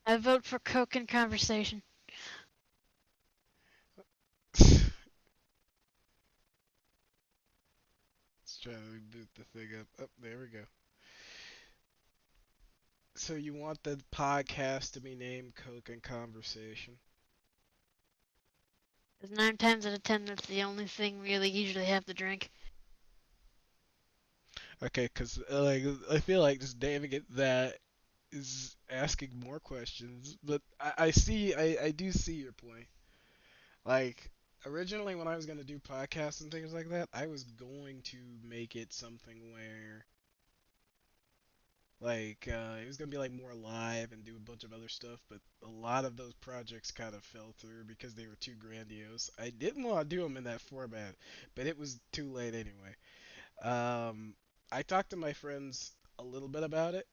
I vote for Coke and conversation. Let's try to reboot the thing up. Oh, there we go. So you want the podcast to be named Coke and Conversation? Because 9 times out of 10, that's the only thing we really usually have to drink. Okay, because like I feel like just naming it that is asking more questions. But I do see your point. Like originally when I was gonna do podcasts and things like that, I was going to make it something where it was gonna be like more live and do a bunch of other stuff, but a lot of those projects kind of fell through because they were too grandiose. I didn't want to do them in that format, but it was too late anyway. Um, I talked to my friends a little bit about it.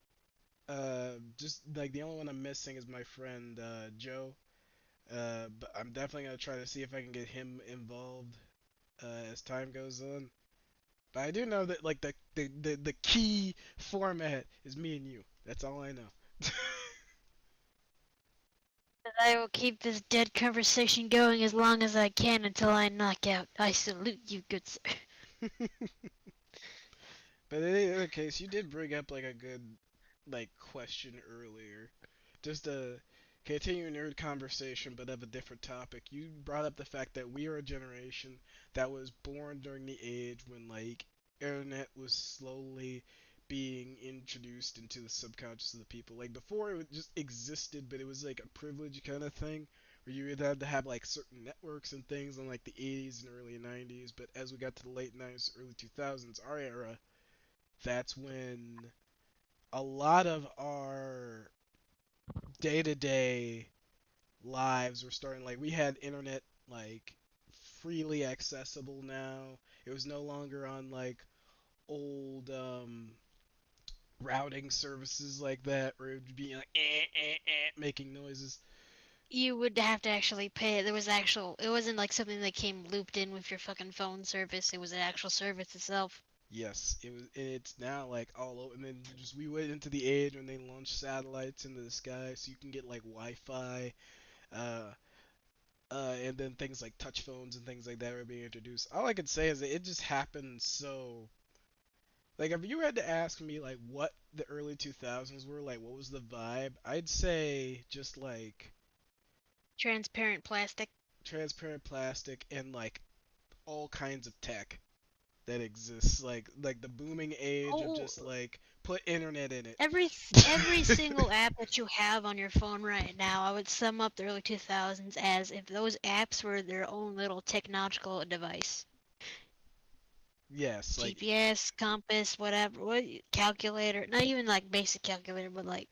Just like the only one I'm missing is my friend Joe. But I'm definitely gonna try to see if I can get him involved as time goes on. But I do know that like the key format is me and you. That's all I know. And I will keep this dead conversation going as long as I can until I knock out. I salute you, good sir. But in any case, you did bring up like a good like question earlier. Just a continue nerd conversation, but of a different topic. You brought up the fact that we are a generation that was born during the age when like internet was slowly being introduced into the subconscious of the people. Like before, it just existed, but it was like a privilege kind of thing. Where you either had to have like certain networks and things in like the 80s and early 90s, but as we got to the late 90s, early 2000s, our era, that's when a lot of our day to day lives were starting. Like, we had internet, like, freely accessible now. It was no longer on, like, old, routing services like that where it would be like, making noises. You would have to actually pay. There was actual. It wasn't like something that came looped in with your fucking phone service. It was an actual service itself. Yes, it was. It's now like all over. And then just we went into the age when they launched satellites into the sky, so you can get like Wi-Fi. Uh, and then things like touch phones and things like that were being introduced. All I could say is that it just happened so. Like, if you had to ask me, like, what the early 2000s were, like, what was the vibe, I'd say just, like, Transparent plastic. transparent plastic and, like, all kinds of tech that exists. Like the booming age of Oh, just, like, put internet in it. every single app that you have on your phone right now, I would sum up the early 2000s as if those apps were their own little technological device. Yes, like, GPS, compass, whatever, what calculator, not even like basic calculator, but like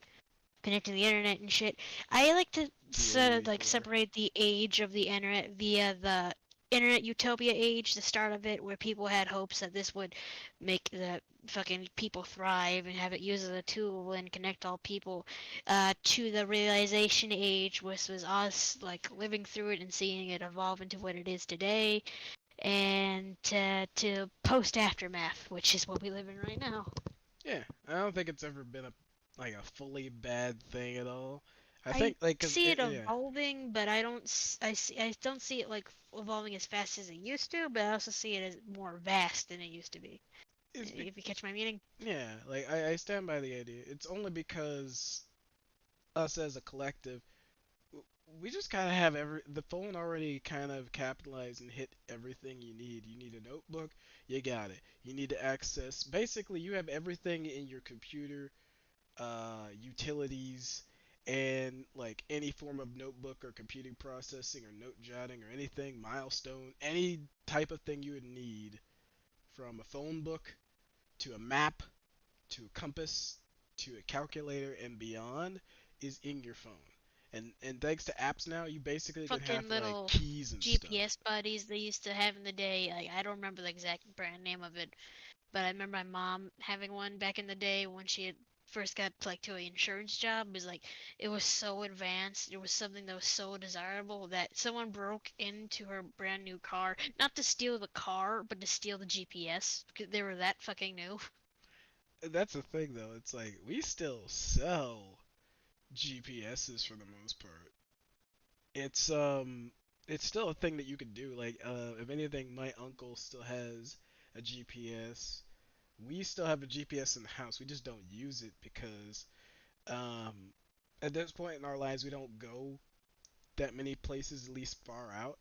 connecting the internet and shit. I like to G84. separate the age of the internet via the internet utopia age, the start of it, where people had hopes that this would make the fucking people thrive and have it used as a tool and connect all people, to the realization age, which was us like living through it and seeing it evolve into what it is today, and to post aftermath, which is what we live in right now. Yeah, I don't think it's ever been like a fully bad thing at all. I I think, like, cause, see it yeah. evolving, but I don't see it like evolving as fast as it used to, but I also see it as more vast than it used to be. It's be- If you catch my meaning. yeah, like I stand by the idea. It's only because us as a collective, we just kind of have the phone already kind of capitalized and hit everything you need. You need a notebook, you got it. You need to access. Basically, you have everything in your computer, utilities, and like any form of notebook or computing processing or note jotting or anything, milestone, any type of thing you would need, from a phone book to a map to a compass to a calculator and beyond, is in your phone. And thanks to apps now, you basically can have Fucking like little keys and stuff. GPS buddies they used to have in the day. Like I don't remember the exact brand name of it, but I remember my mom having one back in the day when she had first got like to an insurance job. It was like it was so advanced. It was something that was so desirable that someone broke into her brand new car, not to steal the car, but to steal the GPS because they were that fucking new. That's the thing though. It's like we still sell GPSs for the most part. It's still a thing that you could do. Like if anything, my uncle still has a GPS. We still have a GPS in the house. We just don't use it because um at this point in our lives we don't go that many places, at least far out.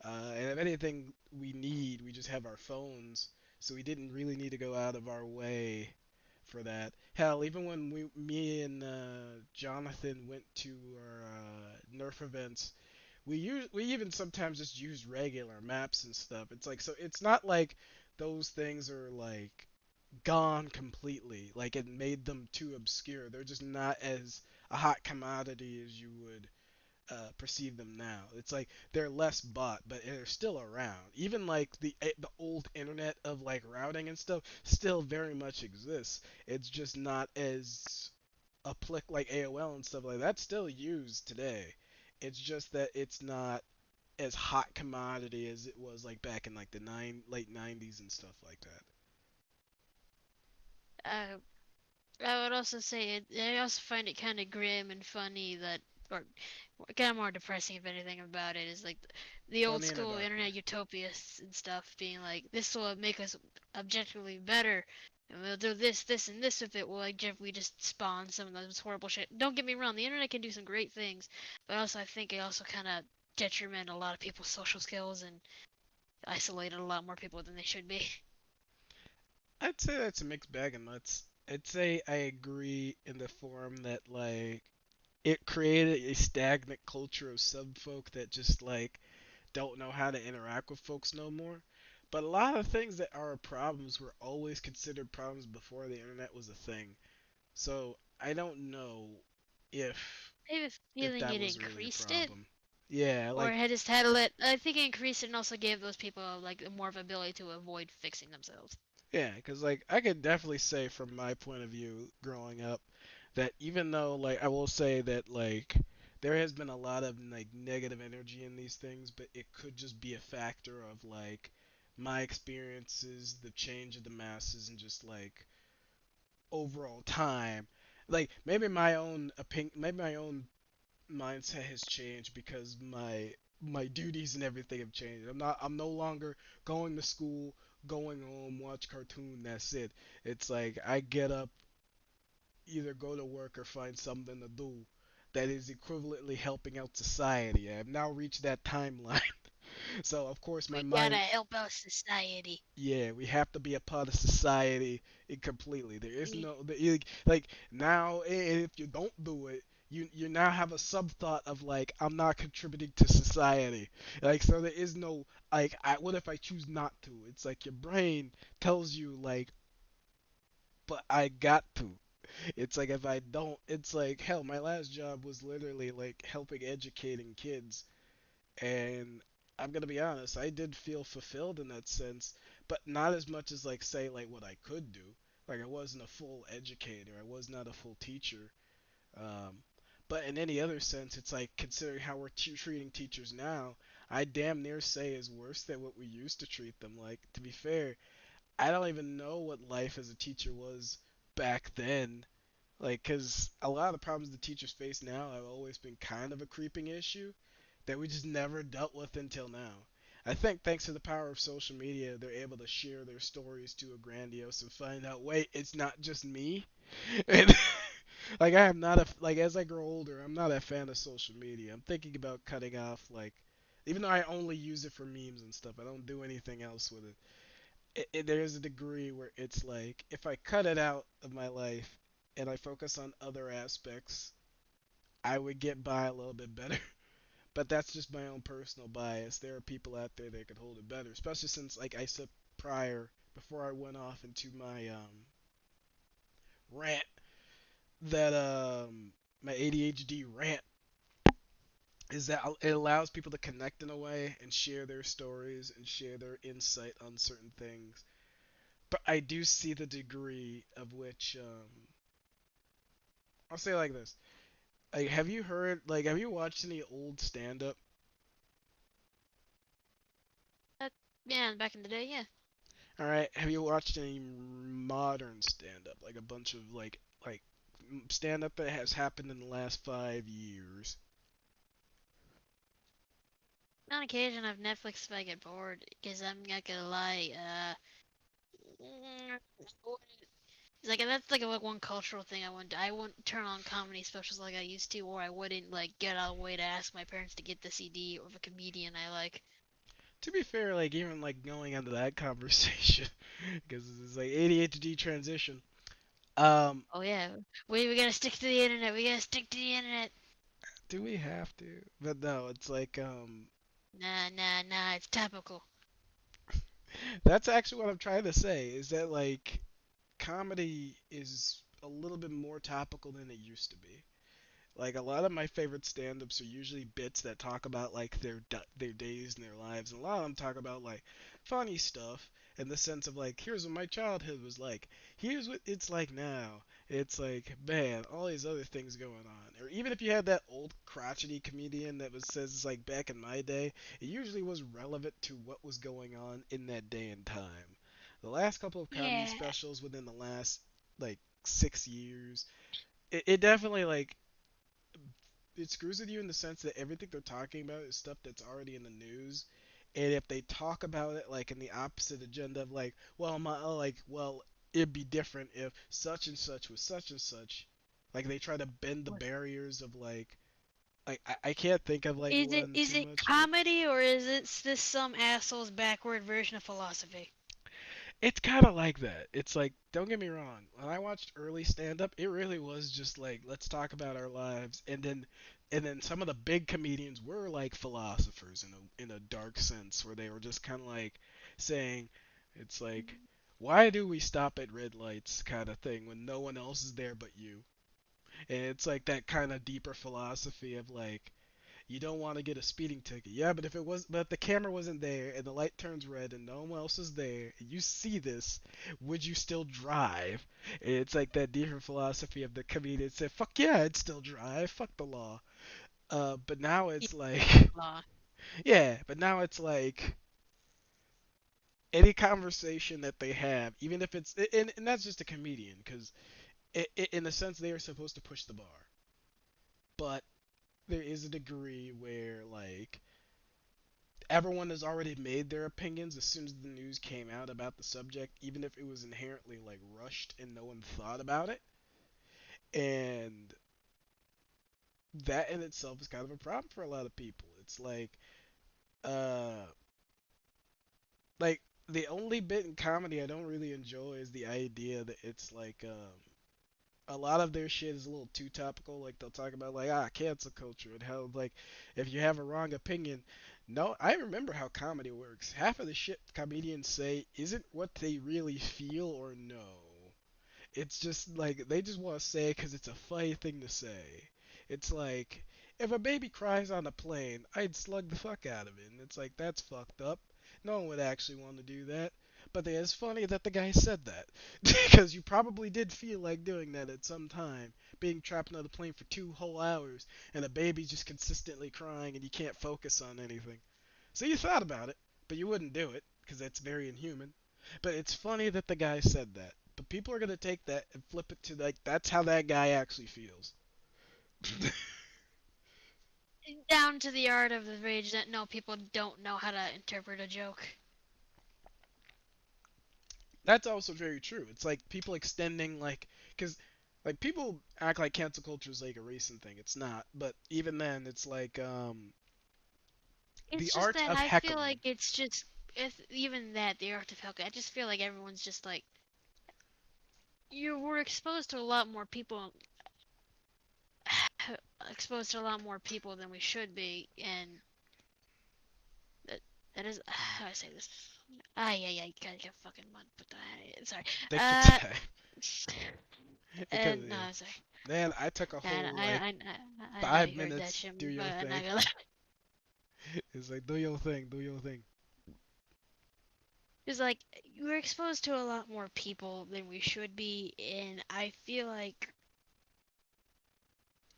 And if anything we just have our phones, so we didn't really need to go out of our way for that. Hell, even when me and Jonathan went to our Nerf events, we even sometimes just use regular maps and stuff. It's like so it's not like those things are like gone completely. Like it made them too obscure. They're just not as a hot commodity as you would perceive them now. It's like they're less bought, but they're still around. Even like the old internet of like routing and stuff still very much exists. It's just not as like AOL and stuff like that. That's still used today. It's just that it's not as hot commodity as it was like back in like the late 90s and stuff like that. Uh, I would also say I also find it kind of grim and funny that, or kind of more depressing if anything about it is like the old Funny in a school dark way. internet utopias and stuff being like, this will make us objectively better, and we'll do this, this, and this with it. Well, like if we just spawn some of those horrible shit. Don't get me wrong, the internet can do some great things, but also I think it also kind of detriment a lot of people's social skills and isolated a lot more people than they should be. I'd say that's a mixed bag of nuts. I'd say I agree in the form that like it created a stagnant culture of subfolk that just like don't know how to interact with folks no more. But a lot of things that are problems were always considered problems before the internet was a thing. So I don't know if I have a if feeling that it was really a increased it. problem. Yeah, Or like had just had to let. I think it increased it and also gave those people like more of ability to avoid fixing themselves. yeah, because like I could definitely say from my point of view growing up that even though like I will say that like there has been a lot of like negative energy in these things, but it could just be a factor of like my experiences, the change of the masses, and just like overall time. Like maybe my own opinion, maybe my own mindset has changed because my duties and everything have changed. I'm no longer going to school, going home, watch cartoon, that's it. It's like I get up, either go to work or find something to do that is equivalently helping out society. I have now reached that timeline. So of course my We gotta mind, help out society. yeah, we have to be a part of society completely. There is We, no like now if you don't do it, you now have a sub thought of like I'm not contributing to society. Like so there is no like what if I choose not to? It's like your brain tells you like but I got to. It's like if I don't, it's like hell. My last job was literally like helping educating kids, and I'm gonna be honest, I did feel fulfilled in that sense, but not as much as like say like what I could do. Like I wasn't a full educator, I was not a full teacher. Um, but in any other sense, it's like considering how we're treating teachers now, I damn near say is worse than what we used to treat them. Like to be fair, I don't even know what life as a teacher was back then. Like, cause a lot of the problems the teachers face now have always been kind of a creeping issue that we just never dealt with until now. I think thanks to the power of social media, they're able to share their stories to a grandiose and find out, wait, it's not just me. And like I am not a like as I grow older, I'm not a fan of social media. I'm thinking about cutting off like even though I only use it for memes and stuff, I don't do anything else with it. There's a degree where it's like if I cut it out of my life and I focus on other aspects, I would get by a little bit better. But that's just my own personal bias. There are people out there that could hold it better, especially since, like I said prior, before I went off into my rant, that my ADHD rant is that it allows people to connect in a way and share their stories and share their insight on certain things. But I do see the degree of which I'll say it like this. Like, have you watched any old stand up? uh, yeah, back in the day, yeah. Alright, have you watched any modern stand up? Like a bunch of like stand up that has happened in the last 5 years? On occasion, I've Netflix if I get bored, because I'm not gonna lie. Mm, It's like that's like one cultural thing I wouldn't. I wouldn't turn on comedy specials like I used to, or I wouldn't like get out of the way to ask my parents to get the CD of a comedian I like. To be fair, like even like going into that conversation, because it's like ADHD transition. Um, Oh yeah, we gotta stick to the internet. We gotta stick to the internet. do we have to? But no, it's like Nah, nah, nah. It's topical. that's actually what I'm trying to say is that like comedy is a little bit more topical than it used to be. Like a lot of my favorite stand-ups are usually bits that talk about like their days and their lives, and a lot of them talk about like funny stuff in the sense of like here's what my childhood was like, here's what it's like now. It's like man, all these other things going on. Or even if you had that old crotchety comedian that was says it's like back in my day, it usually was relevant to what was going on in that day and time. The last couple of comedy Yeah. specials within the last like 6 years, it definitely like it screws with you in the sense that everything they're talking about is stuff that's already in the news. And if they talk about it like in the opposite agenda of like, well, it'd be different if such and such was such and such. Like they try to bend the barriers of I can't think of like Is it one is too it much, but comedy or is it this some asshole's backward version of philosophy? it's kind of like that. It's like, don't get me wrong. When I watched early stand up, it really was just like, let's talk about our lives. And then some of the big comedians were like philosophers in a dark sense where they were just kind of like saying it's like why do we stop at red lights kind of thing when no one else is there but you. And it's like that kind of deeper philosophy of like you don't want to get a speeding ticket. Yeah, but if the camera wasn't there and the light turns red and no one else is there, and you see this, would you still drive? And it's like that different philosophy of the comedian said, "Fuck yeah, I'd still drive. Fuck the law." But now Yeah, it's like, law. yeah, but now it's like any conversation that they have, even if it's, and that's just a comedian, because in a sense they are supposed to push the bar, but there is a degree where like everyone has already made their opinions as soon as the news came out about the subject, even if it was inherently like rushed and no one thought about it. And that in itself is kind of a problem for a lot of people. It's uh, like the only bit in comedy I don't really enjoy is the idea that it's like a lot of their shit is a little too topical. Like they'll talk about like cancel culture and how like if you have a wrong opinion. No, I remember how comedy works. Half of the shit comedians say isn't what they really feel or know. It's just like they just want to say it because it's a funny thing to say. It's like if a baby cries on a plane, I'd slug the fuck out of it. And it's like that's fucked up. No one would actually want to do that. But it's funny that the guy said that because you probably did feel like doing that at some time, being trapped on the plane for 2 whole hours and a baby's just consistently crying and you can't focus on anything. So you thought about it, but you wouldn't do it because that's very inhuman. But it's funny that the guy said that. But people are gonna take that and flip it to like that's how that guy actually feels. Down to the art of the rage that no people don't know how to interpret a joke. That's also very true. It's like people extending like because like people act like cancel culture is like a recent thing. It's not. But even then, it's like the It's just art that of I feel heckling. like it's just if even that the art of Hellcat. I just feel like everyone's just like you were exposed to a lot more people exposed to a lot more people than we should be, and that that is how I say this. Ah, yeah, yeah, you gotta get fucking mud. But sorry. Take your Uh, time because and no, yeah. sorry. Man, I took a And whole like I know five you heard that minutes. shit, Do but your I'm not thing. gonna. It's like do your thing. Do your thing. It's like we're exposed to a lot more people than we should be, and I feel like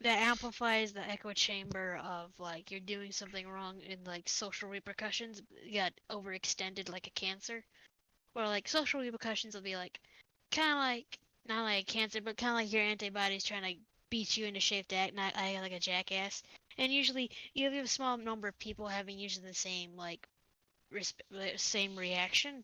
that amplifies the echo chamber of like you're doing something wrong and like social repercussions got overextended like a cancer. Or like social repercussions will be like kind of like not like cancer, but kind of like your antibodies trying to beat you into shape to act not act like a jackass. And usually, you have a small number of people having usually the same like same reaction,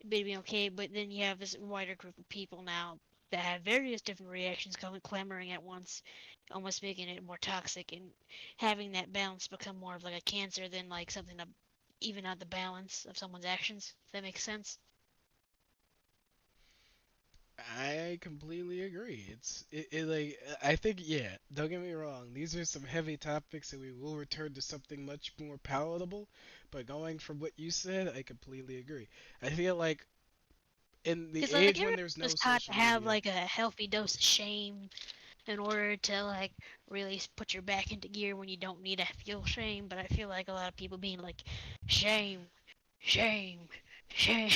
be okay. But then you have this wider group of people now that have various different reactions coming clamoring at once, almost making it more toxic and having that balance become more of like a cancer than like something to even out the balance of someone's actions. If that makes sense. I completely agree. It like I think yeah. Don't get me wrong. These are some heavy topics, and we will return to something much more palatable. But going from what you said, I completely agree. I feel like in the Because like age when everyone there's no was taught to social have media, like a healthy dose of shame in order to like really put your back into gear when you don't need to feel shame. But I feel like a lot of people being like, shame, shame, shame.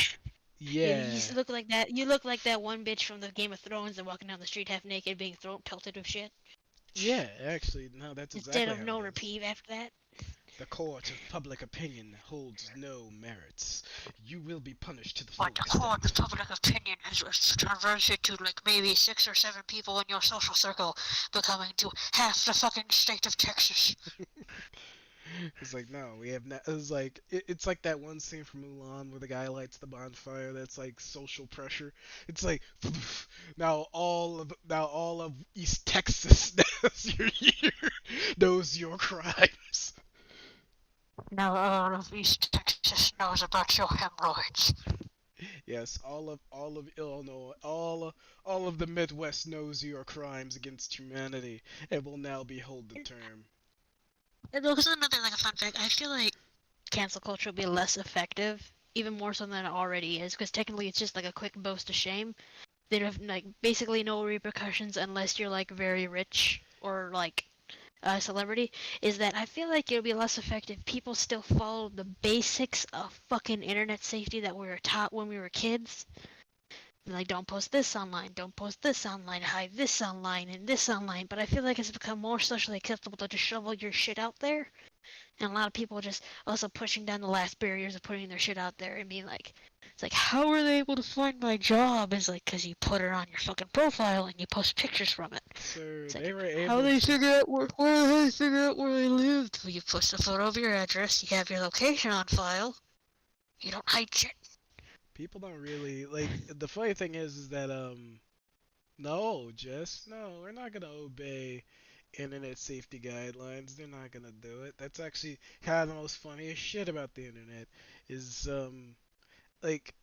You yeah, look like that. You look like that one bitch from the Game of Thrones that walking down the street half naked, being thrown pelted with shit. yeah. Actually, no, that's Instead exactly of how it no is. reprieve after that. The court of public opinion holds no merits. You will be punished to the full But the core extent. of public opinion is converted to like maybe 6 or 7 people in your social circle becoming to half the fucking state of Texas. It's like no, we have not. It's like it's like that one scene from Mulan where the guy lights the bonfire. That's like social pressure. It's like now all of East Texas knows your crimes. Now all of East Texas knows about your hemorrhoids. Yes, all of Illinois, all of the Midwest knows your crimes against humanity and will now behold the term. And also another like a fun fact. I feel like cancel culture will be less effective, even more so than it already is, because technically it's just like a quick boast of shame. They have like basically no repercussions unless you're like very rich or like a celebrity. Is that I feel like it'll be less effective. People still follow the basics of fucking internet safety that we were taught when we were kids. Like, don't post this online, don't post this online, hide this online, and this online. But I feel like it's become more socially acceptable to just shovel your shit out there, and a lot of people just also pushing down the last barriers of putting their shit out there and being like, it's like, how are they able to find my job? It's like, because you put it on your fucking profile and you post pictures from it. So It's like, they were how able they to. figure out where do they figure out where they lived? Well, you post a photo of your address, you have your location on file, you don't hide shit. People don't really like. The funny thing is that no, Jess, no, we're not gonna obey internet safety guidelines. They're not gonna do it. That's actually kind of the most funniest shit about the internet is like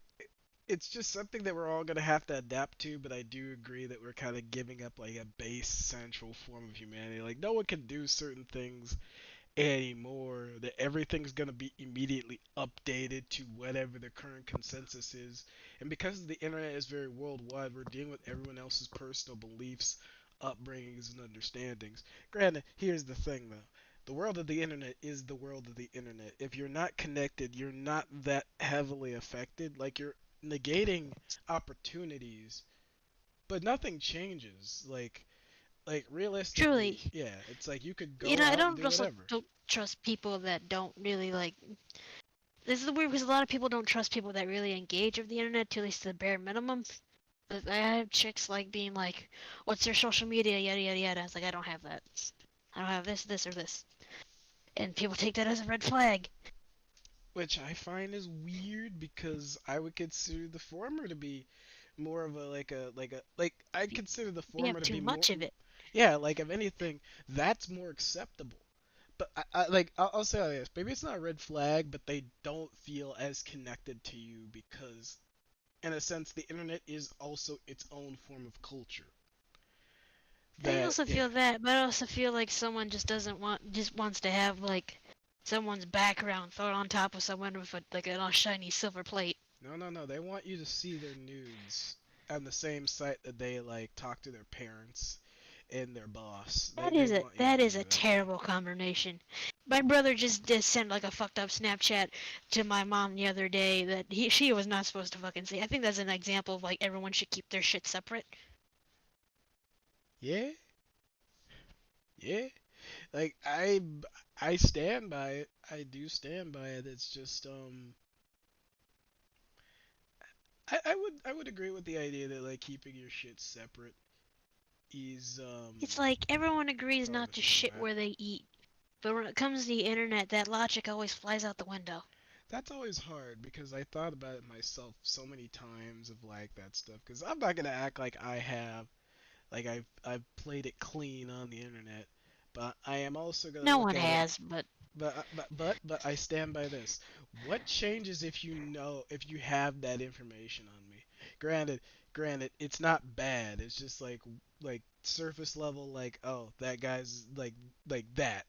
it's just something that we're all gonna have to adapt to. But I do agree that we're kind of giving up like a base central form of humanity. Like no one can do certain things anymore. That everything's gonna be immediately updated to whatever the current consensus is. And because the internet is very worldwide, we're dealing with everyone else's personal beliefs, upbringings, and understandings. Granted, here's the thing though. The world of the internet is the world of the internet. If you're not connected, you're not that heavily affected. Like you're negating opportunities, but nothing changes. Like realistically, Truly. yeah, it's like you could You go know, I out and don't do also whatever. don't trust people that don't really like. This is weird because a lot of people don't trust people that really engage with the internet to at least the bare minimum. I have chicks like being like, "What's your social media?" Yada yada yada. It's like I don't have that. I don't have this, this, or this, and people take that as a red flag. Which I find is weird because I would consider the former to be more of a I consider the We have former to too be more much of it. yeah, like if anything that's more acceptable. But I'll say like this, maybe it's not a red flag, but they don't feel as connected to you because in a sense the internet is also its own form of culture. I That also yeah. feel that, but I also feel like someone just doesn't want, just wants to have like someone's background thrown on top of someone with a shiny silver plate. No, they want you to see their nudes on the same site that they like talk to their parents and their boss. They want you to That is do a that. terrible combination. My brother just did send like a fucked up Snapchat to my mom the other day that she was not supposed to fucking see. I think that's an example of like everyone should keep their shit separate. Yeah, yeah. Like I stand by it. I do stand by it. It's just I would agree with the idea that like keeping your shit separate is It's like everyone agrees part of not a to strong shit map. where they eat. But when it comes to the internet, that logic always flies out the window. That's always hard because I thought about it myself so many times of like that stuff. Because I'm not gonna act like I have like I've played it clean on the internet, but I am also gonna No look one at it. has, but But I stand by this. What changes if if you have that information on me? Granted, granted, it's not bad. It's just like surface level, like oh that guy's like that,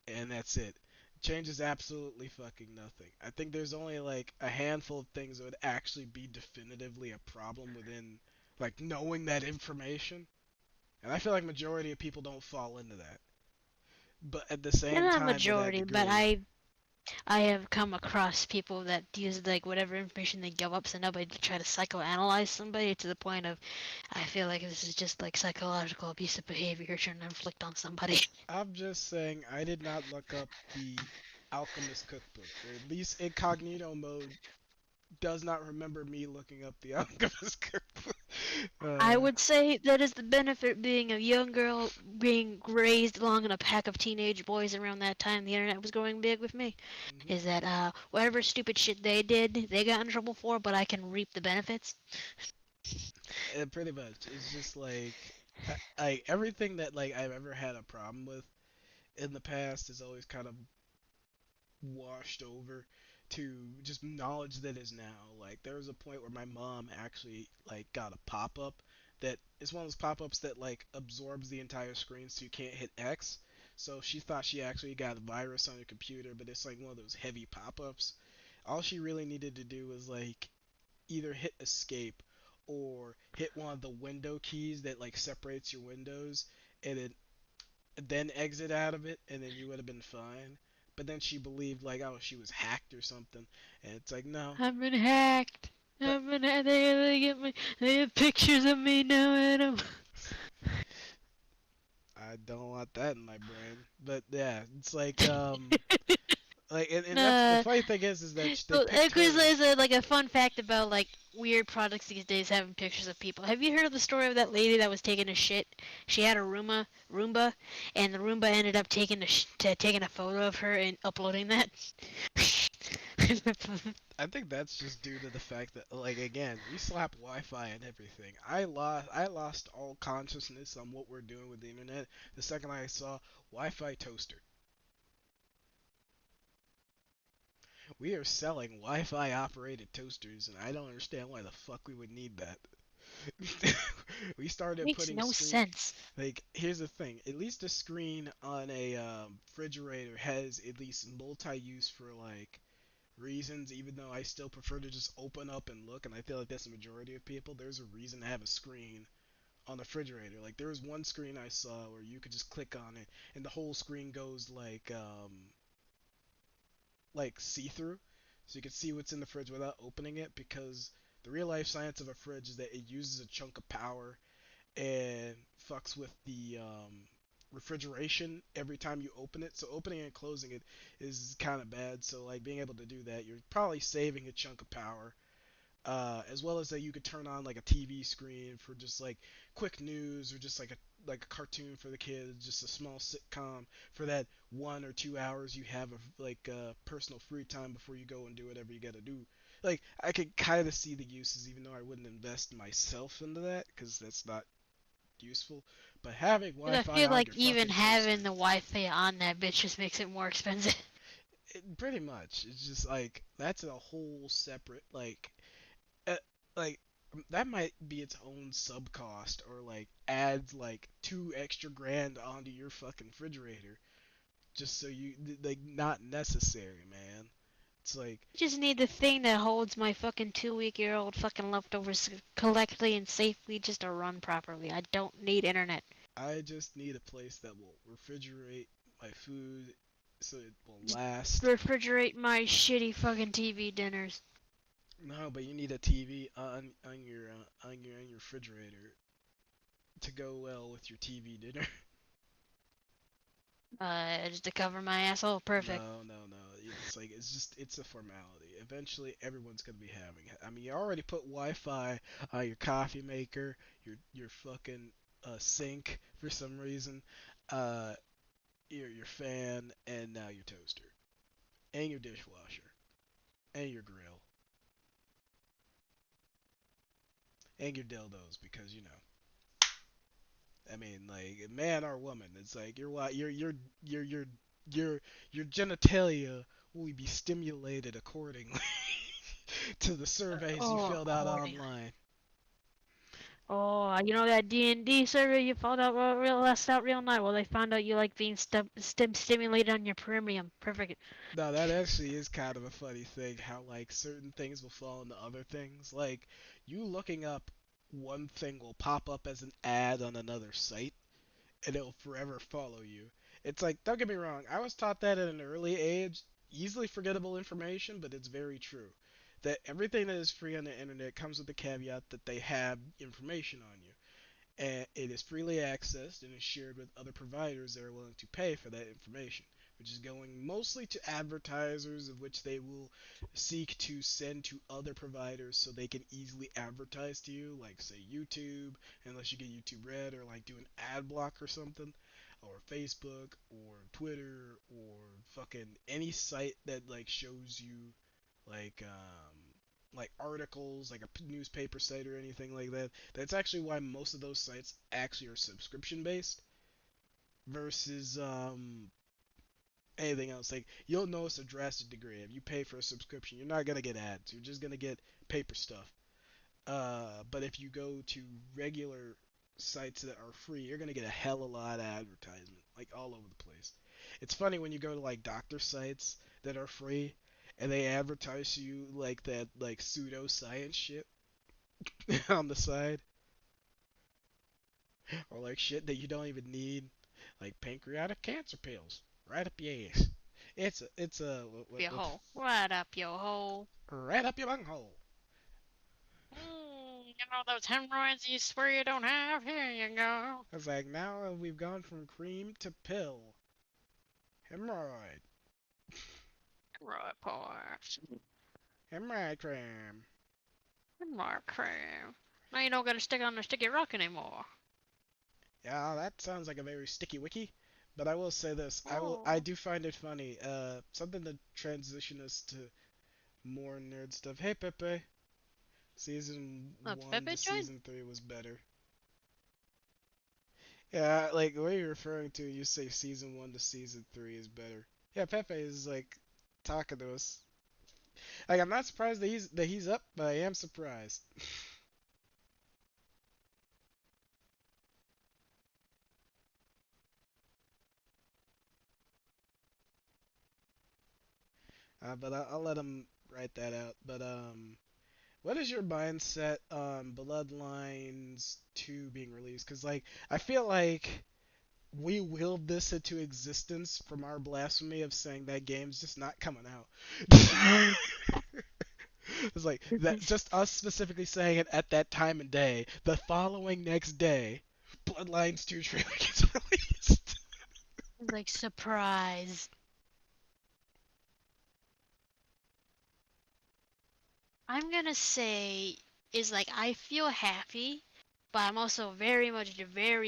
and that's it. Changes absolutely fucking nothing. I think there's only like a handful of things that would actually be definitively a problem within like knowing that information, and I feel like majority of people don't fall into that. But at the same not a time, to that majority. But degree, I have come across people that use like whatever information they give up so nobody to try to psychoanalyze somebody to the point of I feel like this is just like psychological abusive behavior you're trying to inflict on somebody. I'm just saying I did not look up the Alchemist Cookbook, or at least incognito mode does not remember me looking up the Alchemist Cookbook. I would say that is the benefit being a young girl being raised along in a pack of teenage boys around that time the internet was going big with me. Mhm. Is that whatever stupid shit they did, they got in trouble for, but I can reap the benefits. Pretty much, it's just like everything that like I've ever had a problem with in the past is always kind of washed over to just knowledge that is now. Like there was a point where my mom actually like got a pop-up that is one of those pop-ups that like absorbs the entire screen so you can't hit X. So she thought she actually got a virus on her computer, but it's like one of those heavy pop-ups. All she really needed to do was like either hit escape or hit one of the window keys that like separates your windows and then exit out of it, and then you would have been fine. But then she believed like, oh, she was hacked or something, and it's like, no. I've been hacked. But They get me. They have pictures of me now, Adam. I don't want that in my brain. But yeah, it's like, and that's the uh, funny thing is that they so, picked her. there's a, like a fun fact about like weird products these days having pictures of people. Have you heard of the story of that lady that was taking a shit? She had a Roomba, and the Roomba ended up taking a photo of her and uploading that. I think that's just due to the fact that, like, again, we slap Wi-Fi and everything. I lost all consciousness on what we're doing with the internet the second I saw Wi-Fi toaster. We are selling Wi-Fi operated toasters, and I don't understand why the fuck we would need that. We started Makes putting no screen. sense. Like, here's the thing. At least a screen on a refrigerator has at least multi-use for like reasons. Even though I still prefer to just open up and look, and I feel like that's the majority of people. There's a reason to have a screen on the refrigerator. Like, there was one screen I saw where you could just click on it, and the whole screen goes like see-through, so you can see what's in the fridge without opening it. Because the real life science of a fridge is that it uses a chunk of power and fucks with the refrigeration every time you open it. So opening and closing it is kind of bad. So like being able to do that, you're probably saving a chunk of power. As well as that you could turn on like a TV screen for just like quick news or just like a cartoon for the kids, just a small sitcom for that 1 or 2 hours you have of like personal free time before you go and do whatever you gotta do. Like I could kind of see the uses, even though I wouldn't invest myself into that because that's not useful. But having 'Cause I Wi-Fi feel on like your even fucking having toaster, the Wi-Fi on that bitch just makes it more expensive. pretty much, it's just like that's a whole separate uh, like that might be its own sub cost or like adds like 2 extra grand onto your fucking refrigerator just so you like not necessary, man. It's like I just need the thing that holds my fucking 2-week-old fucking leftovers correctly and safely just to run properly. I don't need internet. I just need a place that will refrigerate my food so it will Just last. refrigerate my shitty fucking TV dinners. No, but you need a TV on your refrigerator to go well with your TV dinner. Just to cover my asshole. Perfect. No. It's like it's a formality. Eventually, everyone's gonna be having it. I mean, you already put Wi-Fi on your coffee maker, your fucking sink for some reason, uh, your fan, and now your toaster, and your dishwasher, and your grill, and your dildos because I mean, like man or woman, it's like your your genitalia will be stimulated accordingly to the surveys you Oh, filled out accordingly. online. Oh, you know that D&D survey you filled out real last out real night? Well, they found out you like being stimulated on your premium. Perfect. No, that actually is kind of a funny thing how like certain things will fall into other things. Like you looking up one thing will pop up as an ad on another site and it'll forever follow you. It's like, don't get me wrong, I was taught that at an early age, easily forgettable information, but it's very true. That everything that is free on the internet comes with the caveat that they have information on you. And it is freely accessed and is shared with other providers that are willing to pay for that information, which is going mostly to advertisers, of which they will seek to send to other providers so they can easily advertise to you, like say YouTube, unless you get YouTube Red, or like do an ad block or something, or Facebook, or Twitter, or fucking any site that like shows you like articles, like a newspaper site or anything like that. That's actually why most of those sites actually are subscription based versus anything else. Like you'll notice a drastic degree. If you pay for a subscription, you're not gonna get ads. You're just gonna get paper stuff. But if you go to regular sites that are free, you're gonna get a hell of a lot of advertisement, like all over the place. It's funny when you go to like doctor sites that are free, and they advertise to you like that like pseudoscience shit on the side, or like shit that you don't even need, like pancreatic cancer pills right up your ass. It's a Your hole. Right up your hole. right up your bunghole. You know those hemorrhoids you swear you don't have? Here you go. It's like now we've gone from cream to pill. Hemorrhoid. Hemorrhoid poor. Hemorrhoid cream. Hemorrhoid cream. Now you don't gotta stick on the sticky rock anymore. Yeah, that sounds like a very sticky wiki. But I will say this, I Oh. do find it funny. Something to transition us to more nerd stuff. Hey Pepe, season A one to Pepe joint? season three was better. Yeah, like what you're referring to, you say season one to season three is better. Yeah, Pepe is like talking to us. Like I'm not surprised that he's up, but I am surprised. But I'll let him write that out. But what is your mindset on Bloodlines 2 being released? Because like I feel like we willed this into existence from our blasphemy of saying that game's just not coming out. It's like that just us specifically saying it at that time and day. The following next day, Bloodlines 2 trailer gets released. Like, surprise. I'm gonna say is like I feel happy, but I'm also very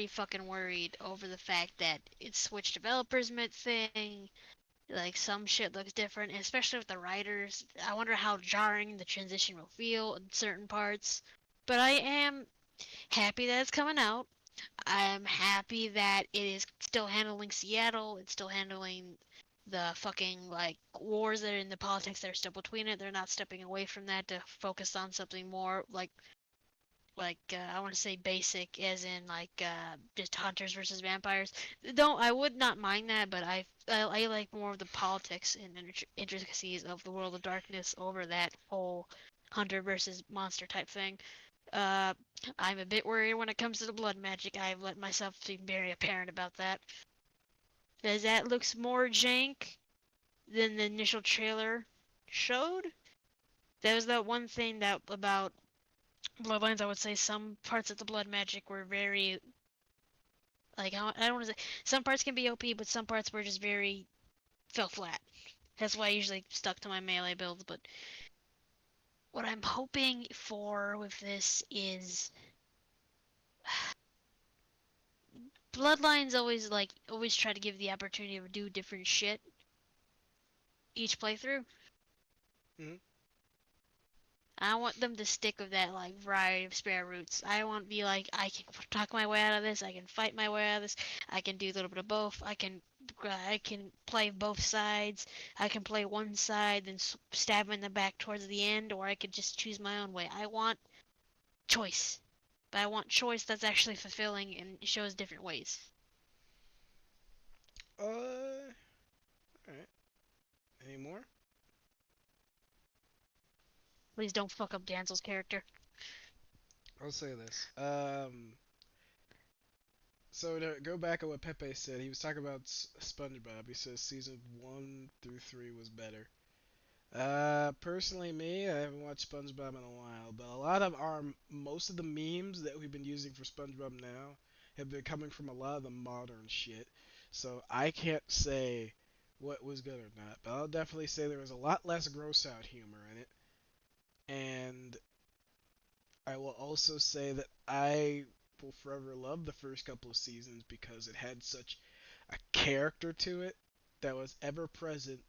fucking worried over the fact that it's Switch developers mid thing. Like some shit looks different, especially with the writers. I wonder how jarring the transition will feel in certain parts. But I am happy that it's coming out. I'm happy that it is still handling Seattle. It's still handling the fucking like wars that are in the politics that are still between it. They're not stepping away from that to focus on something more I want to say basic, as in just hunters versus vampires. Don't I would not mind that, but I like more of the politics and intricacies of the World of Darkness over that whole hunter versus monster type thing. Uh, I'm a bit worried when it comes to the blood magic. I've let myself be very apparent about that. As that looks more jank than the initial trailer showed. There was that one thing that about Bloodlines, I would say some parts of the blood magic were very Like I don't want to say some parts can be OP, but some parts were just very fell flat. That's why I usually stuck to my melee builds. But what I'm hoping for with this is Bloodlines always try to give the opportunity to do different shit each playthrough. Mhm. I want them to stick with that like variety of spare routes. I want to be like I can talk my way out of this. I can fight my way out of this. I can do a little bit of both. I can play both sides. I can play one side then stab him in the back towards the end, or I could just choose my own way. I want choice, but I want choice that's actually fulfilling and shows different ways. All right. Any more? Please don't fuck up Danzel's character. I'll say this. So to go back on what Pepe said, he was talking about SpongeBob. He says season 1 through 3 was better. Personally, me, I haven't watched SpongeBob in a while, but a lot of most of the memes that we've been using for SpongeBob now have been coming from a lot of the modern shit. So I can't say what was good or not, but I'll definitely say there was a lot less gross out humor in it. And I will also say that I will forever love the first couple of seasons because it had such a character to it that was ever present.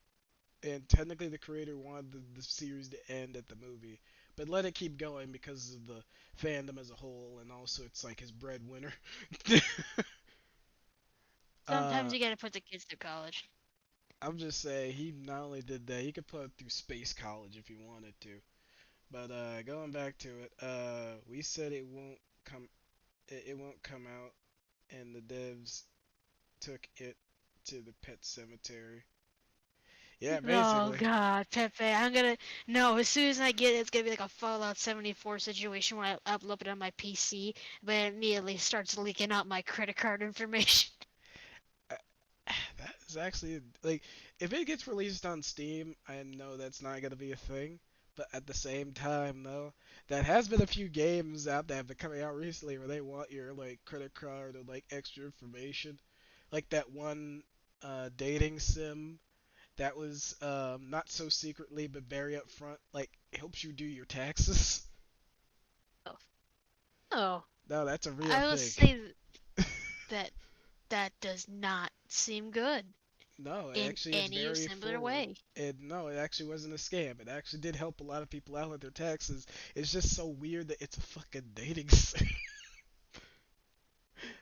And technically, the creator wanted the series to end at the movie, but let it keep going because of the fandom as a whole, and also it's like his breadwinner. Sometimes uh, you gotta put the kids through college. I'm just saying he not only did that, he could put it through space college if he wanted to. But going back to it, we said come, it won't come out, and the devs took it to the pet cemetery. Yeah, Oh basically. god, Pepe, I'm gonna no. As soon as I get it, it's gonna be like a Fallout 74 situation where I upload it on my PC, but it immediately starts leaking out my credit card information. Uh, that is actually like if it gets released on Steam, I know that's not gonna be a thing. But at the same time, though, that has been a few games out that have been coming out recently where they want your like credit card or like extra information, like that one dating sim that was not so secretly but very upfront, like helps you do your taxes. Oh, oh, No, that's a real I will thing. say that that does not seem good No, in actually, it's any very similar forward. way. No, it actually wasn't a scam. It actually did help a lot of people out with their taxes. It's just so weird that it's a fucking dating site.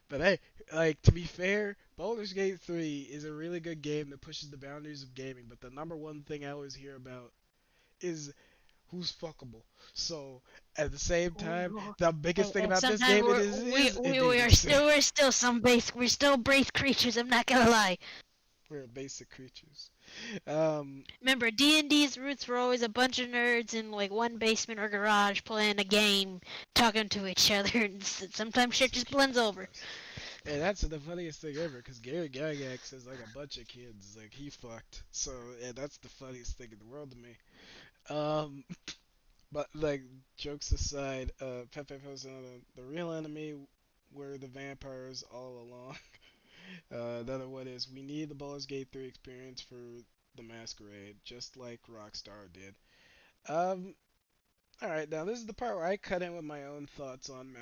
But hey, like to be fair, Baldur's Gate 3 is a really good game that pushes the boundaries of gaming. But the number one thing I always hear about is who's fuckable. So at the same time, Ooh. the biggest thing And about this sometimes game it is we is a we we dating are sim. still some base we're still base creatures. I'm not gonna lie. We're basic creatures. Um, Remember, D&D's roots were always a bunch of nerds in like one basement or garage playing a game, talking to each other, and sometimes shit basic just blends humans, over. yes. And that's the funniest thing ever, because Gary Gygax has like a bunch of kids, like he fucked. So yeah, that's the funniest thing in the world to me. Um, but like jokes aside, Pepe posted on the real enemy were the vampires all along. Another one is we need the Baldur's Gate 3 experience for the Masquerade, just like Rockstar did. Um, all right, now this is the part where I cut in with my own thoughts on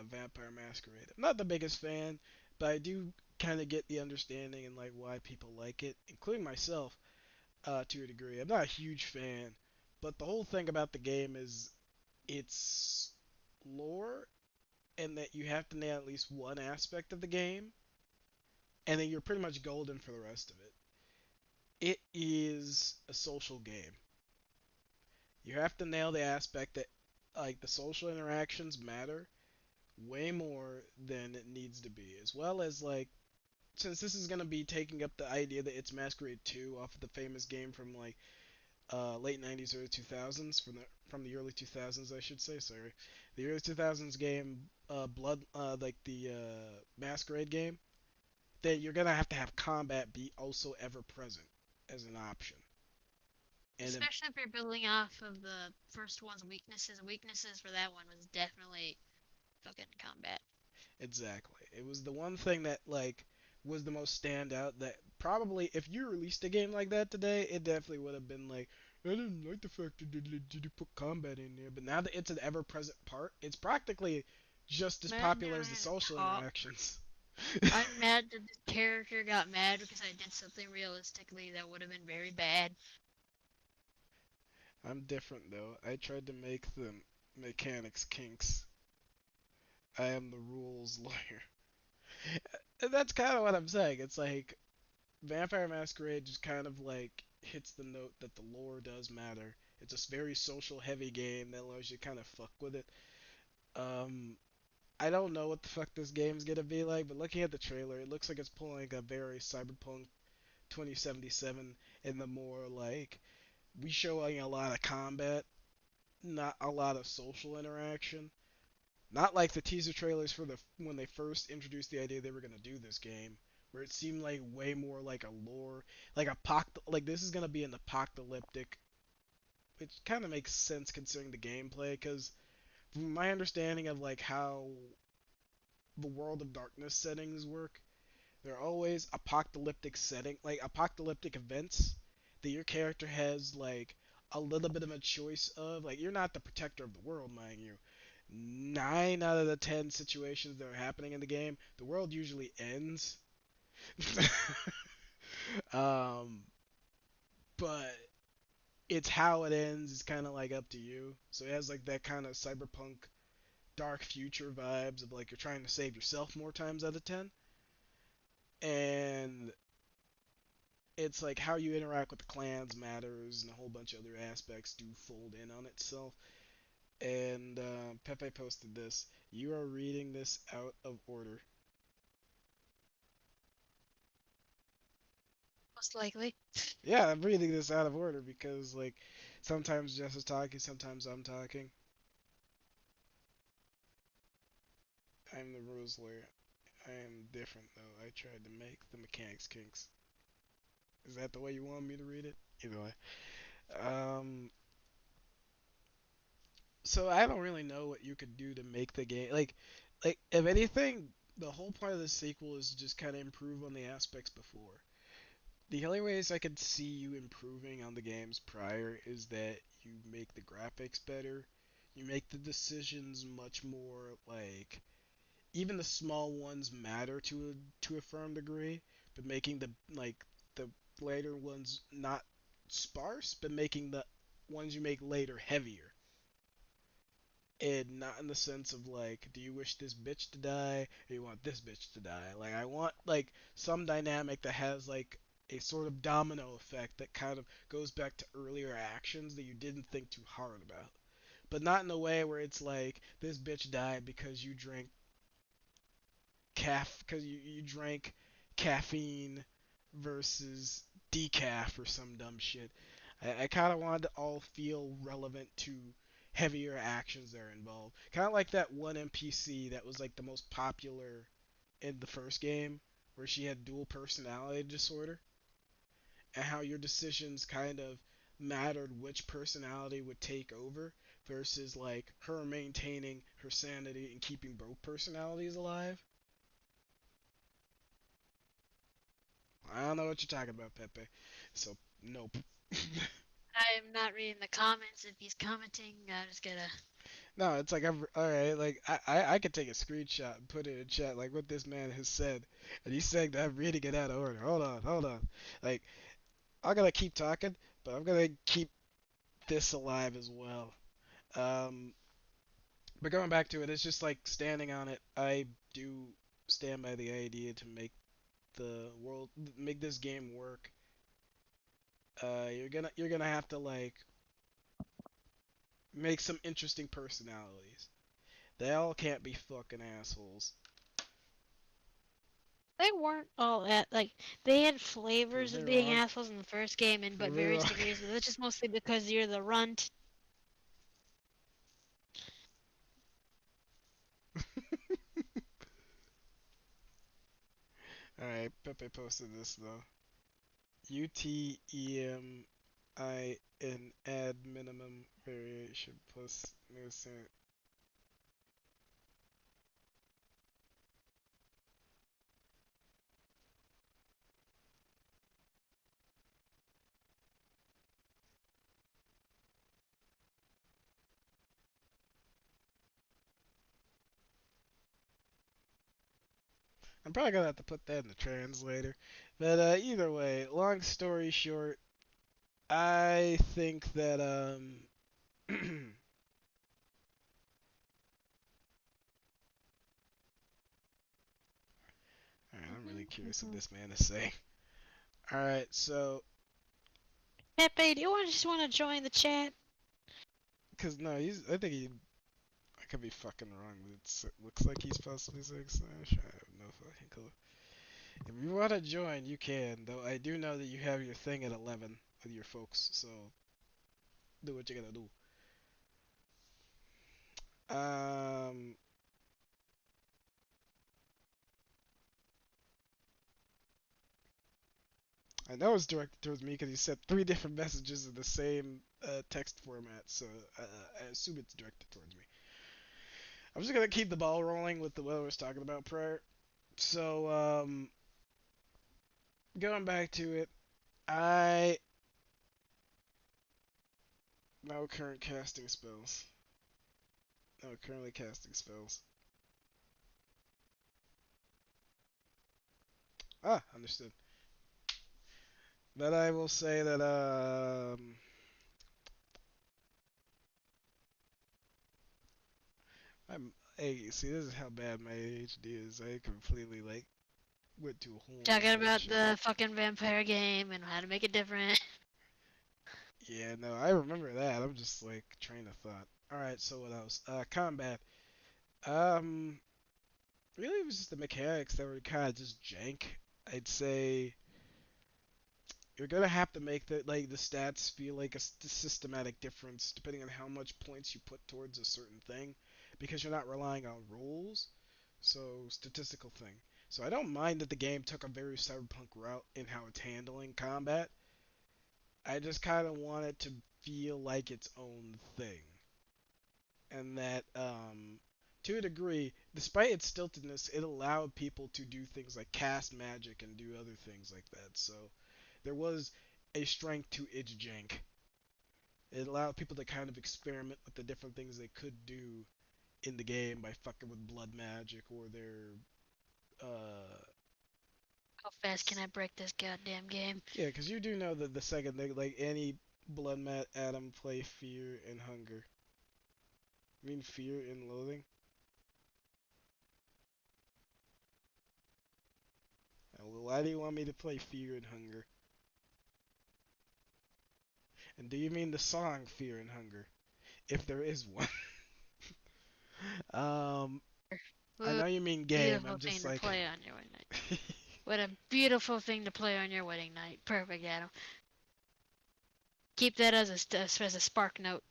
Vampire Masquerade. I'm not the biggest fan, but I do kind of get the understanding and like why people like it, including myself, to a degree. I'm not a huge fan, but the whole thing about the game is its lore and that you have to nail at least one aspect of the game, and then you're pretty much golden for the rest of it. It is a social game. You have to nail the aspect that like the social interactions matter way more than it needs to be, as well as like since this is gonna be taking up the idea that it's Masquerade 2 off of the famous game from like late 90s, early 2000s, from the early 2000s, I should say. Sorry, the early 2000s game, Blood, like the Masquerade game. That you're gonna have to have combat be also ever present as an option, and if, Especially if you're building off of the first one's weaknesses. Weaknesses for that one was definitely fucking combat. Exactly. It was the one thing that like was the most standout. That probably if you released a game like that today, it definitely would have been like, I didn't like the fact that they put combat in there. But now that it's an ever-present part, it's practically just as Man, popular as the social talk. interactions. I'm mad that the character got mad because I did something realistically that would have been very bad. I'm different though. I tried to make the mechanics kinks. I am the rules lawyer. And that's kind of what I'm saying. It's like Vampire Masquerade just kind of like hits the note that the lore does matter. It's a very social heavy game that allows you to kind of fuck with it. Um, I don't know what the fuck this game's gonna be like, but looking at the trailer, it looks like it's pulling a very Cyberpunk 2077 in the more like we showing a lot of combat, not a lot of social interaction. Not like the teaser trailers for the when they first introduced the idea they were gonna do this game, where it seemed like way more like a lore, like this is gonna be an apocalyptic. Which kind of makes sense considering the gameplay, because from my understanding of like how the World of Darkness settings work, they're always apocalyptic setting, like apocalyptic events that your character has like a little bit of a choice of. Like you're not the protector of the world, mind you. 9 out of the 10 situations that are happening in the game, the world usually ends. um, but it's how it ends is kind of like up to you. So it has like that kind of cyberpunk dark future vibes of like you're trying to save yourself more times out of 10. And it's like how you interact with the clans matters, and a whole bunch of other aspects do fold in on itself. And Pepe posted this. You are reading this out of order. Most likely. Yeah, I'm reading this out of order because like sometimes Jess is talking, sometimes I'm talking. I'm the rules lawyer. I am different though. I tried to make the mechanics kinks. Is that the way you want me to read it? Either way. Um, so I don't really know what you could do to make the game like if anything, the whole point of the sequel is to just kind of improve on the aspects before. The only ways I could see you improving on the games prior is that you make the graphics better, you make the decisions much more like even the small ones matter to a firm degree, but making the later ones not sparse, but making the ones you make later heavier. And not in the sense of like, do you wish this bitch to die, or you want this bitch to die? Like, I want like some dynamic that has like a sort of domino effect that kind of goes back to earlier actions that you didn't think too hard about. But not in a way where it's like this bitch died because you drank you drank caffeine versus decaf or some dumb shit. I kind of wanted to all feel relevant to heavier actions that are involved. Kind of like that one NPC that was like the most popular in the first game, where she had dual personality disorder, and how your decisions kind of mattered which personality would take over versus like her maintaining her sanity and keeping both personalities alive. I don't know what you're talking about, Pepe. So, nope. I'm not reading the comments. If he's commenting, I just gotta. No, it's like I'm all right. Like I could take a screenshot and put it in chat, like what this man has said, and he's saying that I'm reading it out of order. Hold on. Like I'm gonna keep talking, but I'm gonna keep this alive as well. Um, but going back to it, it's just like standing on it. I do stand by the idea to make this game work. You're gonna have to like make some interesting personalities. They all can't be fucking assholes. They weren't all at like they had Prove flavors me of being wrong. assholes in the first game, and but Prove me various wrong. degrees. But that's just mostly because you're the runt. Alright, Pepe posted this though. UTEMI in add minimum variation plus new I'm probably gonna have to put that in the translator. But either way, long story short, I think that alright, I'm really curious what this man is saying. Alright, so Pepe, do you just want to join the chat? cause no, I think I could be fucking wrong, but it looks like he's possibly saying Spanish. I have no fucking clue. If you want to join, you can. Though I do know that you have your thing at 11 with your folks, so do what you gotta do. Um, I know it's directed towards me because he sent three different messages in the same text format, so I assume it's directed towards me. I'm just gonna keep the ball rolling with what I was talking about prior. So, going back to it, I no current casting spells. No currently casting spells. Ah, understood. But I will say that I'm. Hey, see, this is how bad my ADHD is. I completely like went to a whole Talking nother about shit. the fucking vampire game and how to make it different. Yeah, no, I remember that. I'm just like train of thought. All right, so what else? Combat. Um, really, it was just the mechanics that were kind of just jank. I'd say you're gonna have to make the stats feel like a systematic difference depending on how much points you put towards a certain thing, because you're not relying on rules. So statistical thing. So I don't mind that the game took a very cyberpunk route in how it's handling combat. I just kind of want it to feel like its own thing, and that to a degree, despite its stiltedness, it allowed people to do things like cast magic and do other things like that. So there was a strength to its jank. It allowed people to kind of experiment with the different things they could do in the game by fucking with blood magic or their How fast can I break this goddamn game? yeah, because you do know that the second thing, like any blood mat atom play fear and hunger. I mean fear and loathing. Well, why do you want me to play fear and hunger? And do you mean the song Fear and Hunger? If there is one. um, I What know you mean a game. beautiful I'm thing just to like, play on your wedding night. What a beautiful thing to play on your wedding night. Perfect, Adam. Keep that as a spark note.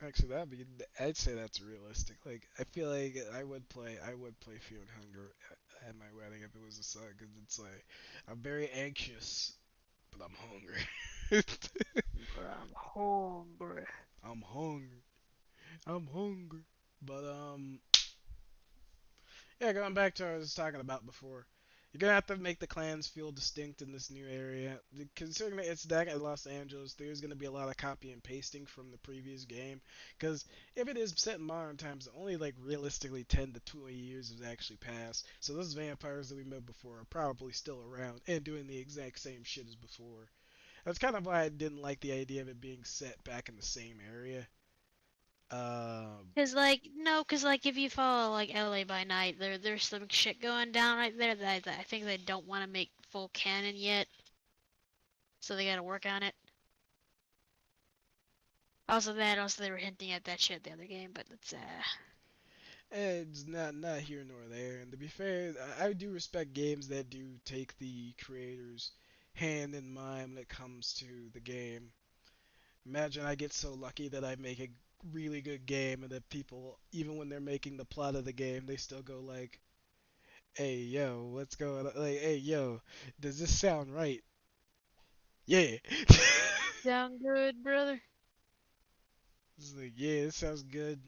actually, that'd be. I'd say that's realistic. Like, I feel like I would play Fear and Hunger at my wedding if it was a song, because it's like, I'm very anxious, but I'm hungry. But I'm hungry. I'm hungry. I'm hungry. But yeah, going back to what I was talking about before, you're gonna have to make the clans feel distinct in this new area. Considering that it's back at Los Angeles, there's gonna be a lot of copy and pasting from the previous game. Because if it is set in modern times, only like realistically 10 to 20 years has actually passed. So those vampires that we met before are probably still around and doing the exact same shit as before. That's kind of why I didn't like the idea of it being set back in the same area. Um, Cause like no, cause like if you follow like LA by Night, there's some shit going down right there that I think they don't want to make full canon yet, so they gotta work on it. Also they were hinting at that shit the other game, but it's It's not here nor there. And to be fair, I do respect games that do take the creator's hand in mind when it comes to the game. Imagine I get so lucky that I make a really good game and that people, even when they're making the plot of the game, they still go like, "Hey yo, what's going on? Like, hey yo, does this sound right?" Yeah. sound good, brother. It's like, yeah, it sounds good.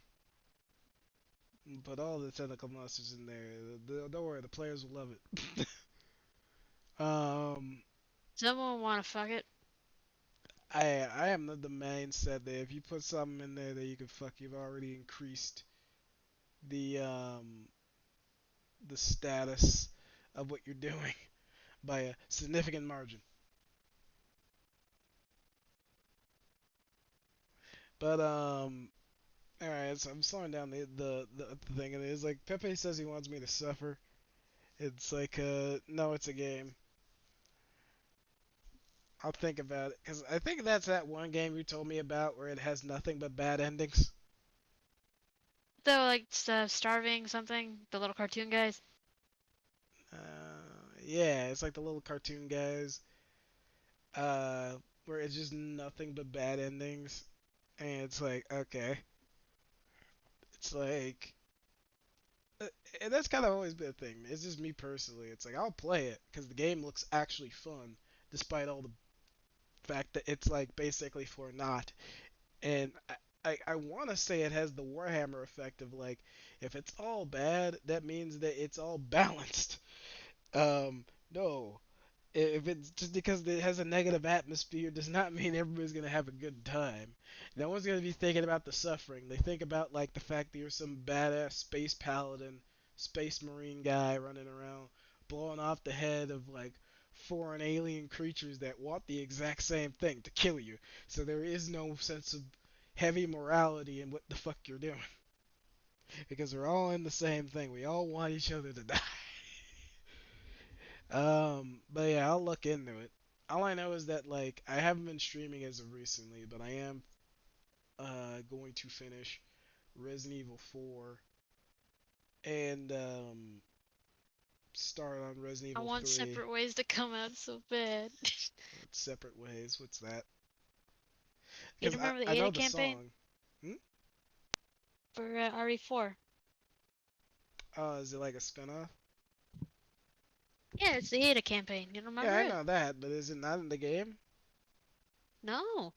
Put all the tentacle monsters in there. Don't worry, the players will love it. um, Someone wanna fuck it? I am of the mindset that if you put something in there that you can fuck, you've already increased the the status of what you're doing by a significant margin. But all right, so I'm slowing down the thing. And it's like Pepe says he wants me to suffer. It's like no, it's a game. I'll think about it because I think that's that one game you told me about where it has nothing but bad endings. Though, like, starving something, the little cartoon guys. Yeah, it's like the little cartoon guys, where it's just nothing but bad endings, and it's like okay, it's like, uh, and that's kind of always been a thing. It's just me personally. It's like I'll play it because the game looks actually fun, despite all the fact that it's like basically for naught. And I want to say it has the Warhammer effect of like, if it's all bad, that means that it's all balanced. No, if it's just because it has a negative atmosphere does not mean everybody's gonna have a good time. No one's gonna be thinking about the suffering. They think about like the fact that you're some badass space paladin, space marine guy running around blowing off the head of like foreign alien creatures that want the exact same thing to kill you. So there is no sense of heavy morality in what the fuck you're doing because we're all in the same thing. We all want each other to die. But yeah, I'll look into it. All I know is that like I haven't been streaming as of recently, but I am going to finish Resident Evil 4 and start on Resident I Evil want 3. separate ways to come out so bad. Separate ways. What's that? You Because remember the I know Ada the campaign song. Hmm? for RE4? Oh, is it like a spinoff? Yeah, it's the Ada campaign. You don't Yeah, remember I it? know that, but is it not in the game? No.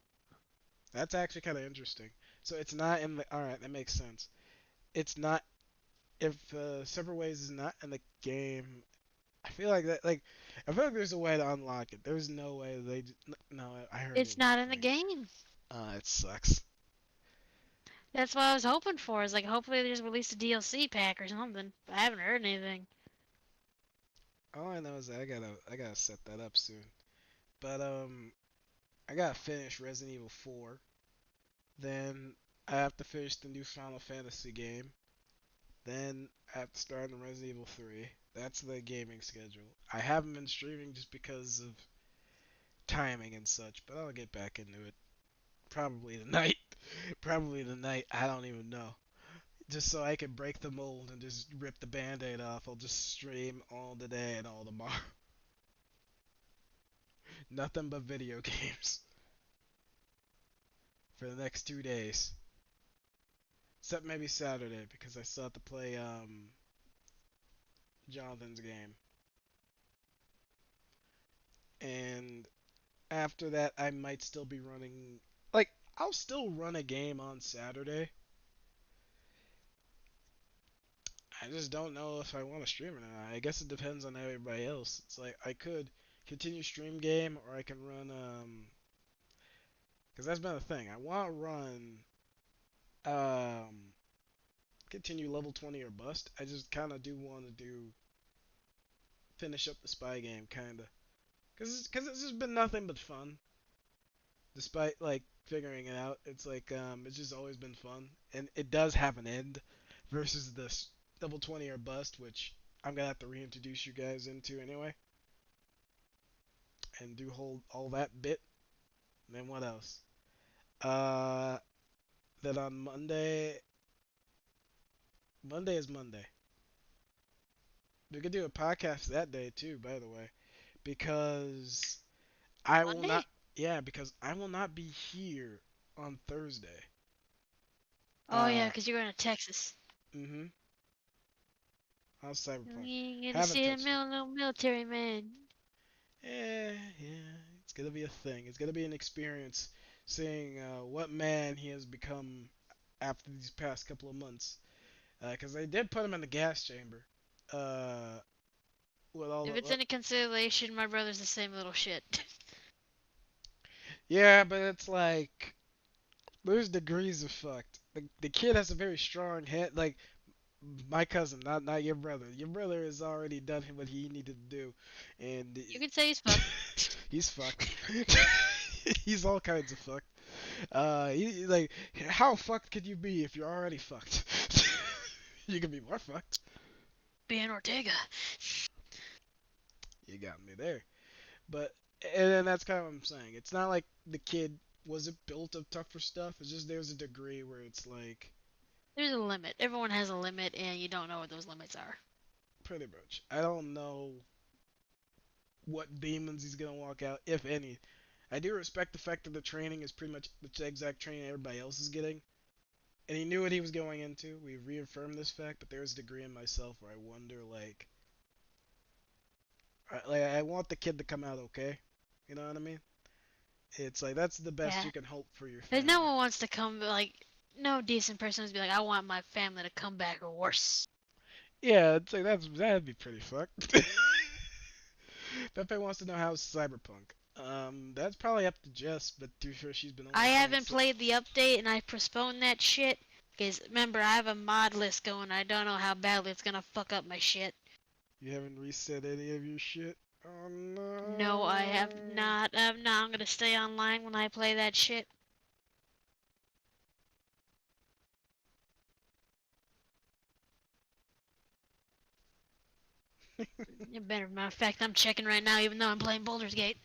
That's actually kind of interesting. So it's not in the. All right, that makes sense. It's not if Separate Ways is not in the game. I feel like that. Like, I feel like there's a way to unlock it. There's no way they. No, I heard It's it was not a in the thing. game. It sucks. That's what I was hoping for. Is like hopefully they just release a DLC pack or something. But I haven't heard anything. All I know is that I gotta set that up soon. But I gotta finish Resident Evil 4. Then I have to finish the new Final Fantasy game. Then I have to start on Resident Evil 3. That's the gaming schedule. I haven't been streaming just because of timing and such, but I'll get back into it. Probably tonight. Probably tonight. I don't even know. Just so I can break the mold and just rip the band-aid off, I'll just stream all today and all tomorrow. Nothing but video games for the next 2 days. Except maybe Saturday because I still have to play Jonathan's game. And after that I might still be running, like, I'll still run a game on Saturday. I just don't know if I want to stream it or not. I guess it depends on everybody else. It's like I could continue stream game or I can run because that's been the thing. I want to run um continue level 20 or bust. I just kind of do want to do finish up the spy game kind of because it's just been nothing but fun despite like figuring it out. It's like it's just always been fun and it does have an end versus this level 20 or bust, which I'm gonna have to reintroduce you guys into anyway and do hold all that bit. And then what else? Uh, then on Monday, Monday is Monday. We could do a podcast that day too, by the way, because I will not. Monday? Yeah, because I will not be here on Thursday. Oh yeah, Uh, 'cause you're going to Texas. mhm. How's You Cyberpunk? ain't gonna Haven't see the touched it. little military man. Yeah. It's gonna be a thing. It's gonna be an experience seeing what man he has become after these past couple of months. Because they did put him in the gas chamber. Uh, with all If the it's any consolation, my brother's the same little shit. yeah, but it's like there's degrees of fucked. The kid has a very strong head. Like My cousin, not your brother. Your brother has already done what he needed to do, and You could say he's fucked. he's fucked. He's all kinds of fucked. Like, how fucked could you be if you're already fucked? You could be more fucked. Being Ortega. You got me there. But and then that's kind of what I'm saying. It's not like the kid wasn't built of tougher stuff. It's just there's a degree where it's like There's a limit. Everyone has a limit, and you don't know what those limits are. pretty much. I don't know what demons he's gonna walk out, if any. I do respect the fact that the training is pretty much the exact training everybody else is getting. And he knew what he was going into. We reaffirmed this fact, but there's a degree in myself where I wonder, like, I want the kid to come out okay. You know what I mean? It's like that's the best Yeah. you can hope for your Because no family. one wants to come, like, no decent person would be like, I want my family to come back or worse. Yeah, it's like that'd be pretty fucked. Pepe wants to know how's Cyberpunk. That's probably up to Jess, but too sure she's been I only playing. haven't played the update, and I postponed that shit. Because, remember, I have a mod list going. I don't know how badly it's gonna fuck up my shit. You haven't reset any of your shit. Oh No, I have no. not. I'm gonna stay online when I play that shit. Matter of fact, I'm checking right now, even though I'm playing Baldur's Gate.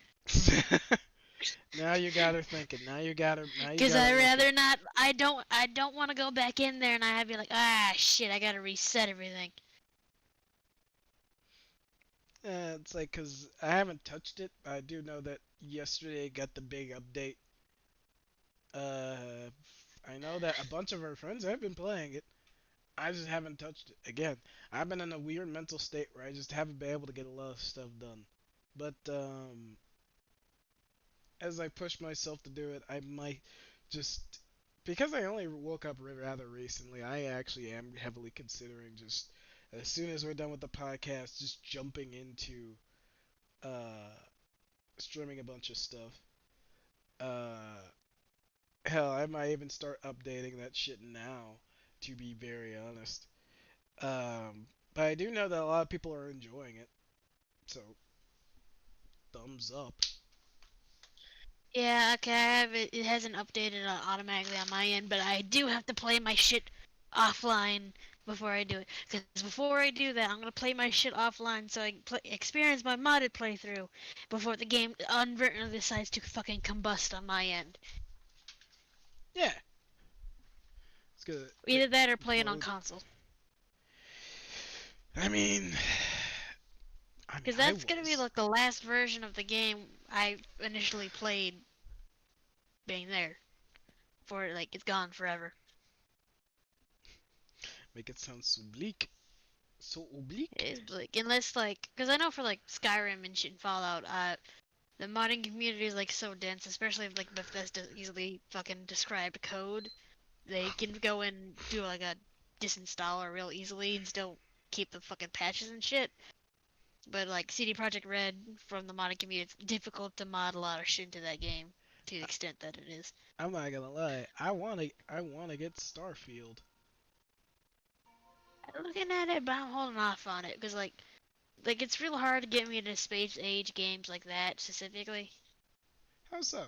Now you got her thinking. Now you got her. Now you Cause got her I looking. rather not. I don't want to go back in there and I have to be like, ah, shit, I gotta reset everything. It's like, cause I haven't touched it. I do know that yesterday got the big update. Uh, I know that a bunch of our friends have been playing it. I just haven't touched it. Again, I've been in a weird mental state where I just haven't been able to get a lot of stuff done. But as I push myself to do it, I might just because I only woke up rather recently. I actually am heavily considering just as soon as we're done with the podcast, just jumping into uh, streaming a bunch of stuff. Uh, Hell, I might even start updating that shit now. To be very honest, but I do know that a lot of people are enjoying it, so thumbs up. Yeah, okay, I have it. It hasn't updated automatically on my end, but I do have to play my shit offline before I do it. Because before I do that, I'm gonna play my shit offline so I can experience my modded playthrough before the game inadvertently decides to fucking combust on my end. Yeah, it's good. Either that or play it on Explode. console. I mean, Because I that's gonna be was. like the last version of the game I initially played being there. For like, it's gone forever. Make it sound so bleak. So oblique. It is like, unless like, because I know for like Skyrim and shit and Fallout, the modding community is like so dense, especially if like Bethesda easily fucking described code. They can go and do like a disinstaller real easily and still keep the fucking patches and shit. But like CD Projekt Red from the modding community, it's difficult to mod a lot of shit into that game to the extent that it is. I'm not gonna lie. I wanna get Starfield. Looking at it, but I'm holding off on it because like it's real hard to get me into space age games like that specifically. How so?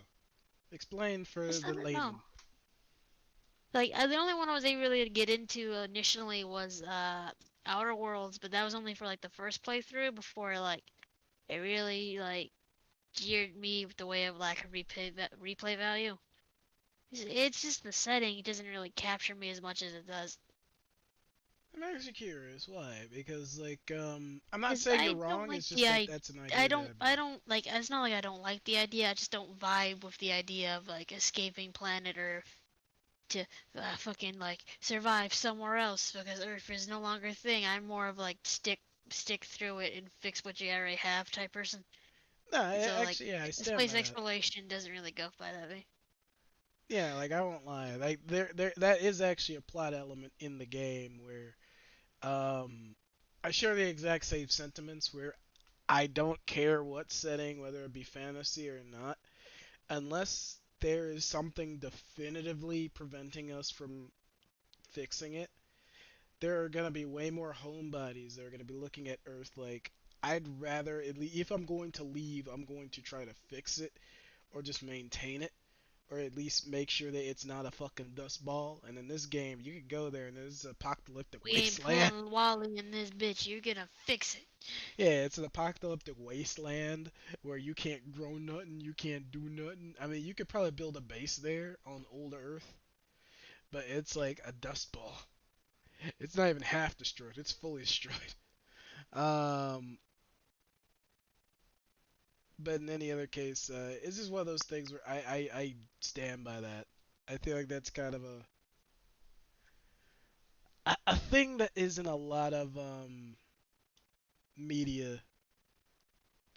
Explain for Just I the don't know. layman. Like the only one I was able really to get into initially was Outer Worlds, but that was only for like the first playthrough before like it really like geared me with the way of lack of replay value. It's just the setting; it doesn't really capture me as much as it does. I'm actually curious why, because like I'm not Cause saying you're I don't wrong. like It's the just that that's an I idea that don't I've I been. don't like it's not like I don't like the idea. I just don't vibe with the idea of like escaping planet Earth to fucking like survive somewhere else because Earth is no longer a thing. I'm more of like stick through it and fix what you already have type person. No, So like actually, yeah, I stand space by that. exploration doesn't really go by that way. Yeah, like I won't lie. Like there that is actually a plot element in the game where um I share the exact same sentiments where I don't care what setting, whether it be fantasy or not, unless there is something definitively preventing us from fixing it. there are gonna be way more homebodies that are gonna be looking at Earth like, I'd rather if I'm going to leave, I'm going to try to fix it or just maintain it, or at least make sure that it's not a fucking dust ball. And in this game, you could go there and there's an apocalyptic We ain't wasteland. pulling Wally in this bitch. You're gonna fix it. Yeah, it's an apocalyptic wasteland where you can't grow nothing, you can't do nothing. I mean, you could probably build a base there on old Earth, but it's like a dust ball. It's not even half destroyed; it's fully destroyed. Um, but in any other case, it's just one of those things where I stand by that. I feel like that's kind of a thing that isn't a lot of media.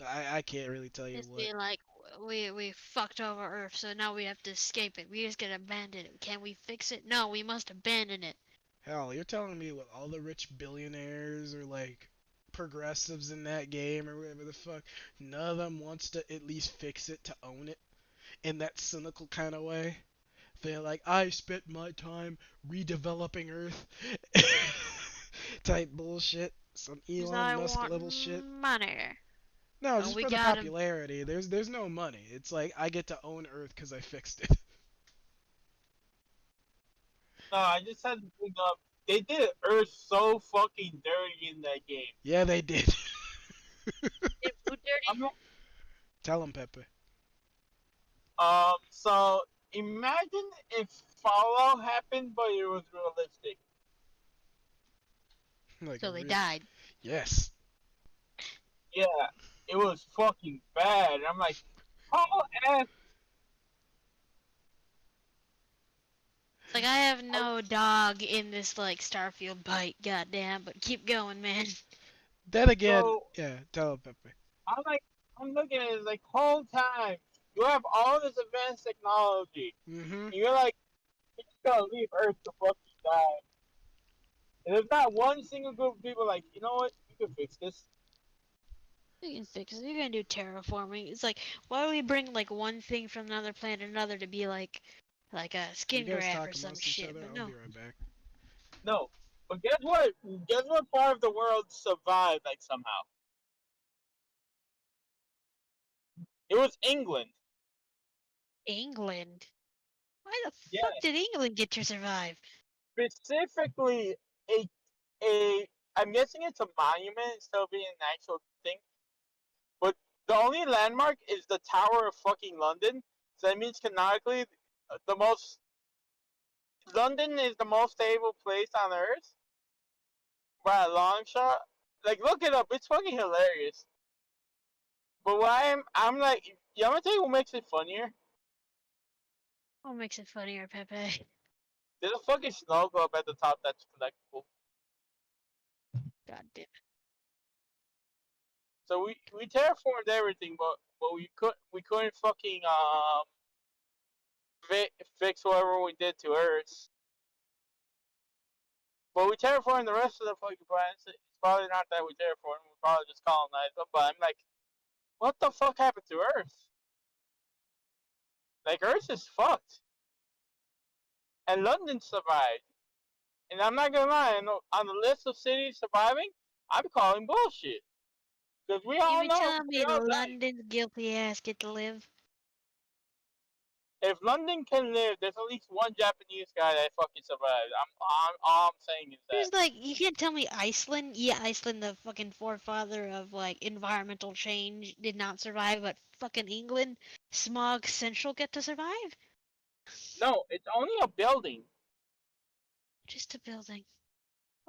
I can't really tell you Just what. being like, we fucked over Earth, so now we have to escape it. We just gotta abandon it. Can we fix it? No, we must abandon it. Hell, you're telling me what all the rich billionaires or like progressives in that game or whatever the fuck, none of them wants to at least fix it to own it in that cynical kind of way? They're like, I spent my time redeveloping Earth type bullshit. Some Cause Elon I Musk want level shit. money. No, And just we for the got him. popularity. There's no money. It's like I get to own Earth because I fixed it. No, I just had to bring up. They did Earth so fucking dirty in that game. Yeah, they did. Did food dirty? I'm like, Tell them, Pepe. so imagine if Fallout happened, but it was realistic. Like a So they real. died. Yes. Yeah, it was fucking bad. And I'm like, how ass It's like I have no dog in this like Starfield bite, goddamn. But keep going, man. Then again, so yeah, tell them, Pepe. I'm like, I'm looking at it like whole time. You have all this advanced technology. Mm-hmm. And you're like, you're just gonna leave Earth to fucking die. And there's not one single group of people like, you know what? You can fix this. You can fix it. You're gonna do terraforming. It's like, why do we bring like one thing from another planet to another to be like a You skin guys graft or talk some amongst each shit? other. But I'll be no. right back. No. But guess what? Guess what part of the world survived like somehow? It was England. England. Why the Yeah, fuck did England get to survive? specifically a a. I'm guessing it's a monument instead of being an actual thing. But the only landmark is the Tower of fucking London. So that means canonically, the most London is the most stable place on Earth by a long shot. Like, look it up. It's fucking hilarious. But why I'm like, yeah, I'm gonna tell you what makes it funnier. What makes it funnier, Pepe? There's a fucking snow globe at the top that's collectible. God damn it. So we terraformed everything, but we couldn't fucking fix whatever we did to Earth. But we terraformed the rest of the fucking planets. It's probably not that we terraformed. We probably just colonized them. But I'm like, what the fuck happened to Earth? Like Earth is fucked. And London survived. And I'm not gonna lie, on the list of cities surviving, I'm calling bullshit. Because we You all mean know telling we me all died. London's guilty ass get to live? If London can live, there's at least one Japanese guy that fucking survived. I'm all I'm saying is that. There's like, you can't tell me Iceland. Yeah, Iceland, the fucking forefather of like environmental change, did not survive, but fucking England, smog central, get to survive? No, it's only a building. Just a building.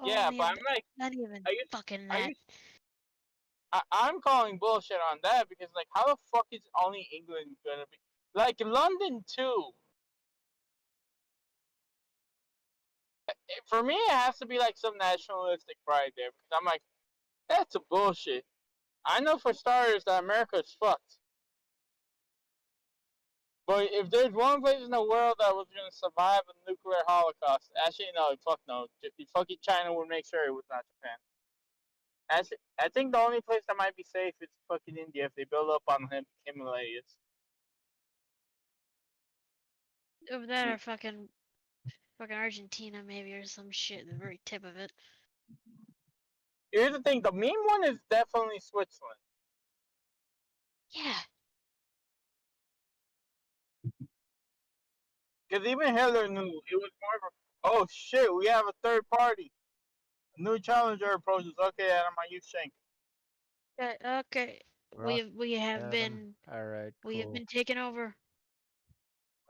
Yeah, Only but a I'm like, not even I guess, fucking I that. guess, I'm calling bullshit on that because like, how the fuck is only England gonna be like London too? For me, it has to be like some nationalistic pride there because I'm like, that's a bullshit. I know for starters that America's fucked. But if there's one place in the world that was gonna survive a nuclear holocaust, actually no, fuck no, fucking China would make sure it was not Japan. Actually, I think the only place that might be safe is fucking India if they build up on Himalayas. Over there, fucking Fucking Argentina, maybe, or some shit. The very tip of it. Here's the thing: the meme one is definitely Switzerland. Yeah. Because even Hitler knew it was more of a. Oh shit! We have a third party. A new challenger approaches. Okay, Adam, I use Shank. Okay. We're off We have Adam. been Alright, we have cool. been taken over.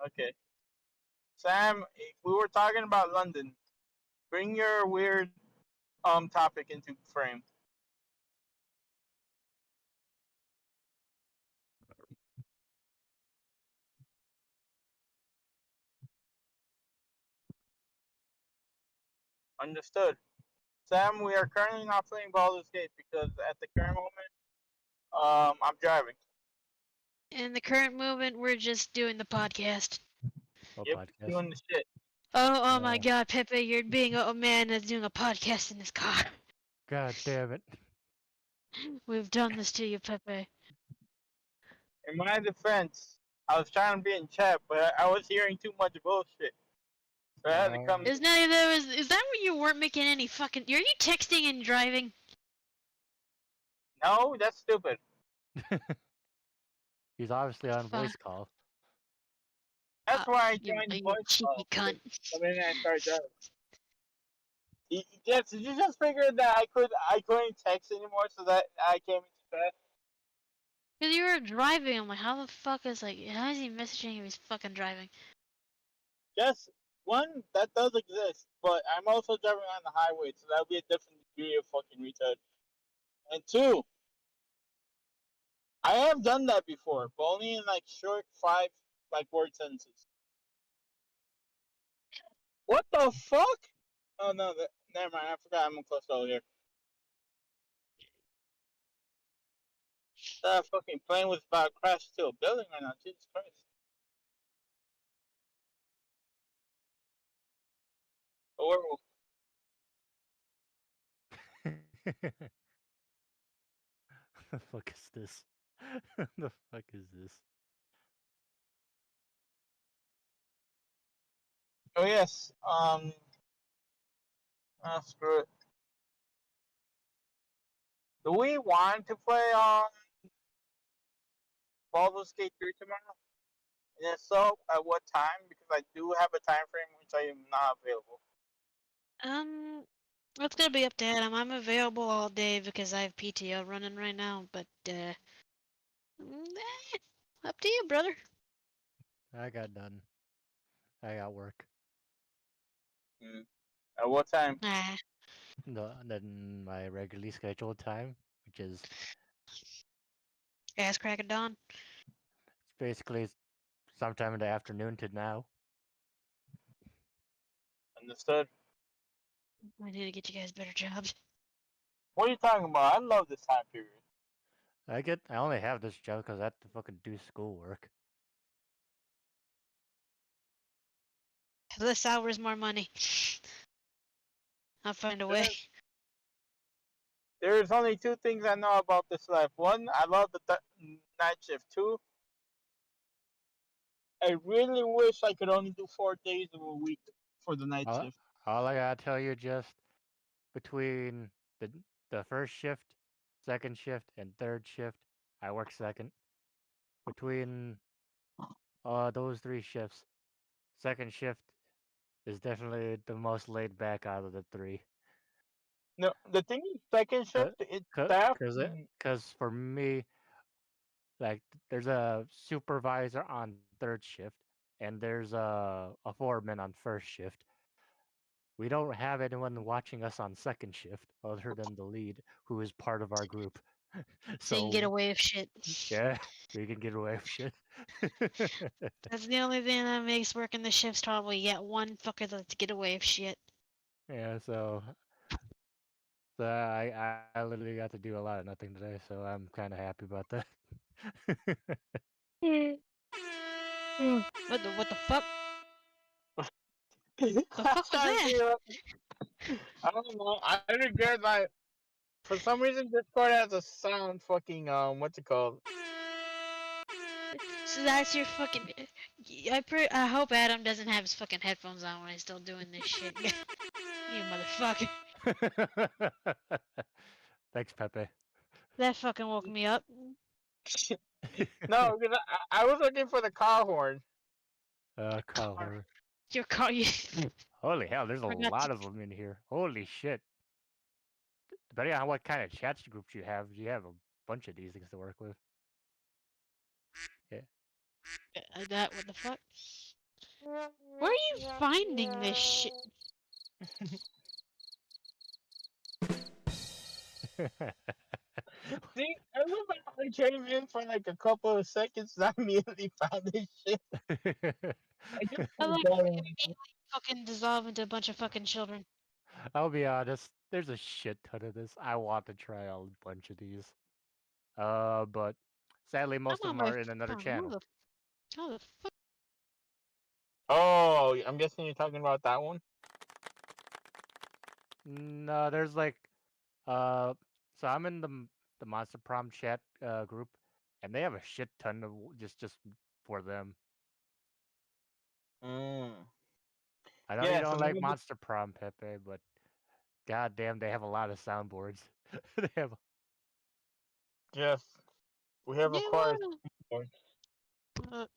Okay. Sam, we were talking about London. Bring your weird topic into frame. Understood. Sam, we are currently not playing Baldur's Gate because at the current moment, I'm driving. In the current movement, we're just doing the podcast. What Yep, podcast? doing the shit. Oh my God, Pepe, you're being a man that's doing a podcast in his car. God damn it. We've done this to you, Pepe. In my defense, I was trying to be in chat, but I was hearing too much bullshit. So I had to come. Is that where you weren't making any fucking? Are you texting and driving? No, that's stupid. He's obviously on Fuck. voice call. That's why I You joined voice cheeky call. cunt. And then I started driving. Yes, did you just figure that I couldn't text anymore, so that I came into chat? Cause you were driving. I'm like, how the fuck is how is he messaging if he's fucking driving? Just one, that does exist, but I'm also driving on the highway, so that would be a different degree of fucking retard. And two, I have done that before, but only in like short 5 word sentences. What the fuck? Oh no, never mind. I forgot I'm close over here. That fucking plane was about to crash into a building right now. Jesus Christ. A werewolf. The fuck is this? The fuck is this? Oh yes. Screw it. Do we want to play Baldur's Gate 3 tomorrow? And if so, at what time? Because I do have a time frame which I am not available. It's gonna be up to Adam. I'm available all day because I have PTO running right now, but up to you, brother. I got done. I got work. At what time? Nah. Then my regularly scheduled time, which is Ass crack of dawn. basically sometime in the afternoon to now. Understood. I need to get you guys better jobs. What are you talking about? I love this time period. I only have this job because I have to fucking do schoolwork. Less hours, more money. I'll find a way. There's only 2 things I know about this life. One, I love the night shift. 2, I really wish I could only do 4 days of a week for the night shift. All I gotta tell you, just between the first shift, second shift, and third shift, I work second. Between those 3 shifts, second shift is definitely the most laid back out of the 3. No, the thing is, second shift, it's staff. Because for me, like, there's a supervisor on third shift, and there's a foreman on first shift. We don't have anyone watching us on second shift other than the lead, who is part of our group. So you can get away with shit. Yeah, we can get away with shit. That's the only thing that makes working the shifts tolerable. You get one fucker to get away with shit. Yeah, so I literally got to do a lot of nothing today, so I'm kind of happy about that. What the fuck? The fuck was that? I don't know. I regret my. For some reason, Discord has a sound fucking what's it called? So that's your fucking. I hope Adam doesn't have his fucking headphones on when he's still doing this shit. You motherfucker. Thanks, Pepe. That fucking woke me up. No, 'cause I was looking for the car horn. Call her. Your car. You Holy hell, there's a Forgot lot to- of them in here. Holy shit. Depending on what kind of chat groups you have a bunch of these things to work with. that. What the fuck? Where are you finding this shit? See, I love how I came in for like a couple of seconds and I immediately found this shit. I just I like forgot fucking, it. fucking dissolve into a bunch of fucking children. I'll be honest, there's a shit ton of this. I want to try a bunch of these. But sadly most I'm of on them my are in another phone. channel. How the fuck? Oh, I'm guessing you're talking about that one? No, there's like so I'm in the Monster Prom chat group, and they have a shit ton of just for them. Mm. I know you Yeah, so don't like maybe- Monster Prom, Pepe, but goddamn, they have a lot of soundboards. They have Yes. We have Yeah, acquired.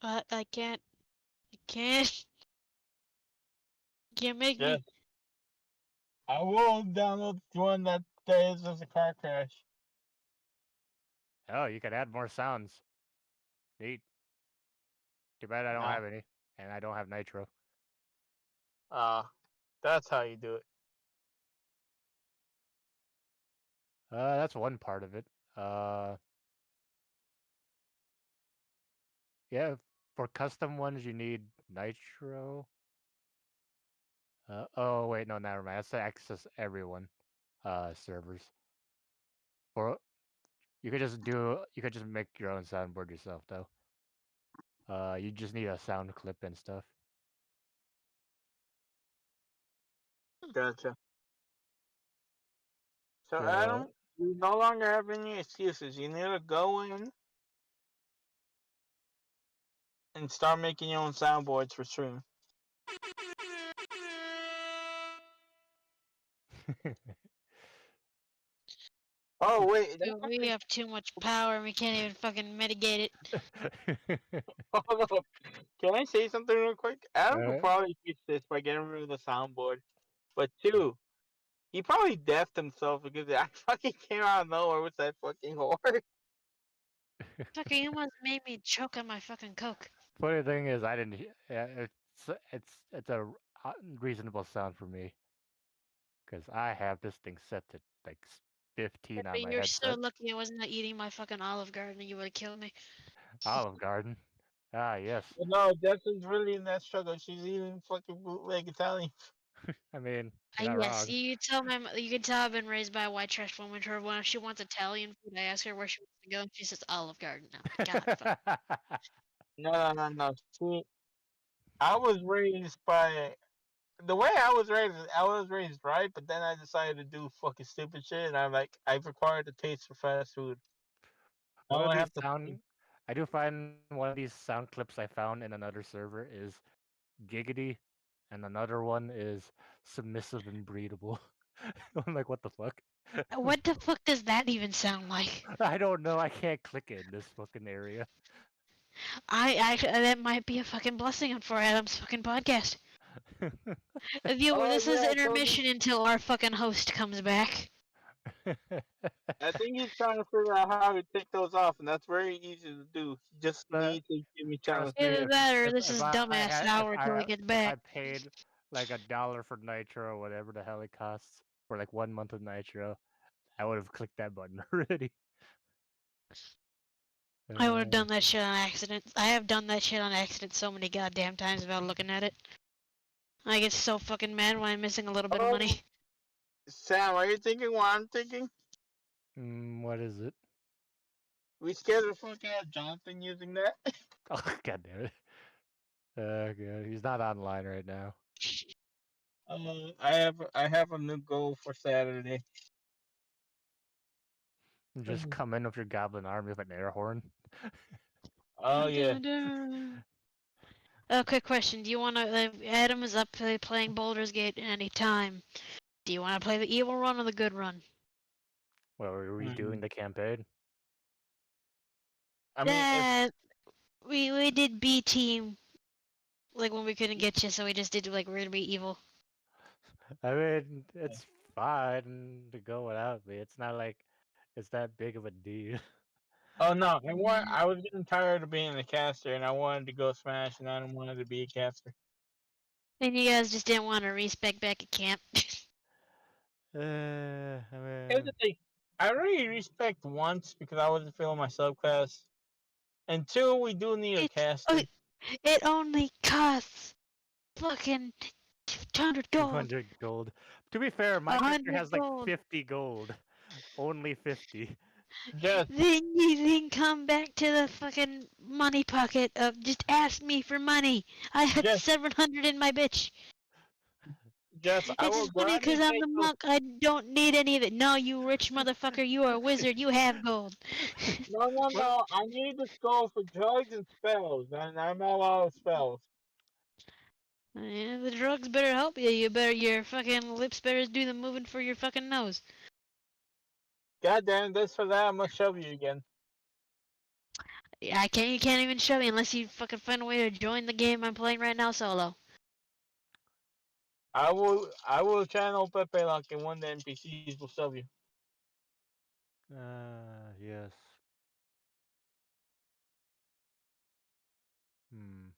I can't. I can't. Can't make Yes. me. I will download one that says there's a car crash. oh, you can add more sounds. Neat. Too bad I don't No. have any, and I don't have Nitro. That's how you do it. That's one part of it. Yeah, for custom ones you need Nitro. Oh wait, no, never mind. That's to access everyone servers. Or you could just make your own soundboard yourself though. You just need a sound clip and stuff. Gotcha. So So Adam, you no longer have any excuses. You need to go in and start making your own soundboards for stream. Oh wait, that's We have too much power and we can't even fucking mitigate it. hold up. Can I say something real quick? Adam could Alright. probably fix this by getting rid of the soundboard. But two, he probably deafed himself because I fucking came out of nowhere with that fucking horn. Fucker, you almost made me choke on my fucking coke. Funny thing is, I didn't. Yeah, it's a reasonable sound for me, because I have this thing set to like 15 on But my you're so headset. lucky I wasn't eating my fucking Olive Garden and you would have killed me. Olive Garden. Ah, yes. But no, Justin's really in that struggle. She's eating fucking bootleg Italian. I mean, you're not Yes, wrong. you can tell I've been raised by a white trash woman. Her when she wants Italian food, I ask her where she wants to go, and she says Olive Garden. I'm like, God, fuck. No. See, I was raised by the way I was raised. I was raised right, but then I decided to do fucking stupid shit, and I'm like, I've acquired a taste for fast food. One Now of I these have to. sound, I do find one of these sound clips I found in another server is giggity, and another one is submissive and breedable. I'm like, what the fuck? What the fuck does that even sound like? I don't know. I can't click it in this fucking area. That might be a fucking blessing for Adam's fucking podcast. Oh, This is yeah, intermission until our fucking host comes back. I think he's trying to figure out how to take those off, and that's very easy to do. You just But- need to give me Trust challenge. me, Either that or this if is I dumbass had- hour if till I- he gets If I back. paid like $1 for Nitro or whatever the hell it costs for like 1 month of Nitro, I would have clicked that button already. I would have done that shit on accident. I have done that shit on accident so many goddamn times without looking at it. I get so fucking mad when I'm missing a little bit of money. Sam, are you thinking what I'm thinking? What is it? We scared the fuck out of Jonathan using that. Oh, god damn it. God, he's not online right now. I have a new goal for Saturday. Just come in with your goblin army with an air horn. Oh yeah. Quick question. Do you want to? Adam is up playing Baldur's Gate any time. Do you want to play the evil run or the good run? Well, we're redoing Mm. the campaign. I mean, if Yeah, we did B team like when we couldn't get you, so we just did like we're gonna be evil. I mean, it's fine to go without me. It's not like it's that big of a deal. oh no, I was getting tired of being a caster, and I wanted to go Smash, and I didn't want to be a caster. And you guys just didn't want to respec back at camp. I Here's mean, the thing: I already respect once because I wasn't feeling my subclass, and two, we do need a it caster. it only costs fucking 200 gold. 200 gold. To be fair, my character 100 has like gold. 50 gold. Only 50. Just Then you then come back to the fucking money pocket of just ask me for money. I had Just- 700 in my bitch. I It's will just funny gladly because I'm take the those. monk. I don't need any of it. No, you rich motherfucker. You are a wizard. You have gold. No, no, What? no! I need this gold for drugs and spells, and I'm all out of spells. Yeah, the drugs better help you. Your fucking lips better do the moving for your fucking nose. God damn this for that! I'm gonna shove you again. Yeah, you can't even show me unless you fucking find a way to join the game I'm playing right now solo. I will channel Pepe Lock, and one of the NPCs will shove you. Yes. Hmm.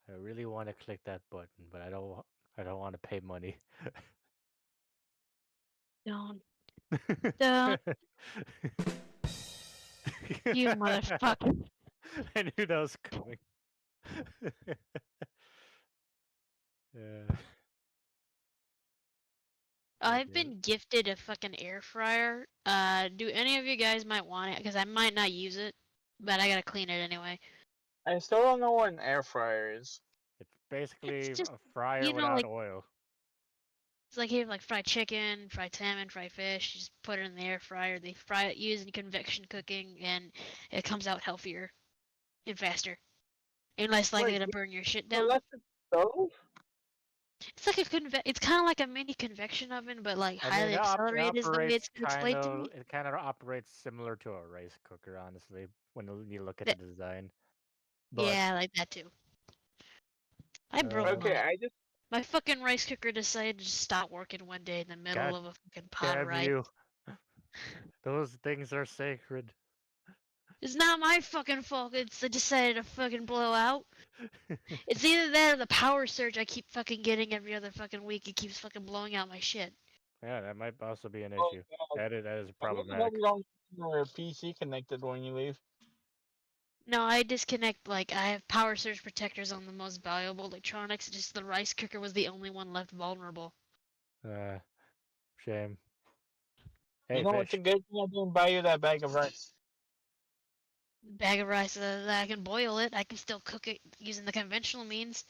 I really want to click that button, but I don't. I don't want to pay money. Don't. Don't. You motherfucker. I knew that was coming. Yeah. I've Okay. been gifted a fucking air fryer. Do any of you guys might want it? Because I might not use it, but I gotta clean it anyway. I still don't know what an air fryer is. It's basically It's just, a fryer you know, without like, oil. it's like you have like fried chicken, fried salmon, fried fish. You just put it in the air fryer. They fry it using convection cooking, and it comes out healthier and faster, and less likely Wait, to burn your shit an down. electric stove? It's like it's kind of like a mini convection oven, but like I mean, highly it accelerated is the way operates it's explained to me. it kind of operates similar to a rice cooker, honestly, when you look at the That, design. But yeah, I like that too. I broke Okay, mine. I just My fucking rice cooker decided to just stop working one day in the middle God of a fucking pot of damn rice. you, those things are sacred. It's not my fucking fault. It's it decided to fucking blow out. It's either that or the power surge I keep fucking getting every other fucking week. It keeps fucking blowing out my shit. Yeah, that might also be an oh issue. god. That is I really hope problematic. you don't keep your PC connected when you leave. No, I disconnect, like, I have power surge protectors on the most valuable electronics. Just the rice cooker was the only one left vulnerable. Shame. You Hey, know what's a fish. good thing I didn't buy you that bag of rice? Bag of rice, that I can boil it. I can still cook it using the conventional means.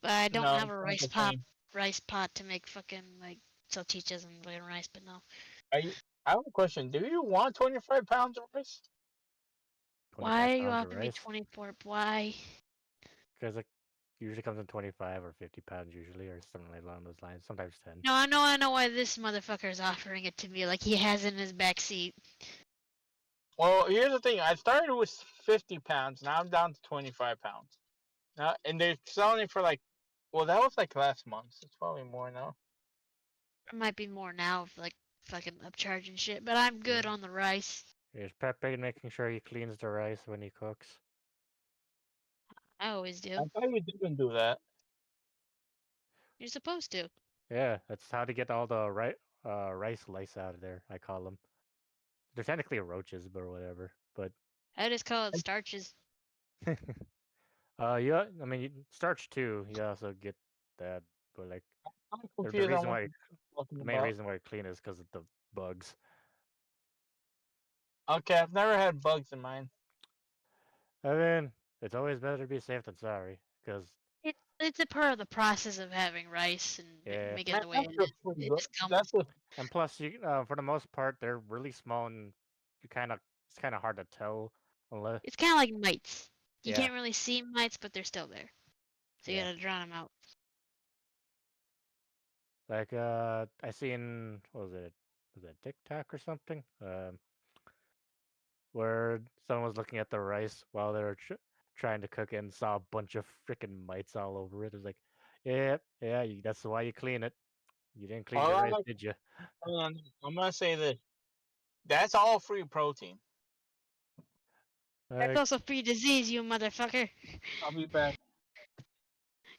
But I don't No, have it's a not the same. rice pot to make fucking, like, salchichas and fucking rice, but no. I have a question. Do you want 25 pounds of rice? 25 Why are you pounds of offering me rice? 24? Why? Because it usually comes in 25 or 50 pounds usually, or something along those lines. Sometimes 10. No, I know why this motherfucker is offering it to me. Like, he has it in his back seat. Well, here's the thing. I started with 50 pounds. Now I'm down to 25 pounds. Now, and they're selling it for like, well, that was like last month. It's probably more now. It might be more now, like, fucking upcharging shit. But I'm good Yeah. on the rice. Is Pepe making sure he cleans the rice when he cooks? I always I do. thought you didn't do that. You're supposed to. Yeah, that's how to get all the rice lice out of there. I call them. They're technically roaches, but whatever. But I just call it starches. yeah, I mean starch too. You also get that, but like I'm the confused on reason what why you're talking the main about. reason why I clean is because of the bugs. Okay, I've never had bugs in mine. I mean, it's always better to be safe than sorry, because It's a part of the process of having rice and Yeah. making Man, it the way it that's is. just pretty It good. just comes. That's just And plus, you for the most part, they're really small, and it's kind of hard to tell unless. It's kind of like mites. You Yeah. can't really see mites, but they're still there. So you Yeah. gotta drown them out. Like I seen what was it TikTok or something? Where someone was looking at the rice while they were trying to cook it and saw a bunch of freaking mites all over it. It was like, yeah, yeah, that's why you clean it. You didn't clean all your I'm rice, gonna, did you? I'm gonna say this. That's all free protein. That's Like, also free disease, you motherfucker. I'll be back.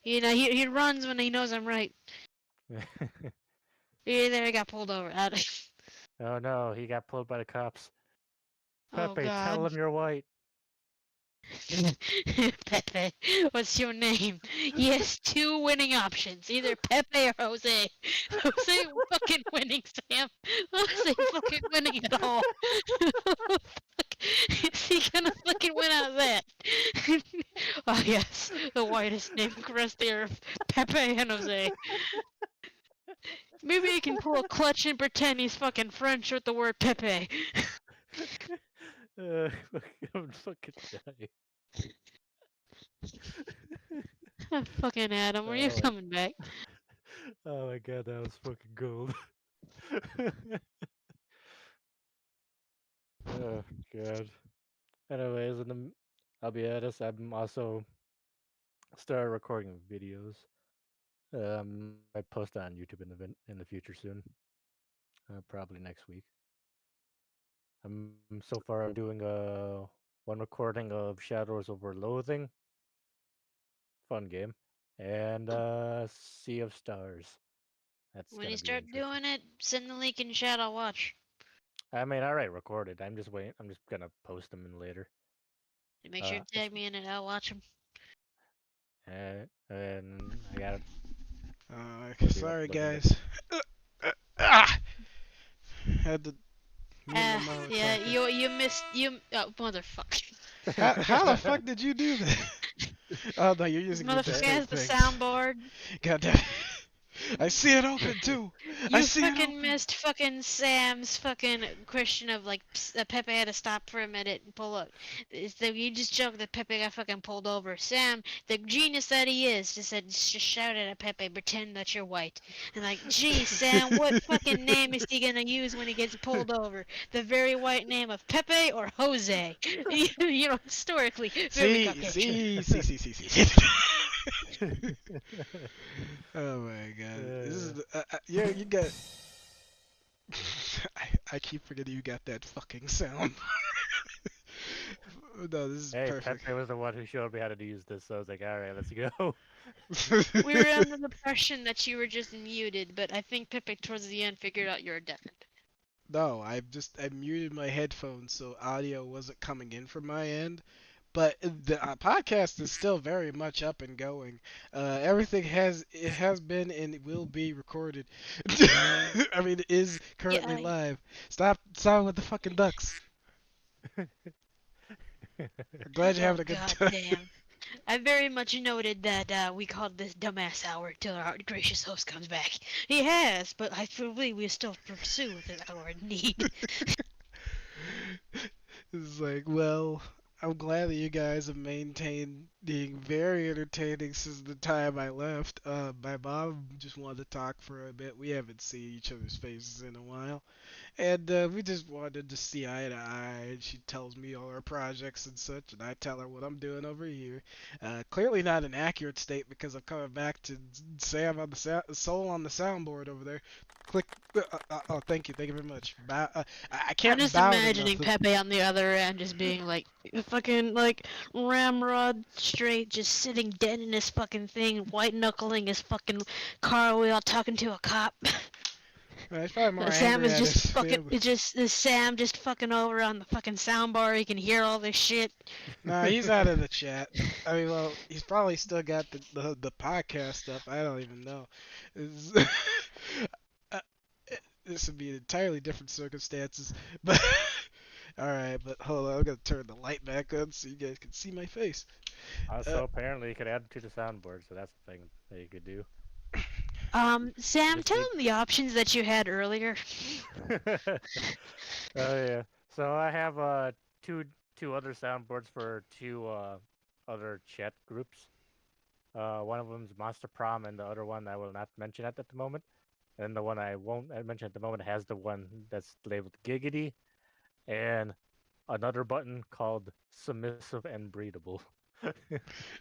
You know, he runs when he knows I'm right. Yeah, there, he got pulled over. oh no, he got pulled by the cops. Oh Pepe, tell God. him you're white. Pepe, what's your name? He has two winning options, either Pepe or Jose. Jose fucking winning, Sam. Jose fucking winning at all. Is he gonna fucking win out of that? Oh yes, the whitest name across the earth, Pepe and Jose. Maybe he can pull a clutch and pretend he's fucking French with the word Pepe. I'm fucking dying. Fucking Adam, are you Oh my- coming back? Oh my god, that was fucking gold. Oh god. Anyways, I'll be honest, I'm also started recording videos. I post on YouTube in the future soon. Probably next week. So far I'm doing one recording of Shadows Over Loathing. Fun game. And Sea of Stars. That's When gonna you be start interesting. doing it, send the link in chat, I'll watch. I mean, I already recorded. I'm just waiting. I'm just gonna post them in later. Make sure to It's- tag me in it, I'll watch them. and I got Sorry, looking at- guys. Ah! Had to mute my mouth Yeah, talking. you missed, oh, motherfucker. How the fuck did you do that? Oh no, you're This using the motherfucker has distinct the things. soundboard. God damn. I see it open too. I You see it fucking open. missed fucking Sam's fucking question of like Pepe had to stop for a minute and pull up. You just joked that Pepe got fucking pulled over. Sam, the genius that he is, just shouted at Pepe, pretend that you're white. And like, gee, Sam, what fucking name is he gonna use when he gets pulled over? The very white name of Pepe or Jose? You know, historically, very Caucasian. See. Oh my god. This is yeah, you got. I keep forgetting you got that fucking sound. No, this is Hey, perfect. Pepe was the one who showed me how to use this, so I was like, alright, let's go. We were under the impression that you were just muted, but I think Pepe towards the end figured out you're deafened. No, I muted my headphones so audio wasn't coming in from my end. But the podcast is still very much up and going. Everything has been and it will be recorded. I mean, it is currently live. Stop with the fucking ducks. I'm glad you're having a good time. Damn. I very much noted that we called this dumbass hour till our gracious host comes back. He has, but I believe we still pursue this hour need. It's like, well, I'm glad that you guys have maintained being very entertaining since the time I left. My mom just wanted to talk for a bit. We haven't seen each other's faces in a while. And we just wanted to see eye to eye. And she tells me all our projects and such, and I tell her what I'm doing over here. Clearly not an accurate state because I'm coming back to Sam on the Soul on the soundboard over there. Click. Oh, thank you very much. I can't. I'm just bow imagining enough. Pepe on the other end just being like, fucking like ramrod straight, just sitting dead in his fucking thing, white knuckling his fucking car wheel, talking to a cop. It's probably more Sam angry is at just his fucking. family. It's just Sam just fucking over on the fucking soundbar. He can hear all this shit. Nah, he's out of the chat. I mean, well, he's probably still got the podcast stuff. I don't even know. Uh, this would be entirely different circumstances, but Alright, but hold on, I'm gonna turn the light back on so you guys can see my face. Also, apparently you could add them to the soundboard, so that's a thing that you could do. Sam, Just tell need- him the options that you had earlier. Oh yeah. So I have two other soundboards for two other chat groups. One of them's Monster Prom, and the other one I will not mention at the moment. And the one I won't mention at the moment has the one that's labeled Giggity, and another button called Submissive and Breedable.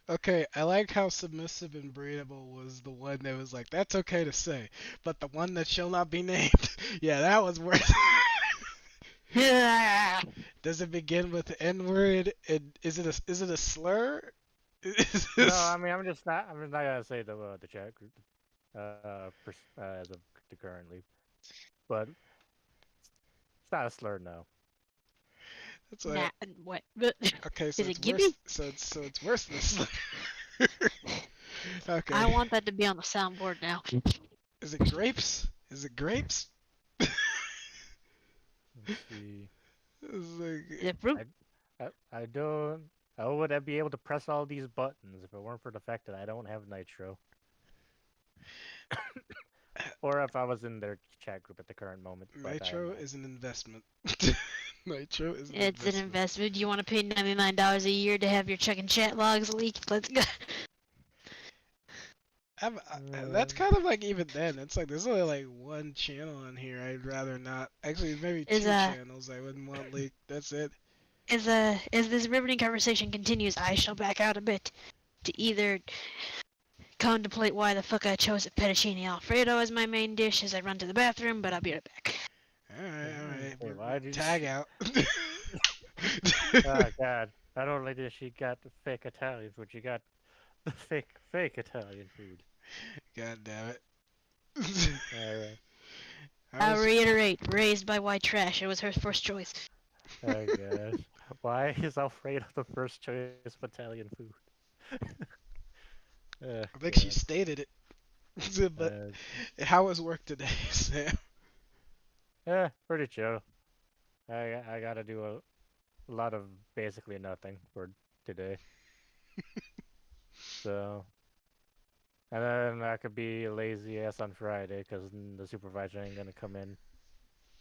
Okay, I like how submissive and breedable was the one that was like, that's okay to say, but the one that shall not be named, yeah, that was worse. Does it begin with the N word? And is it a slur? Is No, this- I mean I'm just not gonna say the chat group as of the currently, but it's not a slur now. That's why. Nah, what? Okay, so Is it's it worse. Gibby? So it's worse than a slur. Okay. I want that to be on the soundboard now. Is it grapes? Is it grapes? Let's see. It's like, Is it fruit? I don't. How would I be able to press all these buttons if it weren't for the fact that I don't have Nitro? Or if I was in their chat group at the current moment. But I am Nitro not. is an investment. Nitro is an It's an investment. investment. You want to pay $99 a year to have your check and chat logs leaked? Let's go. That's kind of like even then. It's like there's only like one channel on here. I'd rather not. Actually, maybe Is, two channels I wouldn't want leaked. That's it. As this riveting conversation continues, I shall back out a bit to either contemplate why the fuck I chose fettuccine alfredo as my main dish as I run to the bathroom, but I'll be right back. All right, all right. Wait, We're why'd you tag out. Oh God! Not only did she got the fake Italian food, she got the fake Italian food. God damn it. Alright. I'll reiterate, raised by white trash. It was her first choice. Oh gosh. Why is Alfredo the first choice of Italian food? I think she stated it. But how was work today, Sam? yeah, pretty chill. I gotta do a lot of basically nothing for today. So, and then I could be a lazy ass on Friday because the supervisor ain't gonna come in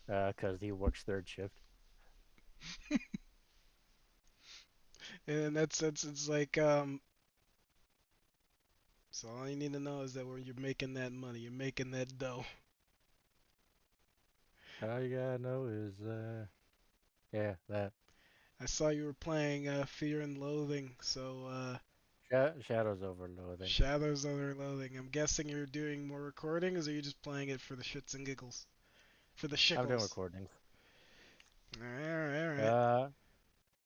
because he works third shift. And in that sense, it's like so all you need to know is that when you're making that money, you're making that dough. All you gotta know is yeah, that I saw you were playing Fear and Loathing, so Shadows Overloading. Shadows Over Loathing. I'm guessing you're doing more recordings, or are you just playing it for the shits and giggles? For the shickles. I'm doing recordings. Alright, alright.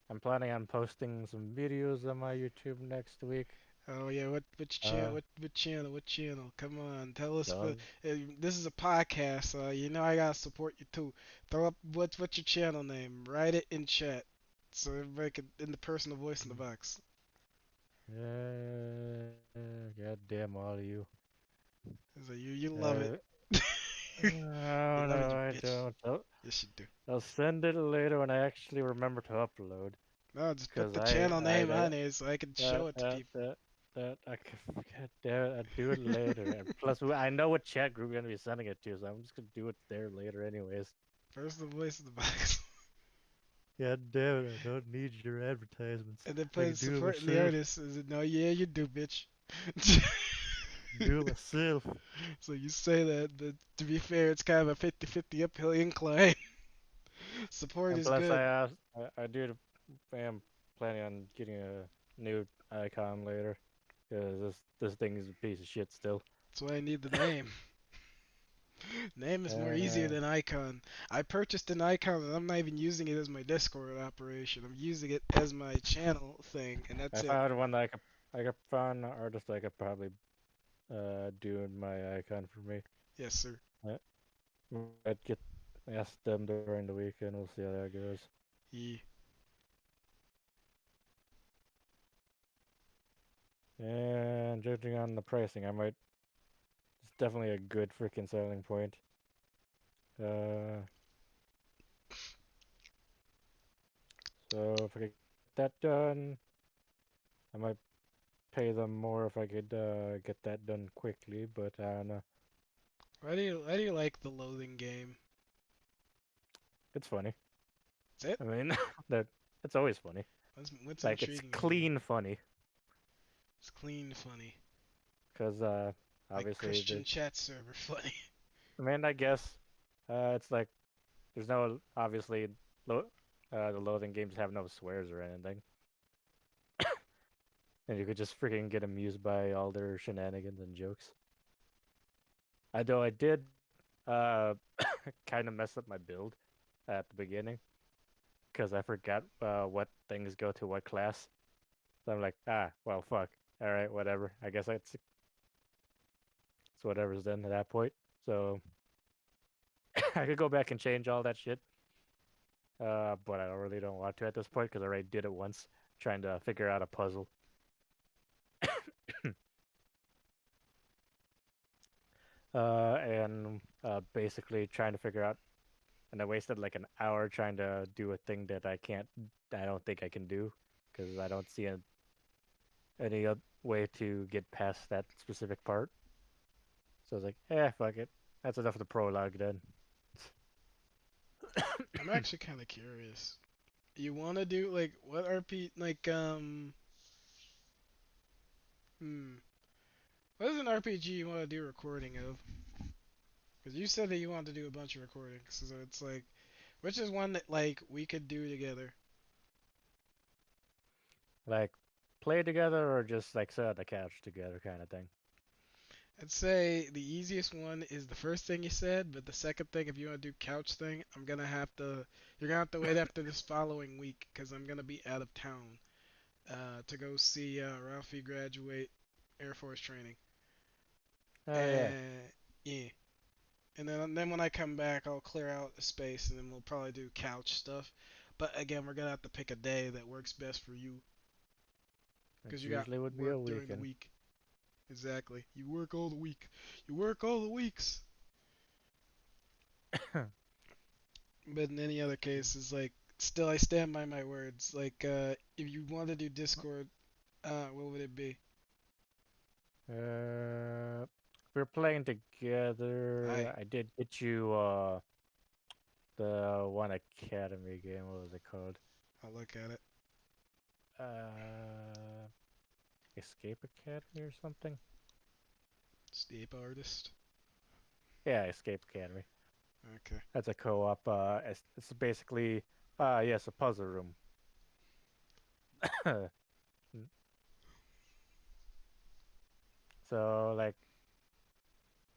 I'm planning on posting some videos on my YouTube next week. Oh yeah, which channel? What channel? Come on, tell us. Done. This is a podcast, so you know I gotta support you too. Throw up what's your channel name? Write it in chat, so everybody can in the personal voice in the box. God damn all of you. So you love it. Oh, You love it, no, you I bitch. don't. Yes, you do. I'll send it later when I actually remember to upload. No, just put the 'Cause channel name I- on here so I can show it to people. God damn it, I'll do it later. And plus, I know what chat group you're gonna be sending it to, so I'm just gonna do it there later anyways. Personal voice in the box. God damn it, I don't need your advertisements. And then I put can do it supporting the myself. artist. Is it no? Yeah, you do, bitch. Do it myself. So you say that, but to be fair, it's kind of a 50-50 uphill incline. Support And is plus, good. I am planning on getting a new icon later, because this thing is a piece of shit still. That's why I need the name. Name is more easier than icon. I purchased an icon and I'm not even using it as my Discord operation. I'm using it as my channel thing, and that's I it. found one that I could find an artist that could probably do my icon for me. Yes, sir. I'd ask them during the weekend. We'll see how that goes. Yeah. And judging on the pricing, it's definitely a good freaking selling point. So if I could get that done, I might pay them more if I could get that done quickly. But I don't know. Why do you like the loathing game? It's funny. Is it? I mean, that it's always funny. What's Like it's intriguing about it? clean funny, It's clean, funny, cause like obviously Christian the chat server funny. I mean I guess it's like there's no obviously lo the loathing games have no swears or anything, and you could just freaking get amused by all their shenanigans and jokes. Although I did uh kind of mess up my build at the beginning because I forgot what things go to what class. So I'm like, well, fuck. All right, whatever. I guess it's whatever's then at that point. So I could go back and change all that shit. But I really don't want to at this point because I already did it once, trying to figure out a puzzle. And basically trying to figure out, and I wasted like an hour trying to do a thing that I don't think I can do, because I don't see any way to get past that specific part. So I was like, fuck it. That's enough of the prologue then. I'm actually kind of curious. You want to do like what RP like hmm what is an RPG you want to do recording of? Because you said that you want to do a bunch of recordings, so it's like which is one that like we could do together. Like, play together or just like sit on the couch together kind of thing. I'd say the easiest one is the first thing you said, but the second thing, if you want to do couch thing, you're gonna have to wait after this following week because I'm gonna be out of town to go see Ralphie graduate Air Force training. Oh yeah. And yeah, and then when I come back, I'll clear out the space, and then we'll probably do couch stuff. But again, we're gonna have to pick a day that works best for you because It you got usually would be work a during the weekend. week. Exactly. You work all the week. You work all the weeks. But in any other case, it's like still I stand by my words. Like if you want to do Discord, what would it be? We're playing together. I I did get you the one Academy game. What was it called? I'll look at it. Uh, Escape Academy or something? Steep artist. Yeah, Escape Academy. Okay. That's a co-op. It's basically yes, a puzzle room. So like,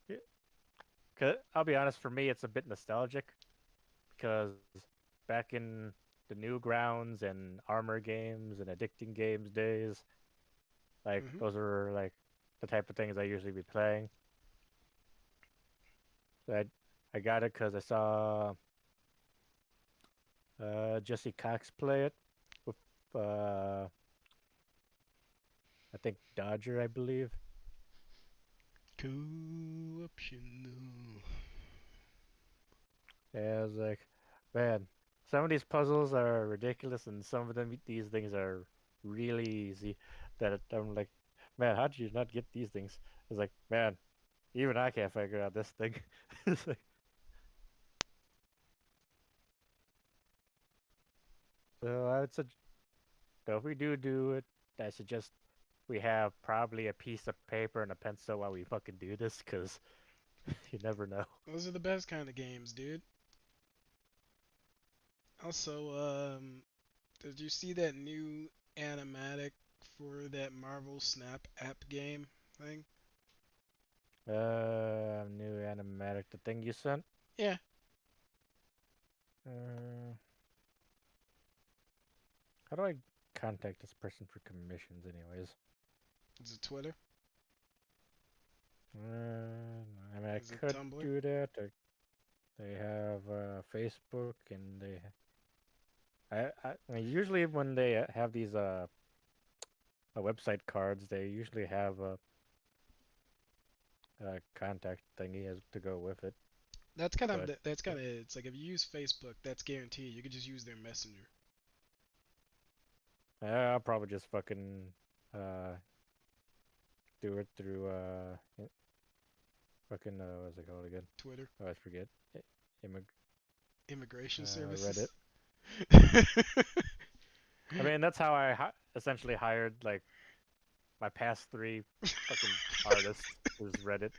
y- I'll be honest. For me, it's a bit nostalgic because back in the Newgrounds and Armor games and Addicting Games days, like Mhm. those are like the type of things I usually be playing. So I got it because I saw Jesse Cox play it with I think Dodger, I believe. Co-optional. And I was like, man, some of these puzzles are ridiculous, and some of these things are really easy. That I'm like, man, how did you not get these things? It's like, man, even I can't figure out this thing. It's like, so I would suggest, so if we do it, I suggest we have probably a piece of paper and a pencil while we fucking do this, because you never know. Those are the best kind of games, dude. Also, did you see that new animatic for that Marvel Snap app game thing? New animatic, the thing you sent. Yeah. Uh, how do I contact this person for commissions, anyways? Is it Twitter? I mean, I Is it could Tumblr? do that. Or they have Facebook, and I mean, usually when they have these website cards, they usually have a contact thingy as to go with it. But That's kind of it's like if you use Facebook, that's guaranteed. You could just use their messenger. I'll probably just fucking uh do it through fucking what's it called again? Twitter, Oh, I forget. Immig- immigration Reddit. services. I mean, that's how I essentially hired like my past three fucking artists was Reddit.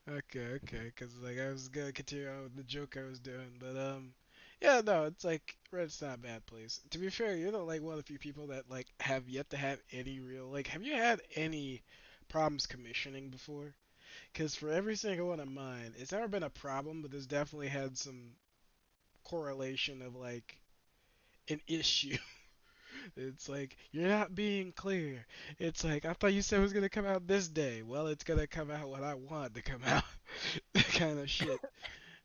Okay, because like I was gonna continue on with the joke I was doing, but yeah, no, it's like Reddit's not a bad place. To be fair, you're the like one of the few people that like have yet to have any real like. Have you had any problems commissioning before? Because for every single one of mine, it's never been a problem, but there's definitely had some correlation of like an issue. It's like you're not being clear. It's like I thought you said it was gonna come out this day. Well, it's gonna come out when I want it to come out, kind of shit.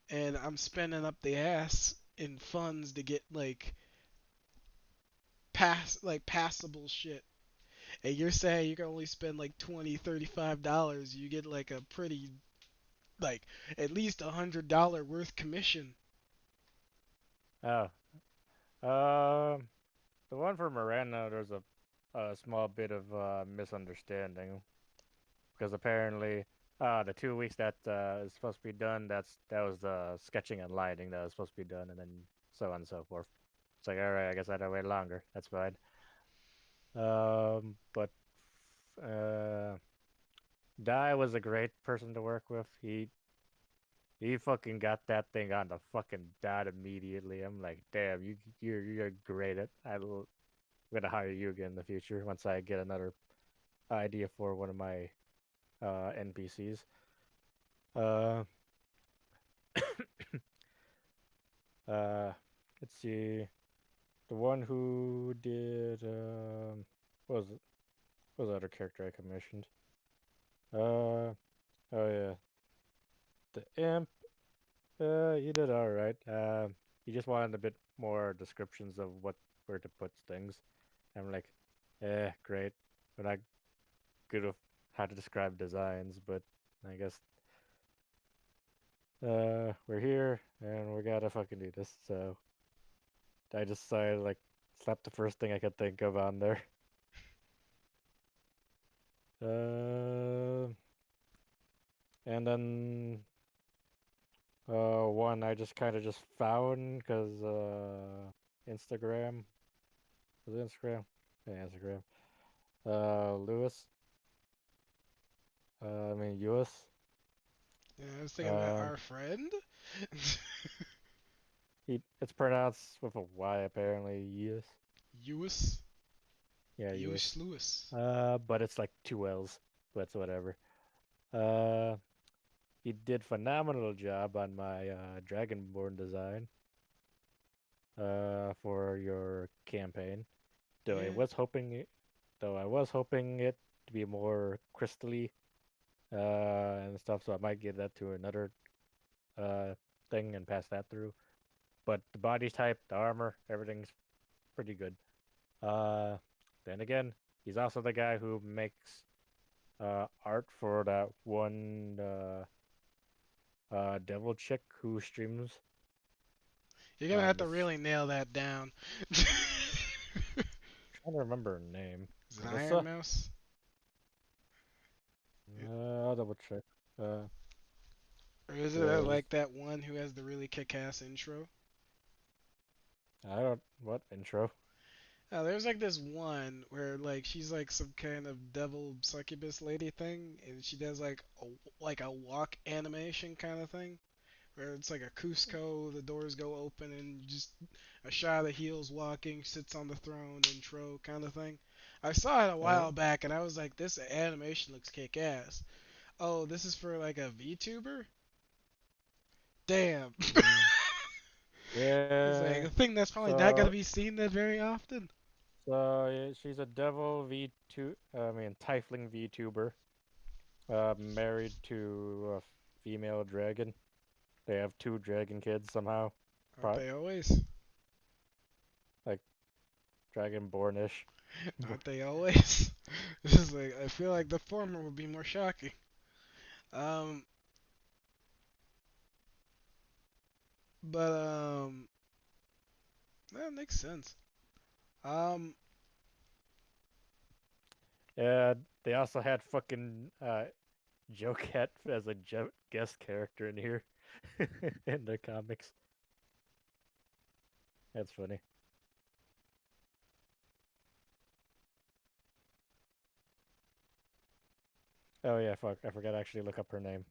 And I'm spending up the ass in funds to get like passable shit. And you're saying you can only spend like $20, $35. You get like a pretty like at least $100 worth commission. Oh, um, the one for Miranda, there's a small bit of misunderstanding because apparently, the 2 weeks that is supposed to be done, that was the sketching and lighting that was supposed to be done, and then so on and so forth. It's like, all right, I guess I had to wait longer. That's fine. But uh, Dai was a great person to work with. He fucking got that thing on the fucking dot immediately. I'm like, damn, you're great at. I'm gonna hire you again in the future once I get another idea for one of my NPCs. Uh, uh, let's see. The one who did what was it? What was the other character I commissioned? Oh yeah, the imp. You did all right. You just wanted a bit more descriptions of where to put things. I'm like, great. We're not good with how to describe designs, but I guess we're here and we gotta fucking do this. So I just decided like slap the first thing I could think of on there. Uh, and then one I just kind of just found because Instagram. Was it Instagram? Yeah, Instagram. Lewis. I mean Lewis. Yeah, I was thinking about Um, our friend. it's pronounced with a Y apparently. Lewis. Lewis. Yeah, Lewis. Lewis. But it's like two L's. But it's whatever. Uh, he did phenomenal job on my Dragonborn design. For your campaign. Though I Yeah. was hoping it, though I was hoping it to be more crystally, and stuff. So I might give that to another uh thing and pass that through. But the body type, the armor, everything's pretty good. Uh, then again, he's also the guy who makes art for that one devil chick who streams. You're gonna have to Miss, really nail that down. trying to remember her name. Is it Iron Melissa? Mouse? I'll double check. Uh, Or is it cause like that one who has the really kick-ass intro? I don't what intro. There's like this one where like she's like some kind of devil succubus lady thing, and she does like a walk animation kind of thing, where it's like a Cusco, the doors go open, and just a shot of the heels walking, sits on the throne, intro kind of thing. I saw it a while Oh, back, and I was like, this animation looks kick-ass. Oh, this is for like a VTuber? Damn. mm, It's like yeah. a thing that's probably not gonna So be seen that very often. yeah, she's a devil V2. I mean Tiefling VTuber. Married to a female dragon. They have two dragon kids somehow. Aren't Pro- they always? like dragonbornish. Aren't they always? This is like I feel like the former would be more shocking. Um, but that makes sense. Um, They also had fucking Joe Cat as a guest character in here in their comics. That's funny. Oh yeah, fuck. I forgot to actually look up her name.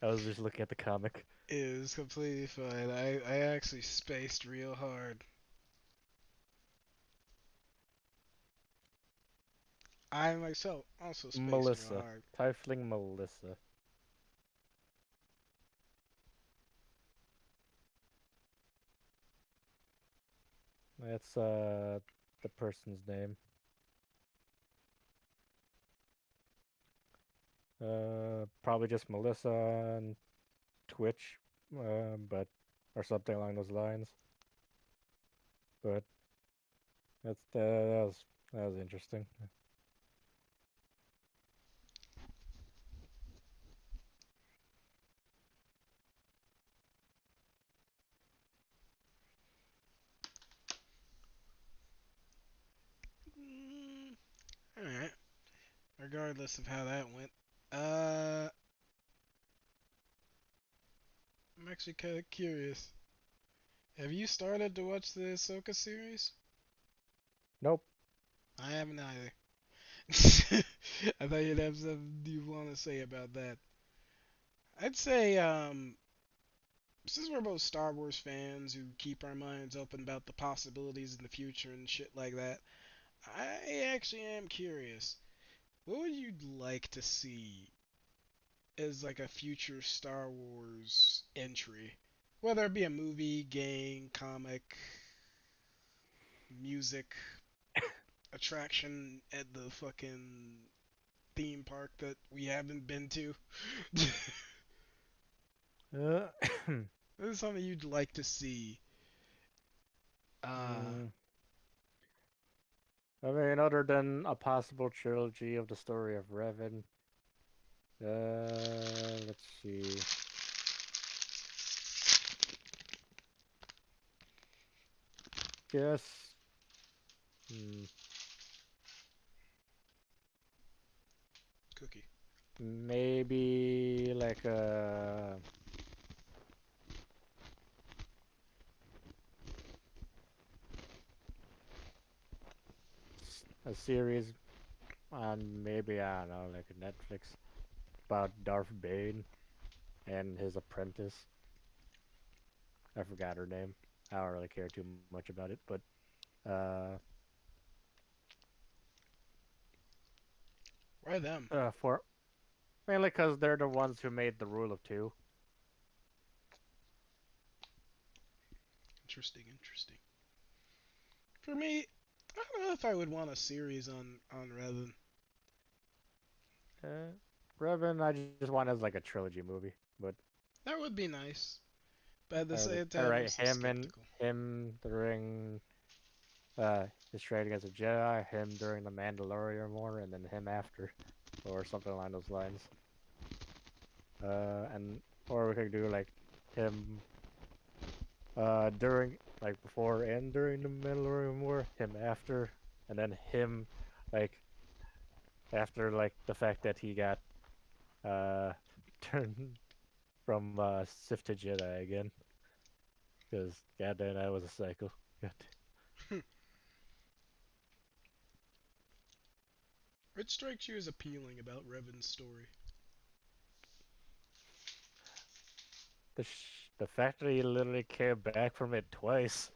I was just looking at the comic. It was completely fine. I actually spaced real hard. I myself also spaced real Melissa. hard. Tiefling Melissa. That's the person's name. Probably just Melissa on Twitch, but or something along those lines. But that was interesting. Alright. Regardless of how that went. I'm actually kind of curious. Have you started to watch the Ahsoka series? Nope. I haven't either. I thought you'd have something you want to say about that. I'd say, since we're both Star Wars fans who keep our minds open about the possibilities in the future and shit like that, I actually am curious. What would you like to see as like a future Star Wars entry? Whether it be a movie, game, comic, music, attraction at the fucking theme park that we haven't been to. Uh, This is something you'd like to see. Uh, mm, I mean, other than a possible trilogy of the story of Revan, let's see. Guess hmm, Cookie. maybe like a series on maybe I don't know, like a Netflix about Darth Bane and his apprentice. I forgot her name. I don't really care too much about it, but uh, Why them? for mainly because they're the ones who made the Rule of Two. Interesting, interesting. For me, I don't know if I would want a series on Revan. Uh, Revan, I just want as like a trilogy movie, but That would be nice, but at the I same time, I'm write still skeptical. him during his training as a Jedi, him during the Mandalorian War, and then him after, or something along those lines. And or we could do like him during like before and during the Mandalorian War, him after, and then him like after like the fact that he got uh turned from Sith to Jedi again, because goddamn that was a cycle. God. What strikes you as appealing about Revan's story? The fact that he literally came back from it twice.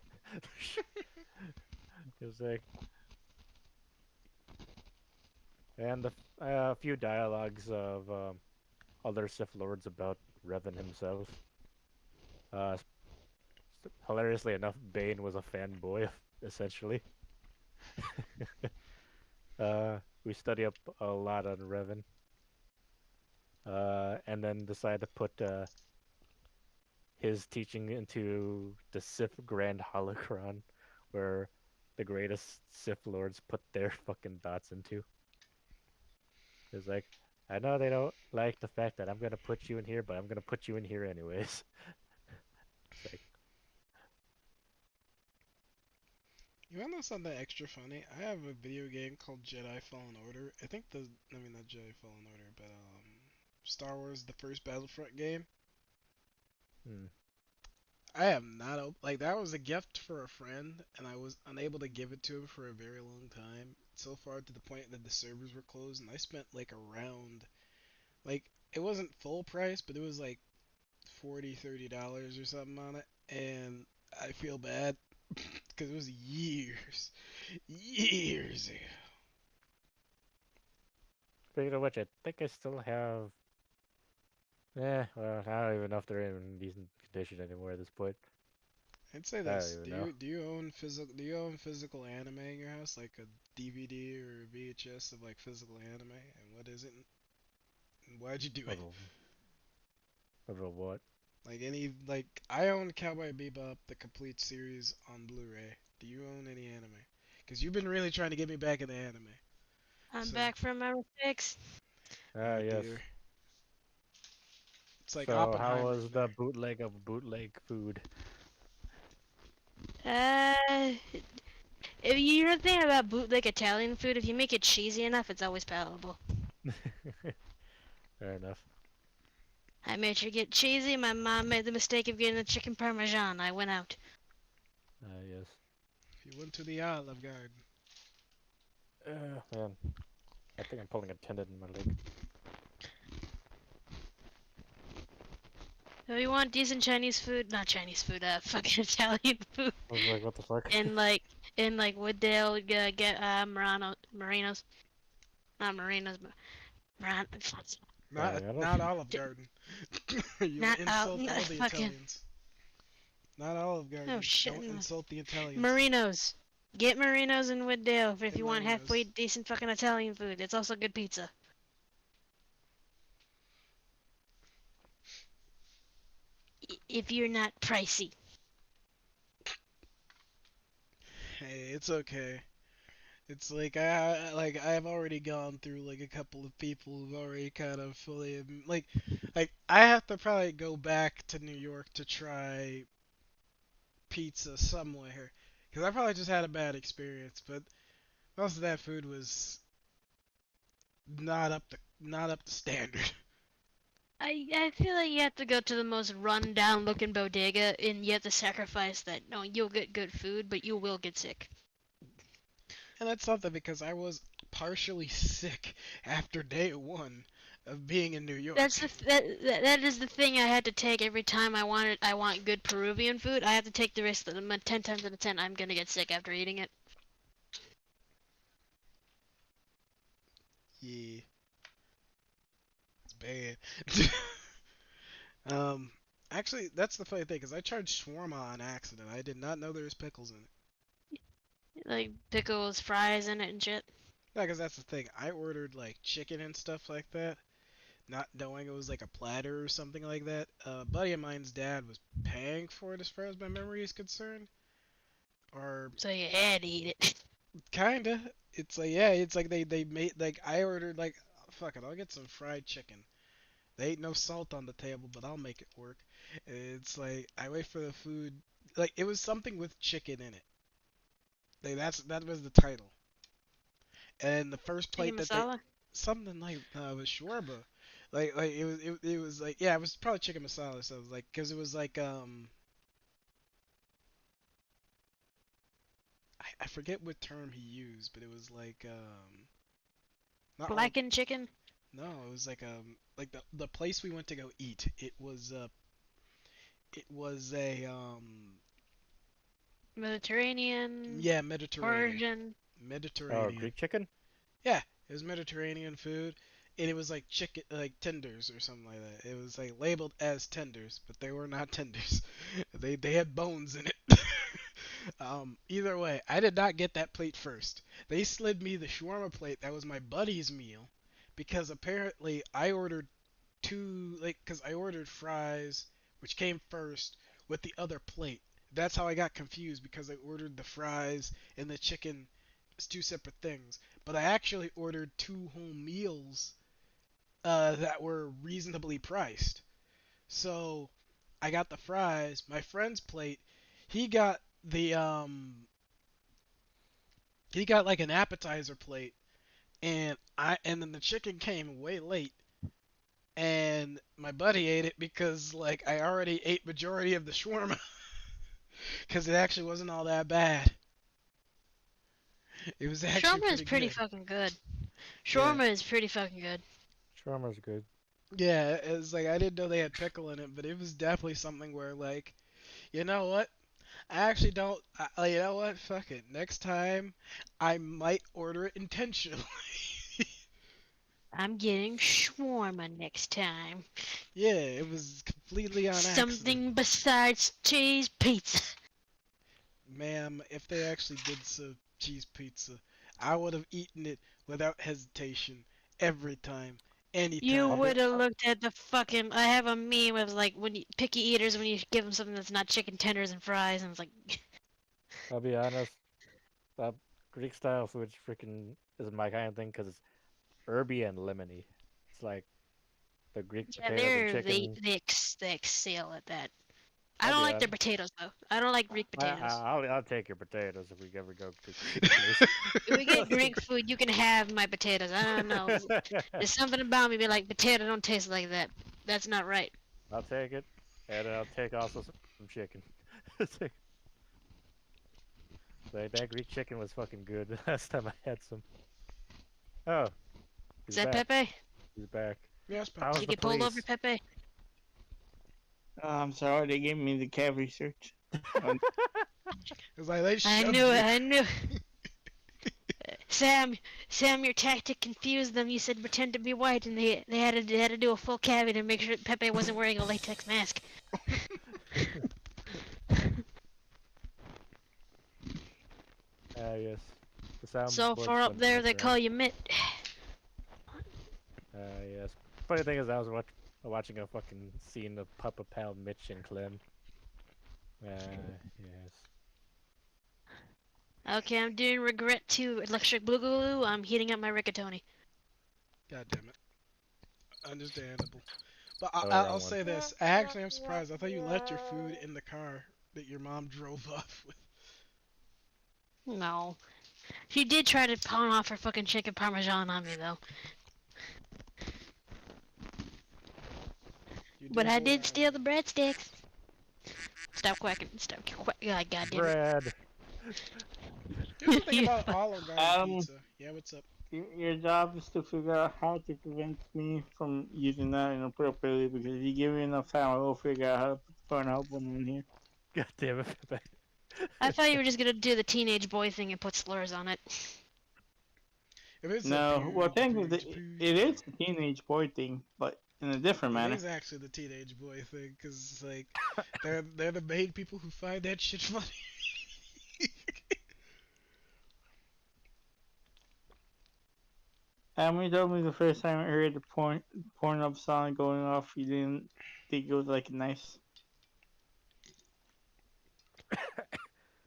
It was like, and a few dialogues of other Sith Lords about Revan himself. Uh, Hilariously enough, Bane was a fanboy, essentially. We study up a lot on Revan, and then decide to put his teaching into the Sith Grand Holocron, where the greatest Sith Lords put their fucking thoughts into. It's like, I know they don't like the fact that I'm gonna put you in here, but I'm gonna put you in here anyways. It's like, You wanna know something extra funny? I have a video game called Jedi Fallen Order. I mean not Jedi Fallen Order, but Star Wars, the first Battlefront game. Hmm. I am not like that was a gift for a friend, and I was unable to give it to him for a very long time. So far to the point that the servers were closed, and I spent like around like it wasn't full price, but it was like $40, $30 or something on it, and I feel bad because it was years ago. Speaking of which, I think I still have. Well, I don't even know if they're in decent condition anymore at this point. I'd say I don't this: even Do know. you own physical anime in your house, like a DVD or a VHS of like physical anime? And what is it? And why'd you do it? Of what? Like I own Cowboy Bebop, the complete series on Blu-ray. Do you own any anime? Because you've been really trying to get me back into anime. I'm So, back from my mistakes. oh Yes. dear, it's like So, how Oppenheimer was in the there. bootleg of bootleg food? Uh, if you're thinking about bootleg Italian food, if you make it cheesy enough, it's always palatable. Fair enough. I made sure to get cheesy. My mom made the mistake of getting the chicken parmesan. I went out. Yes. You went to the Olive Garden. Man, I think I'm pulling a tendon in my leg. If you want decent Chinese food, not Chinese food, fucking Italian food, I was like, what the fuck? in like Wooddale, get Marinos, not Marinos, but Not Mariano's? Olive Garden. You'll not insult not all the fucking Italians. Not Olive oh Garden. shit, Don't insult the Italians. Marinos. Get Marinos in Wooddale if And you want Marinos. halfway decent fucking Italian food. It's also good pizza. If you're not pricey. Hey, it's okay. It's like I've already gone through like a couple of people who've already kind of fully like I have to probably go back to New York to try pizza somewhere because I probably just had a bad experience. But most of that food was not up to standard. I feel like you have to go to the most run down looking bodega and you have to sacrifice that. No, you'll get good food, but you will get sick. And that's something because I was partially sick after day one of being in New York. That's that is the thing I had to take every time I want good Peruvian food. I have to take the risk that 10 times out of 10 I'm gonna get sick after eating it. Yeah, it's bad. um, actually, that's the funny thing because I tried shawarma on accident. I did not know there was pickles in it. Like pickles, fries in it and shit. Yeah, because that's the thing. I ordered like chicken and stuff like that, not knowing it was like a platter or something like that. A buddy of mine's dad was paying for it as far as my memory is concerned. Or So you had to eat it. kinda. It's like yeah, it's like they made like I ordered like fuck it, I'll get some fried chicken. They ain't no salt on the table, but I'll make it work. It's like I wait for the food. Like it was something with chicken in it. Like that was the title. And the first plate Chicken that they masala? something like it was shawarma. Like it was like yeah, it was probably chicken masala. So it was like because it was like I forget what term he used, but it was like not all. Blackened chicken? No, it was like the place we went to go eat. It was a Mediterranean yeah, Mediterranean. origin. Oh, Mediterranean. Greek chicken? Yeah, it was Mediterranean food, and it was like chicken, like tenders or something like that. It was like labeled as tenders, but they were not tenders. They had bones in it. Either way, I did not get that plate first. They slid me the shawarma plate that was my buddy's meal, because apparently I ordered two, like, because I ordered fries, which came first, with the other plate. That's how I got confused because I ordered the fries and the chicken as two separate things. But I actually ordered two whole meals that were reasonably priced. So I got the fries. My friend's plate, he got he got like an appetizer plate, and then the chicken came way late, and my buddy ate it because like I already ate majority of the shawarma, because it actually wasn't all that bad. It was actually Shawarma is pretty pretty good. fucking good. Yeah. Shawarma is pretty fucking good. Shawarma's good. Yeah, it's like I didn't know they had pickle in it, but it was definitely something where like, you know what? I actually don't. You know what? Fuck it. Next time, I might order it intentionally. I'm getting shawarma next time. Yeah, it was completely on accident. Something besides cheese pizza. Ma'am, if they actually did serve cheese pizza, I would have eaten it without hesitation every time, anytime. You would have looked at the fucking. I have a meme of like picky eaters when you give them something that's not chicken tenders and fries, and it's like. I'll be honest. Greek style food freaking is my kind of thing because it's herby and lemony. It's like the Greek Yeah, potatoes and chicken. they excel at that. I I'll don't be like their honest. potatoes though. I don't like Greek potatoes. I'll take your potatoes if we ever go to Greek place. If we get Greek food, you can have my potatoes. I don't know. There's something about me be like potato don't taste like that. That's not right. I'll take it, and I'll take also some chicken. Like, that Greek chicken was fucking good the last time I had some. Oh, Is he's that back. Pepe? He's back. Yes, How's Did you the get pulled over, police? Pepe? I'm sorry, they gave me the cab research. It's like they I shoved knew it. you. I knew. Sam, your tactic confused them. You said pretend to be white, and they had to do a full cavity to make sure Pepe wasn't wearing a latex mask. Yes. The sound So board's far up fun to there, mess they around. call you Mitt. Yes. Funny thing is, I was watching a fucking scene of Papa Pal, Mitch, and Clem. Yes. Okay, I'm doing Regret 2 Electric Boogaloo. I'm heating up my rigatoni. God damn it. Understandable. But Oh, I'll wrong one. say this. I actually am surprised. I thought you left your food in the car that your mom drove off with. No. She did try to pawn off her fucking chicken parmesan on me, though. But I did steal the breadsticks. Stop quacking. Stop quacking. God damn it. Brad. Here's the thing about Olive Garden pizza. Yeah, what's up? Your job is to figure out how to prevent me from using that inappropriately, because if you give me enough time, I will figure out how to put the Pornhub one in here. God damn it, Pepe. I thought you were just gonna do the teenage boy thing and put slurs on it. If it's No, well, technically, it is a teenage boy thing, but in a different It manner. is actually the teenage boy thing, because like they're the main people who find that shit funny. Emily told me the first time I heard the Pornhub song going off, you didn't think it was like nice.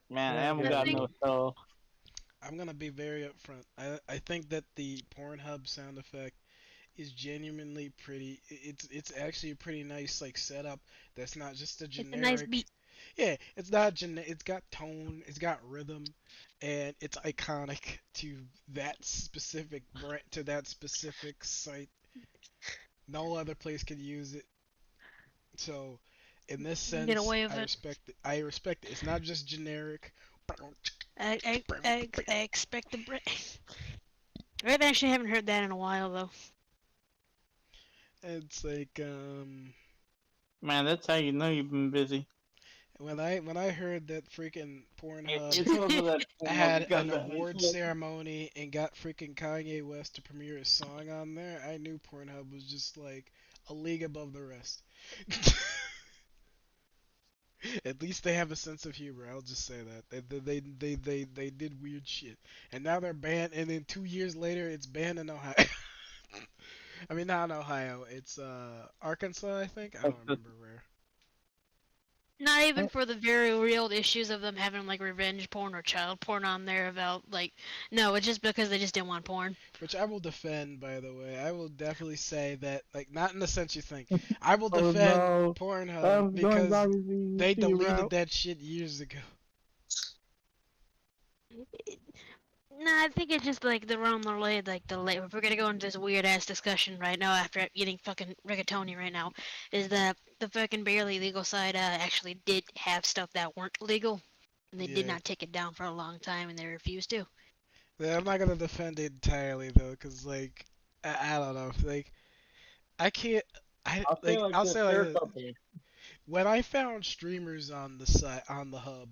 Man, Yeah, I haven't yeah. got no soul. I'm gonna be very upfront. I think that the Pornhub sound effect is genuinely pretty. It's actually a pretty nice like setup. That's not just a It's a generic. nice beat. Yeah, it's not It's got tone. It's got rhythm, and it's iconic to that specific brand, to that specific site. No other place can use it. So, in this Get sense, away with I it. respect it. I respect it. It's not just generic. I expect the break. I actually haven't heard that in a while, though. It's like Man, that's how you know you've been busy. when I heard that freaking Pornhub It's also that had got an that award nice look. ceremony and got freaking Kanye West to premiere a song on there, I knew Pornhub was just like a league above the rest. At least they have a sense of humor. I'll just say that they did weird shit, and now they're banned. And then 2 years later, it's banned in Ohio. I mean, not in Ohio. It's Arkansas, I think. I don't remember where. Not even for the very real issues of them having like revenge porn or child porn on there about like no, it's just because they just didn't want porn. Which I will defend, by the way. I will definitely say that, like, not in the sense you think. I will Oh, defend no. Pornhub I'm going back because to the they C deleted route. that shit years ago. Nah, I think it's just like the wrong related, like the if we're gonna go into this weird ass discussion right now after eating fucking rigatoni right now, is that the fucking barely legal side actually did have stuff that weren't legal, and they did Yeah. not take it down for a long time, and they refused to. Yeah, I'm not gonna defend it entirely though, cause like I don't know, like I can't. I'll say like I'll this, say like they're a this. company. When I found streamers on the site on the hub,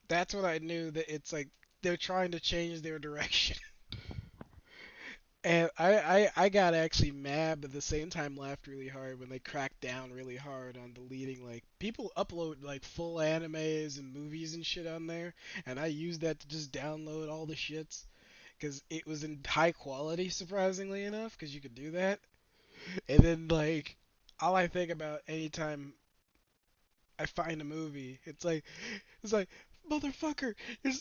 that's when I knew that it's like they're trying to change their direction. And I got actually mad, but at the same time laughed really hard when they cracked down really hard on deleting like people upload like full animes and movies and shit on there, and I used that to just download all the shits because it was in high quality surprisingly enough because you could do that. And then like all I think about anytime I find a movie, it's like motherfucker,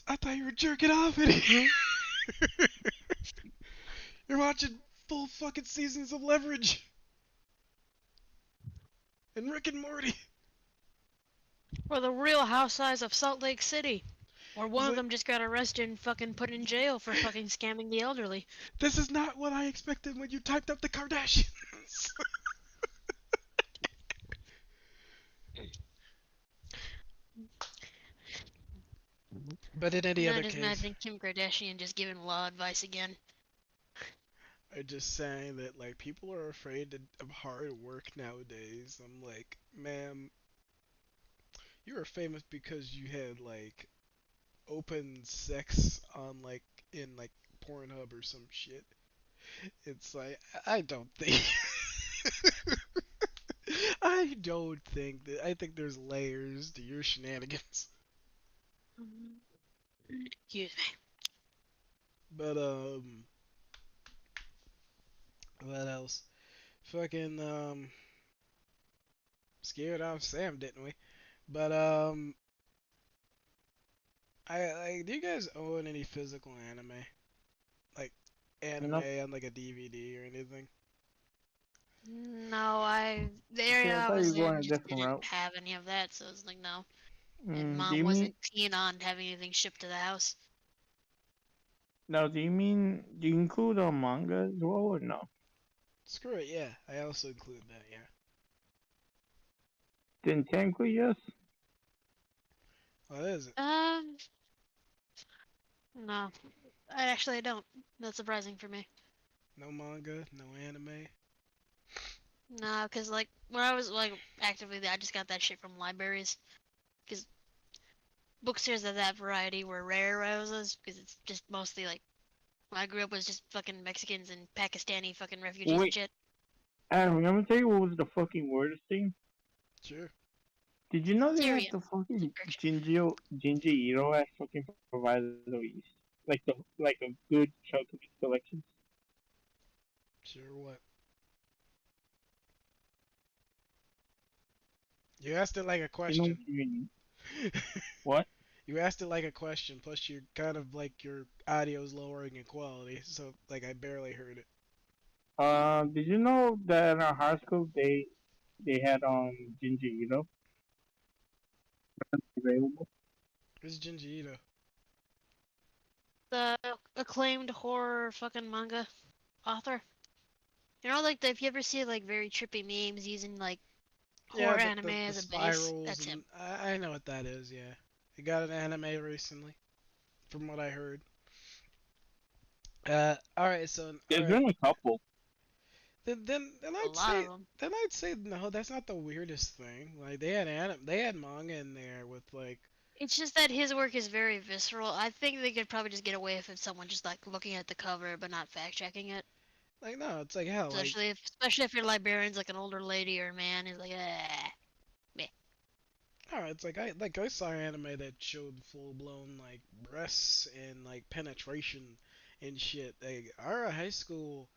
I thought you were jerking off in here. You're watching full fucking seasons of Leverage and Rick and Morty. Or the Real Housewives of Salt Lake City, where It's one of like them just got arrested and fucking put in jail for fucking scamming the elderly. this is not what I expected when you typed up the Kardashians. But in any And I other just case, imagine Kim Kardashian just giving law advice again. I'm just saying that like people are afraid of hard work nowadays. I'm like, ma'am, you are famous because you had like open sex on like in like Pornhub or some shit. It's like I don't think I don't think that I think there's layers to your shenanigans. Excuse me. But what else? Fucking scared off Sam, didn't we? But I like do you guys own any physical anime? Like anime Nope. on like a DVD or anything? No, the Okay, area I I thought you was were going a in just different didn't route. have any of that, so it's like no. And Do mom you mean wasn't keen on having anything shipped to the house. now? Do you include a manga as well or no? Screw it, yeah. I also include that, yeah. Then technically yes. What is it? No. I don't. That's surprising for me. No manga, no anime. No, because like when I was like actively there, I just got that shit from libraries. Because bookstores of that variety were rare where I was, because it's just mostly like when I grew up was just fucking Mexicans and Pakistani fucking refugees and Wait, shit. Adam, let me tell you what was the fucking weirdest thing. Sure. Did you know they had Syrian. the fucking Friction. Ginger Ito as fucking provider of East? Like a good chunk of the collections. Sure what? You asked it like a You know question. what you mean? What? You asked it like a question, plus you're kind of like your audio's lowering in quality, so like I barely heard it. Did you know that in our high school they had Ginger Ito available? Who's Junji Ito? The acclaimed horror fucking manga author. You know, like if you ever see like very trippy memes using like Yeah, horror anime the as a base, spirals that's and him. I know what that is. Yeah, he got an anime recently, from what I heard. All right, so all There's right, been a couple. then A I'd lot of say them. no, that's not the weirdest thing. Like they had manga in there with like It's just that his work is very visceral. I think they could probably just get away with someone just like looking at the cover but not fact checking it. no, it's like hell, like Especially if your librarian's like an older lady or a man who's like, meh. oh, it's like I saw anime that showed full blown like breasts and like penetration and shit. Like our high school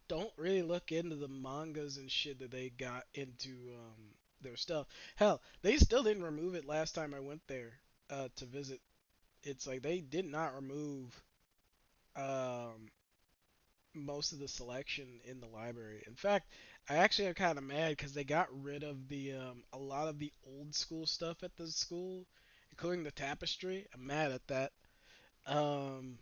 don't really look into the mangas and shit that they got into their stuff. Hell, they still didn't remove it last time I went there to visit. It's like they did not remove um most of the selection in the library. In fact, I actually am kind of mad because they got rid of the a lot of the old school stuff at the school, including the tapestry. I'm mad at that. Um,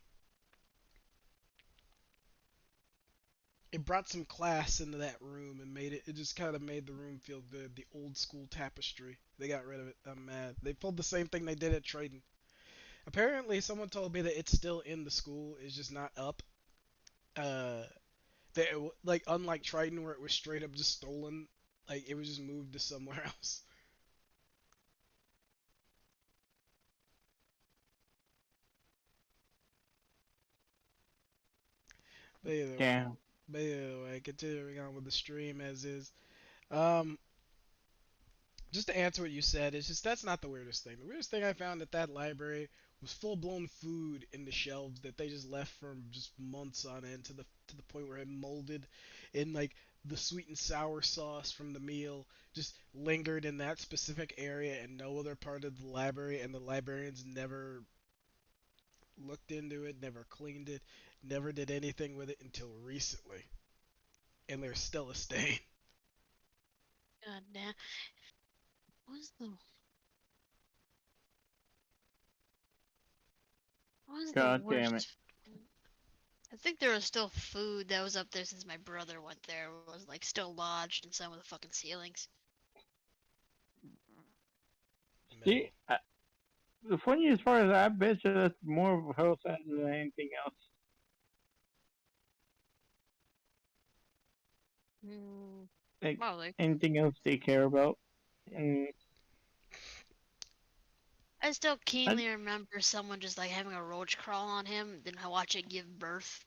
it brought some class into that room and made it just kind of made the room feel good. The old school tapestry. They got rid of it. I'm mad. They pulled the same thing they did at Triton. Apparently, someone told me that it's still in the school. It's just not up. Uh, like unlike Triton where it was straight up just stolen, like it was just moved to somewhere else. But either way, Damn. continuing on with the stream as is. Um, just to answer what you said, it's just that's not the weirdest thing. The weirdest thing I found at that library was full blown food in the shelves that they just left from just months on end to the point where it molded, in like the sweet and sour sauce from the meal just lingered in that specific area and no other part of the library, and the librarians never looked into it, never cleaned it, never did anything with it until recently, and there's still a stain. God damn. What was the God damn worst? I think there was still food that was up there since my brother went there. It was like still lodged in some of the fucking ceilings. See, the funniest part is I bet you that's more of a house hazard than anything else. Like Probably. anything else they care about. And I still keenly remember someone just like having a roach crawl on him, then I watch it give birth.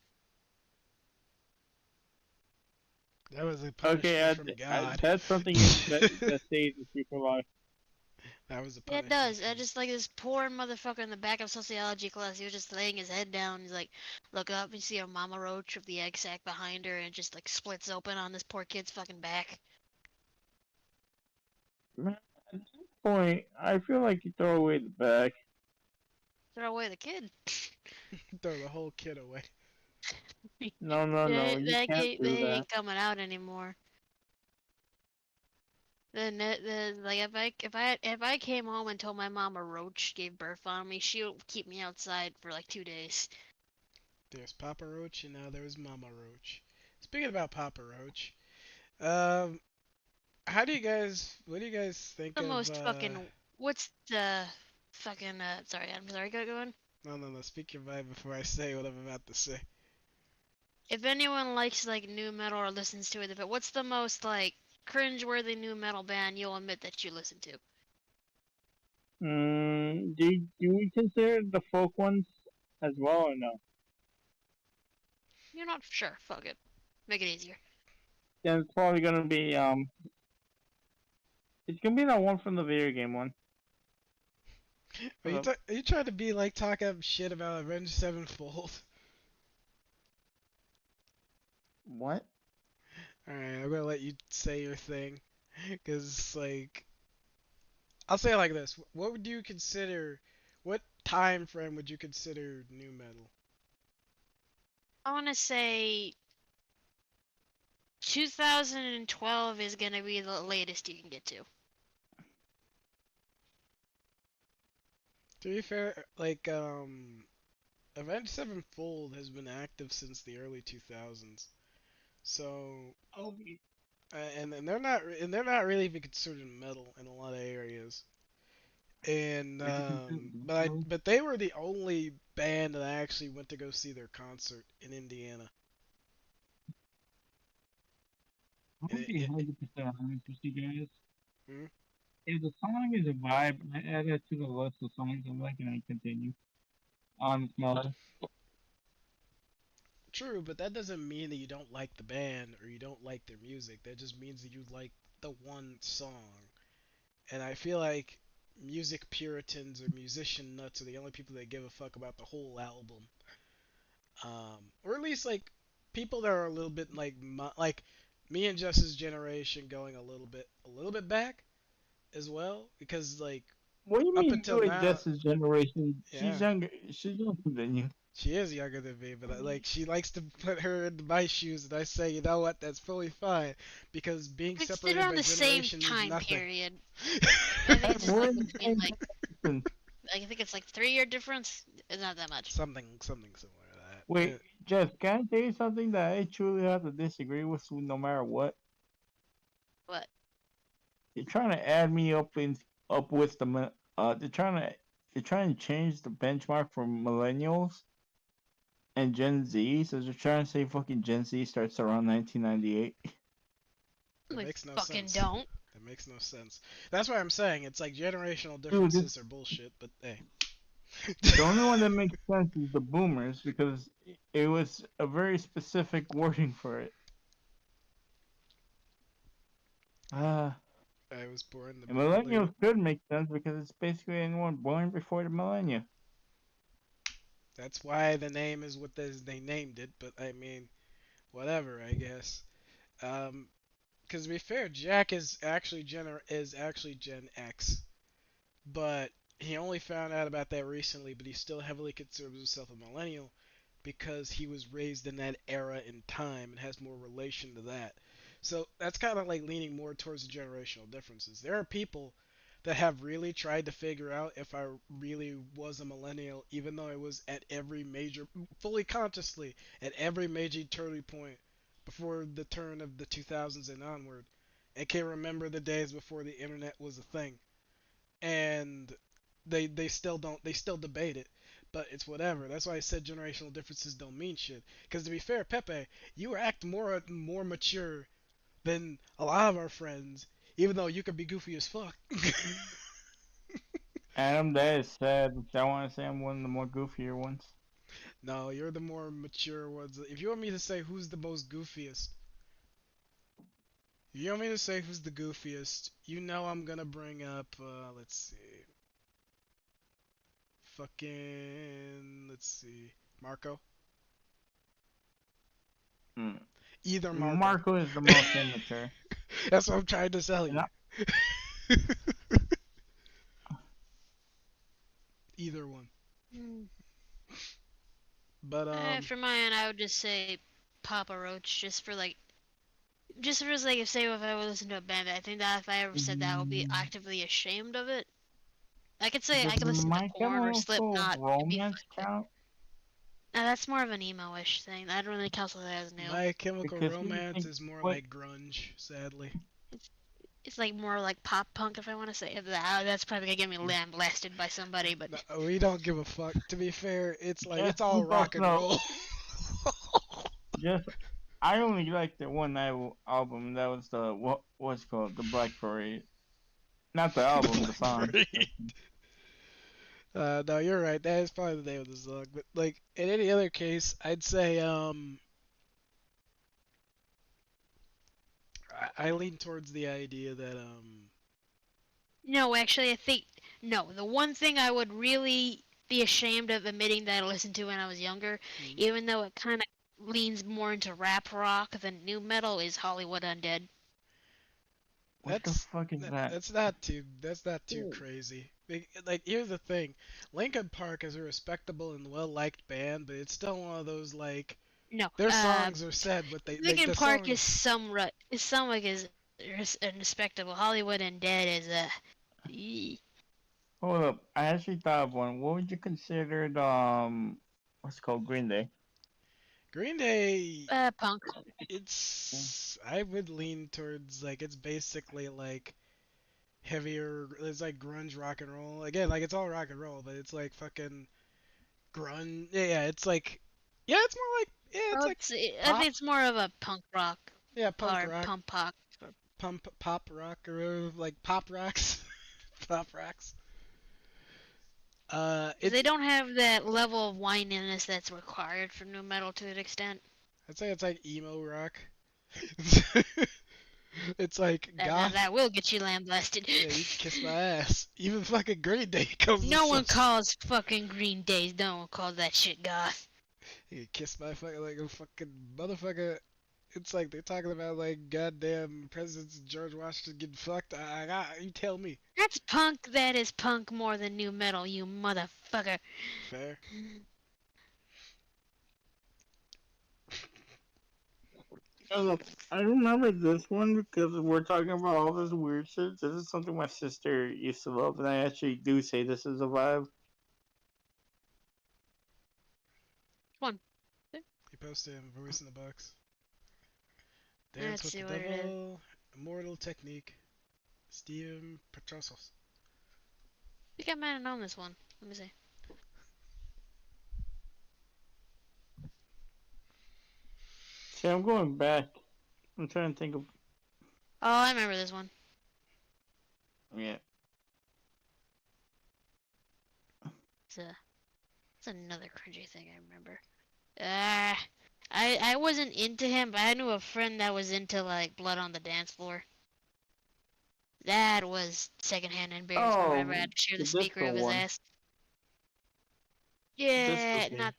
That was a punishment okay, from God. that's something that stays with you for life. That was a Yeah, it punishment. does. I just like this poor motherfucker in the back of sociology class. He was just laying his head down. He's like, look up and see a mama roach with the egg sac behind her, and it just like splits open on this poor kid's fucking back. Man, at this point, I feel like you throw away the bag. Throw away the kid. Throw the whole kid away. No, Yeah, you that can't kid, do they that. ain't coming out anymore. Then, like if I came home and told my mom a roach gave birth on me, she'll keep me outside for like 2 days. There's Papa Roach and now there's Mama Roach. Speaking about Papa Roach, um, what do you guys think The of? most fucking. What's the fucking? Sorry, I'm sorry. Go on. No. Speak your mind before I say what I'm about to say. If anyone likes like new metal or listens to it, what's the most like cringe-worthy new metal band you'll admit that you listen to? Do we consider the folk ones as well or no? You're not sure. Fuck it. Make it easier. Then it's probably gonna be it's gonna be that one from the video game one. Are you trying to be like talking shit about Avenged Sevenfold? What? Alright, I'm gonna let you say your thing, cause like, I'll say it like this: what would you consider? What time frame would you consider new metal? I want to say 2012 is gonna be the latest you can get to. To be fair, like Avenged Sevenfold has been active since the early 2000s, so and they're not really even considered metal in a lot of areas. And but they were the only band that I actually went to go see their concert in Indiana. I'm gonna be 100% honest with you guys. Hmm? If the song is a vibe, I add it to the list of songs I like and I continue. Honest matter. True, but that doesn't mean that you don't like the band or you don't like their music. That just means that you like the one song. And I feel like music puritans or musician nuts are the only people that give a fuck about the whole album. Or at least like people that are a little bit like me and Jess's generation, going a little bit back as well, because like What do you up mean until you and now, Jess's generation? yeah. She's younger than you. She is younger than me, but like she likes to put her in my shoes, and I say, you know what, that's fully fine, because being It's separated around by the same generation means time nothing. period. I think it's just We're like in the between same like I think it's like 3-year difference. It's not that much. Something similar to that. Wait, Jeff, can I tell you something that I truly have to disagree with you no matter what? What? They're trying to add me up with they're trying to change the benchmark for millennials and Gen Z. So they're trying to say fucking Gen Z starts around 1998. That We makes no fucking sense. don't. That makes no sense. That's why I'm saying it's like generational Dude, differences are bullshit. But hey. the only one that makes sense is the boomers because it was a very specific wording for it. Uh, I was born the and millennial. millennials could make sense because it's basically anyone born before the millennia. That's why the name is what they named it. But I mean, whatever. I guess. Because to be fair, Jack is actually Gen X, but he only found out about that recently. But he still heavily considers himself a millennial because he was raised in that era in time and has more relation to that. So that's kind of like leaning more towards the generational differences. There are people that have really tried to figure out if I really was a millennial, even though I was at every major, fully consciously, at every major turning point before the turn of the 2000s and onward. I can remember the days before the internet was a thing. And they still don't, they still debate it, but it's whatever. That's why I said generational differences don't mean shit. Because to be fair, Pepe, you act more mature than a lot of our friends, even though you could be goofy as fuck. Adam, that is sad. I want to say I'm one of the more goofier ones. No, you're the more mature ones. If you want me to say who's the most goofiest, if you want me to say who's the goofiest, you know I'm gonna bring up, let's see, let's see, Marco. Mm. Either Marco. Marco is the most immature. That's what I'm trying to tell you. Either one. But For mine, I would just say Papa Roach, just for the sake of saying if I would listen to a band, I think that if I ever said that, I would be actively ashamed of it. I could say I could listen to My Korn or Chemical Slipknot. It'd be fine. Romance count? Now that's more of an emo-ish thing. I don't really count that as new. My Chemical Because Romance is more like grunge, sadly. It's like more like pop punk, if I want to say it. That's probably gonna get me lambasted by somebody, but No, we don't give a fuck. To be fair, it's like Just it's all rock and roll. Just, I only like the one album. That was the what's it called, the Black Parade. Not the album, the song. No, you're right. That is probably the name of the song. But like in any other case, I'd say I lean towards the idea that no, actually, I think no. The one thing I would really be ashamed of admitting that I listened to when I was younger, even though it kind of leans more into rap rock than new metal, is Hollywood Undead. What the fuck is that? That's not too crazy. Like here's the thing, Linkin Park is a respectable and well liked band, but it's still one of those like No, their songs are sad, but Linkin Park songs... is somewhat respectable. Hollywood Undead is a. Hold up, I actually thought of one. What would you consider the what's it called, Green Day? Green Day. Punk. I would lean towards like it's basically like heavier. It's like grunge rock and roll. Again, like it's all rock and roll, but it's like fucking grunge. Yeah, it's like it's more like I think it's more of a punk rock. Yeah, punk or rock. Pop rock or like pop rocks. Pop rocks. They don't have that level of whininess that's required for new metal to an extent. I'd say it's like emo rock. It's like that will get you lambasted. Yeah, you can kiss my ass. Even fucking Green Day comes. No one calls fucking Green Day. No one calls that shit goth. You kiss my fucking like a fucking motherfucker. It's like they're talking about like goddamn presidents George Washington getting fucked. You tell me. That's punk. That is punk more than new metal, you motherfucker. Fair. I remember this one because we're talking about all this weird shit. This is something my sister used to love, and I actually do say this is a vibe. One. posted in Voice in the Box. Let's Dance with see the what it is. Devil, Immortal Technique, Steven Petrosos. I think I might have known this one. Let me see. See, I'm going back. I'm trying to think of. Oh, I remember this one. Yeah. It's another cringy thing I remember. I wasn't into him, but I knew a friend that was into like Blood on the Dance Floor. That was secondhand embarrassment whenever I had to share the the speaker disco of his one. ass. Yeah, Disco not.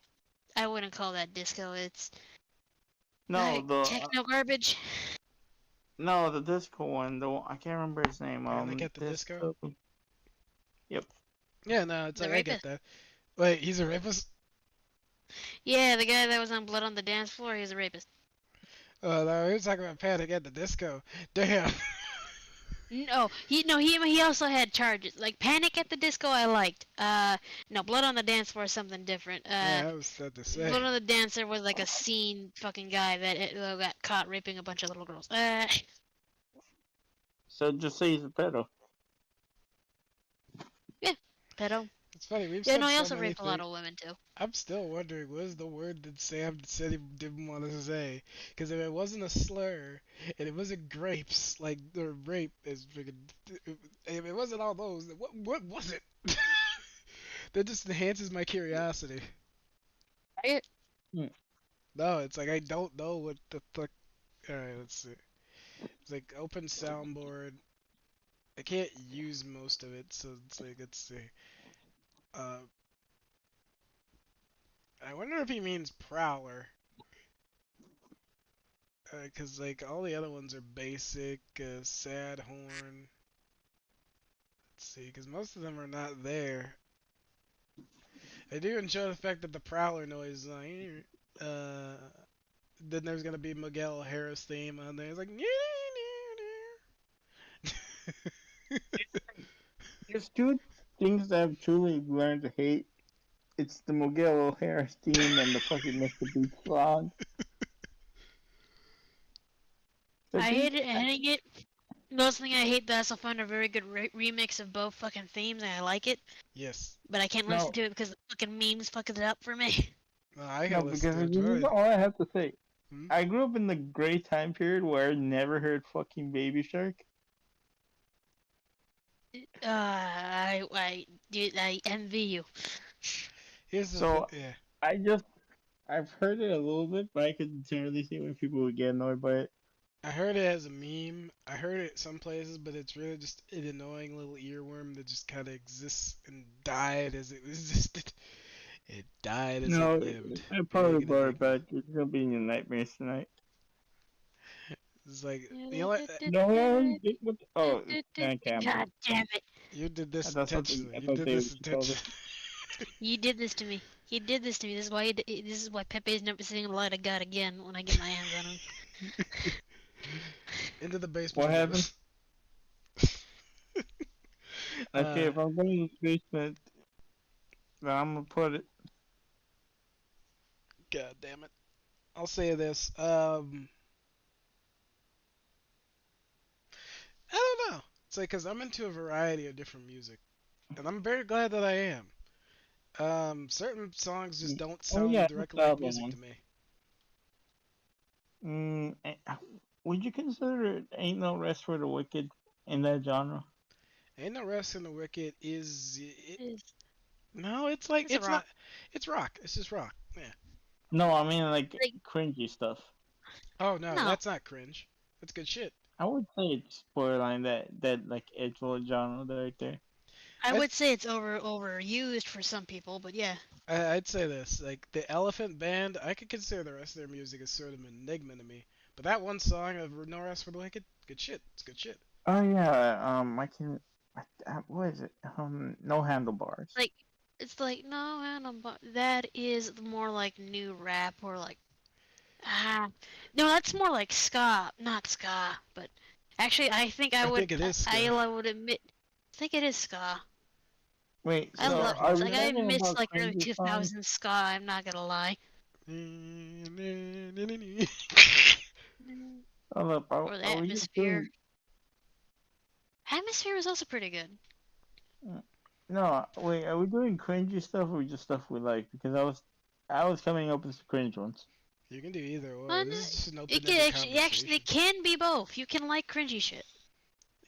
I wouldn't call that disco. It's No, like the techno garbage. no, the disco one. The one, I can't remember his name. Panic at the Disco? Yep. Yeah, no, it's The like I get rapist. that. Wait, he's a rapist? Yeah, the guy that was on Blood on the Dance Floor, he was a rapist. Oh no, we were talking about Panic at the Disco. Damn. He also had charges. Like Panic at the Disco I liked. No, Blood on the Dance Floor is something different. Yeah, I was sad to say. Blood on the Dancer was like a scene fucking guy that got caught raping a bunch of little girls. So just say he's a pedo. Pedo. It's funny, we've Yeah, said no, he so also many raped a lot things. of women too. I'm still wondering, what is the word that Sam said he didn't want to say? Because if it wasn't a slur, and it wasn't grapes, like, or rape is freaking, if it wasn't all those, then what was it? That just enhances my curiosity. Right? No, it's like, I don't know what the fuck. Alright, let's see. It's like, open soundboard. I can't use most of it, so it's like, let's see. I wonder if he means prowler. Cause like all the other ones are basic, sad horn. Let's see, cause most of them are not there. I do enjoy the fact that the prowler noise is like, then there's gonna be Miguel O'Hara's theme on there. It's like, There's two things that I've truly learned to hate. It's the Miguel O'Hara theme and the fucking Mr. Beach song. I hate it. I hate it. Most thing I hate that I also find a very good remix of both fucking themes, and I like it. yes. But I can't No. listen to it because the fucking memes fucking it up for me. No, I No, gotta listen because to it. this is all I have to say. Hmm? I grew up in the great time period where I never heard fucking Baby Shark. I envy you. Here's the So- yeah. I've heard it a little bit, but I could generally see when people would get annoyed by it. I heard it as a meme. I heard it some places, but it's really just an annoying little earworm that just kind of exists and died as it existed. It died as No, it lived. I probably Big and brought it enigma. back. It's gonna be in your nightmares tonight. It's like, you know what? No, what? Oh, Dan Campbell. God damn it! You did this I thought something- intentionally. I You thought did they this would call intentionally. You did this to me. He did this to me. This is why. This is why Pepe's never singing the light of God again when I get my hands on him. Into the basement. What happened? Okay, Uh, if I'm going to the basement, then I'm gonna put it. God damn it. I'll say this. I don't know. It's like, cause I'm into a variety of different music, and I'm very glad that I am. Certain songs just don't sound yeah, directly that like music one. to me. Would you consider it Ain't No Rest for the Wicked in that genre? Ain't No Rest in the Wicked is It's- no, it's like It's a it's rock. not. It's rock. It's just rock. Yeah. No, I mean like Like- cringy stuff. Oh no, No. that's not cringe. That's good shit. I would say it's borderline that like edgelord genre right there. I That's- would say it's overused for some people, but yeah. I'd say this, like the Elephant Band, I could consider the rest of their music as sort of an enigma to me. But that one song of No Rest for the Wicked, good shit. It's good shit. Oh yeah, what is it? No Handlebars. Like, it's like no, that is more like new rap or like no, that's more like ska, not ska. But actually, I think I would. think it is ska. I would admit. I think it is ska. Wait, I so love are we like I talking miss about like early cringy songs? 2000s ska. I'm not gonna lie. Hold up, Or the are we just atmosphere. doing? Atmosphere was also pretty good. No, wait, are we doing cringy stuff or just stuff we like? Because I was coming up with some cringe ones. You can do either or. Well, This no, is just an it open-ended can actually conversation. it can be both. You can like cringy shit.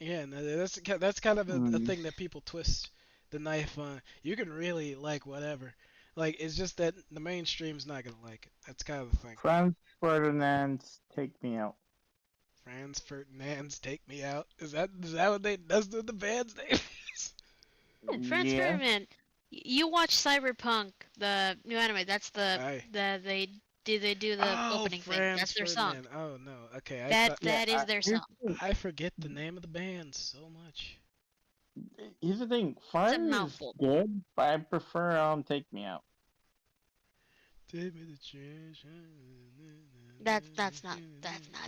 Yeah, and that's kind of a Mm. thing that people twist the knife on. You can really like whatever. Like it's just that the mainstream's not gonna like it. That's kind of the thing. Franz Ferdinand's Take Me Out. Franz Ferdinand's Take Me Out. Is that what that's the band's name is? And Franz Yeah. Ferdinand, you watch Cyberpunk, the new anime. That's Aye. they do the Oh, opening thing. Franz That's their song. Ferdinand. Oh no. Okay, That Yeah. that is their song. I forget the name of the band so much. Here's the thing. It's a Fire is mouthful. good, but I prefer Take Me Out. Take me to church. That's not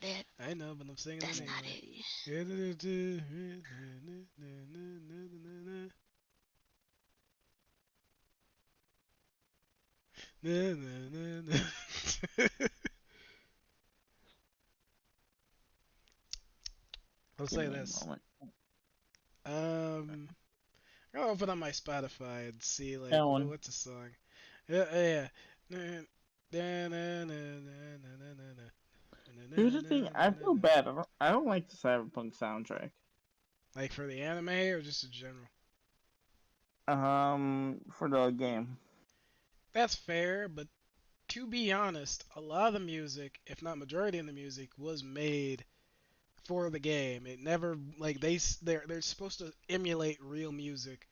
it. I know, but I'm singing That's it not anyway. it. I'll Give say me a this. moment. I'll open up my Spotify and see like That one. what's a song. Yeah. Here's the thing. I feel bad. I don't like the Cyberpunk soundtrack. Like for the anime or just in general? For the game. That's fair, but to be honest, a lot of the music, if not majority of the music, was made for the game. It never like they're supposed to emulate real music,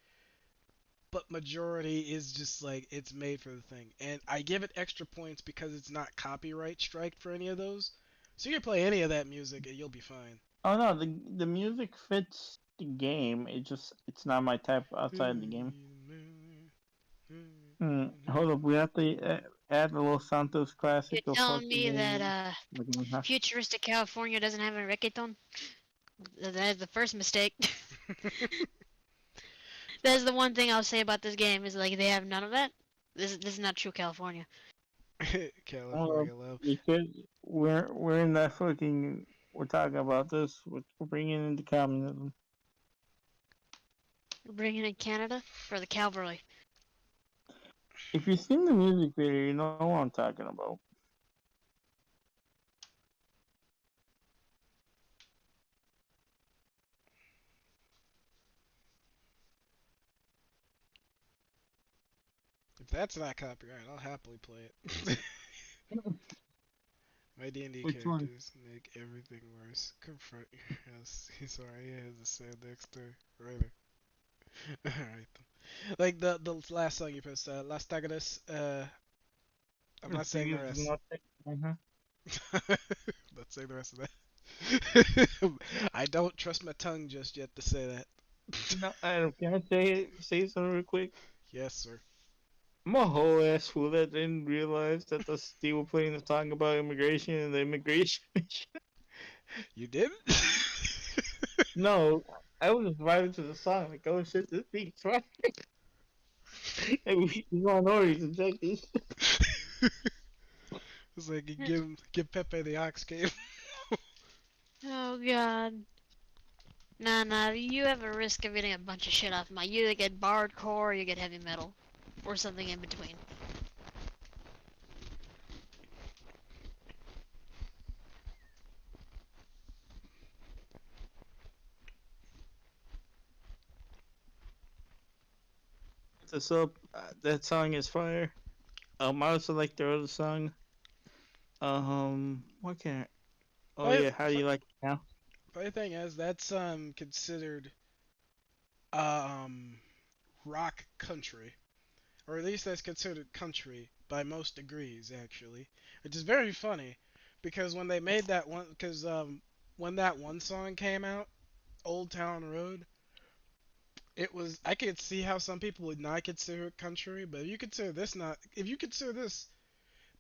but majority is just like it's made for the thing. And I give it extra points because it's not copyright strike for any of those. So you can play any of that music and you'll be fine. Oh no, the music fits the game. It's not my type outside the game. Hold up, we have to add a little Santos classic You're of telling me fucking. that futuristic California doesn't have a reggaeton? That is the first mistake. That's the one thing I'll say about this game is like they have none of that. This is not true California. California love. Because we're in that fucking. We're talking about this. We're bringing into communism. We're bringing in Canada for the cavalry. If you've seen the music video, you know what I'm talking about. If that's not copyright, I'll happily play it. My D&D Which one? characters make everything worse. Confront your house. He's sorry, he has a sad next door. Writer. Alright. Like the last song you posted, Las Tagadas, I'm not saying the rest. Not saying the rest of that. I don't trust my tongue just yet to say that. No, I don't. Can I say something real quick? Yes, sir. I'm a whole ass fool that didn't realize that they were playing a song about immigration and the immigration. You didn't? No, I was just vibing to the song like, oh shit, this beat's right. And we want Ori to check this. It's like you give Pepe the Ox game. Oh god. Nah, you have a risk of getting a bunch of shit off my. You either get bardcore or you get heavy metal. Or something in between. So that song is fire. I also like their other song. What can I? Oh Funny, yeah, how do you like it now? funny thing is, that's considered rock country, or at least that's considered country by most degrees, actually, which is very funny, because when they made that one, because when that one song came out, Old Town Road, it was I could see how some people would not consider it country, but if you consider this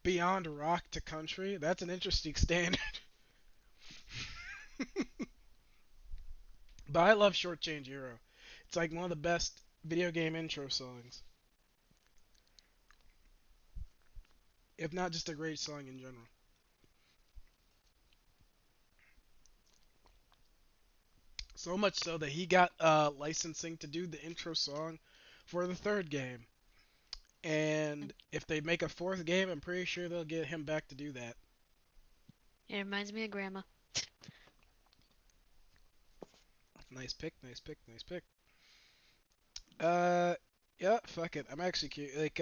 beyond rock to country, that's an interesting standard. But I love Shortchange Hero. It's like one of the best video game intro songs. if not just a great song in general. So much so that he got licensing to do the intro song for the third game. And if they make a fourth game, I'm pretty sure they'll get him back to do that. It reminds me of Grandma. Nice pick, nice pick, nice pick. Yeah, fuck it. I'm actually like,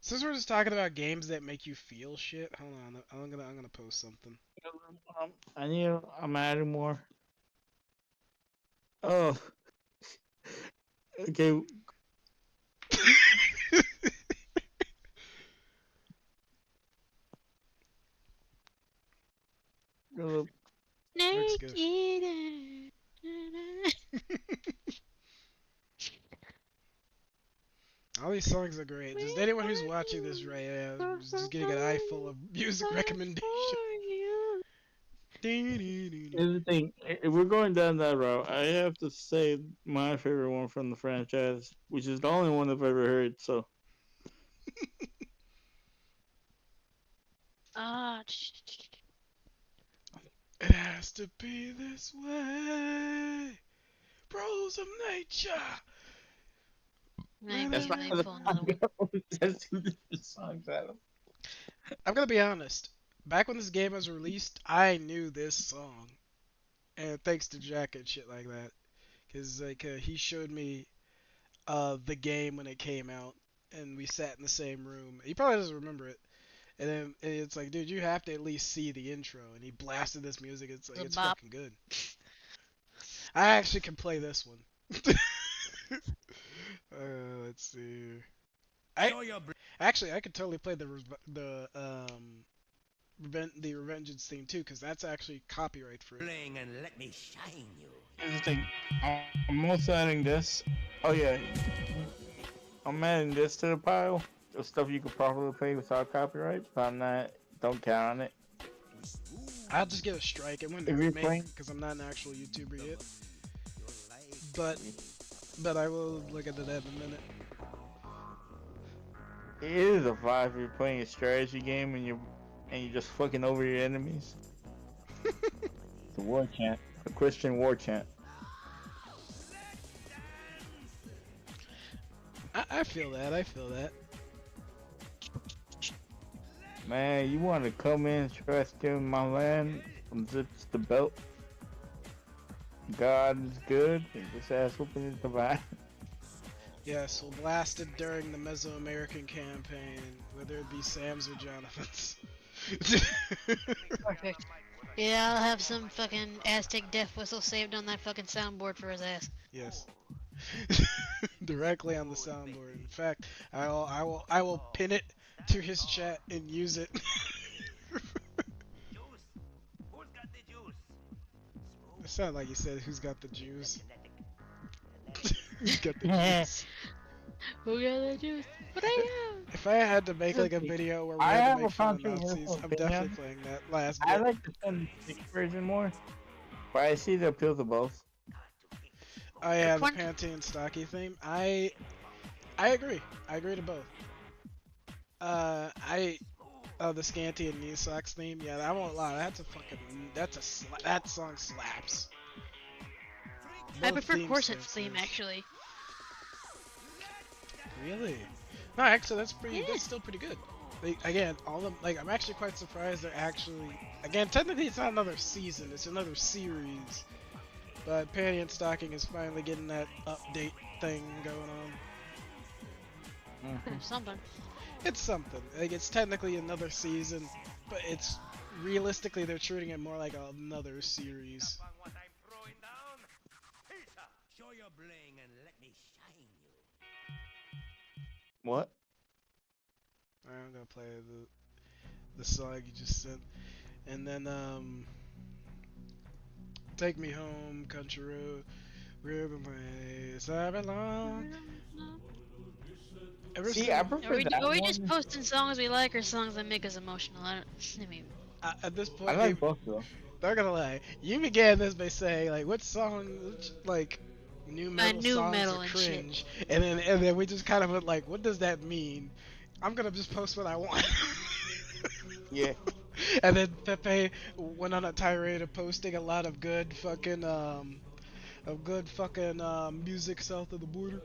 since we're just talking about games that make you feel shit, hold on, I'm gonna post something. I'm adding more. Oh. Okay. Looks good. Naked. All these songs are great. Just anyone who's watching this right now is just getting an eye full of music recommendations. Here's the thing. If we're going down that route, I have to say my favorite one from the franchise, which is the only one I've ever heard. So Ah, It has to be this way. Bros of nature. Maybe That's they pull another one. That's the song title. I'm gonna be honest. Back when this game was released, I knew this song, and thanks to Jack and shit like that, cause like he showed me the game when it came out, and we sat in the same room. He probably doesn't remember it, and then it's like, dude, you have to at least see the intro, and he blasted this music. It's like The it's bop. fucking good. I actually can play this one. Let's see. Actually, I could totally play the Revengeance theme too, because that's actually copyright free. And let me shine you. Here's the thing. I'm also adding this. Oh yeah. I'm adding this to the pile of stuff you could probably play without copyright, but I'm not. Don't count on it. I'll just get a strike. It wouldn't If hurt you're me playing- because I'm not an actual YouTuber yet. But I will look into that in a minute. It is a vibe if you're playing a strategy game and you're just fucking over your enemies. It's a war chant. A Christian war chant. I feel that. I feel that. Man, you want to come in and try stealing my land from zips to belt? God is good, and this ass whooping is divine. Yes, we'll blast it during the Mesoamerican campaign, whether it be Sam's or Jonathan's. Perfect. Yeah, I'll have some fucking Aztec death whistle saved on that fucking soundboard for his ass. Yes. Directly on the soundboard. In fact, I will pin it to his chat and use it. It sounded like you said, "Who's got the juice?" Who's got the juice? Who got that juice? What I have? If I had to make like a video where we I had have to a make fun of controversial Nazis, I'm opinion. definitely playing that last I bit. like the 10-stick version more, but I see the appeal to both. Oh yeah, the One- Pantene stocky theme. I agree. I agree to both. The Scanty and Knee Socks theme. Yeah, I won't lie. That song slaps. I Both prefer theme Corset's slaps, theme yes. actually. Really? No, actually, that's Yeah. That's still pretty good. Like, again, I'm actually quite surprised they're actually. Again, technically, it's not another season. It's another series. But Panty and Stocking is finally getting that update thing going on. Something. It's something. Like, it's technically another season, but it's realistically they're treating it more like another series. Show your bling and let me shine you. What? Alright, I'm gonna play the song you just sent, and then Take Me Home, Country Road, we're the place I belong. Ever See, since- I prefer that Are we one. just posting songs we like or songs that make us emotional? I mean, at this point, I like both though. not gonna lie, you began this by saying like, what song, like, new metal new songs metal are and shit. cringe, and then we just kind of went like, what does that mean? I'm gonna just post what I want. Yeah. And then Pepe went on a tirade of posting a lot of good fucking music south of the border.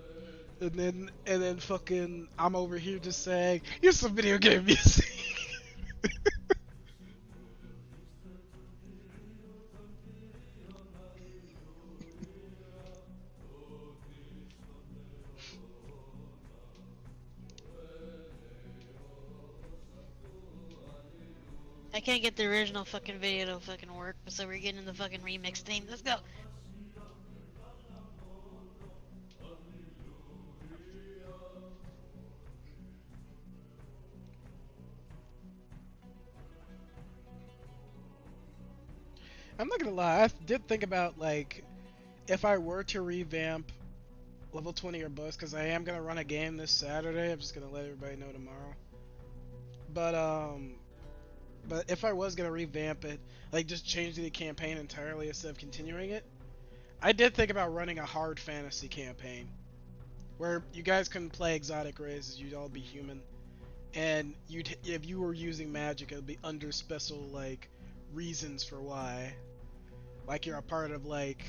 And then fucking I'm over here just saying, here's some video game music. I can't get the original fucking video to fucking work, so we're getting the fucking remix thing. Let's go. I'm not gonna lie, I did think about like if I were to revamp level 20 or bust, because I am gonna run a game this Saturday. I'm just gonna let everybody know tomorrow. But if I was gonna revamp it, like just change the campaign entirely instead of continuing it, I did think about running a hard fantasy campaign where you guys couldn't play exotic races. You'd all be human, and if you were using magic, it would be under special like reasons for why. Like you're a part of like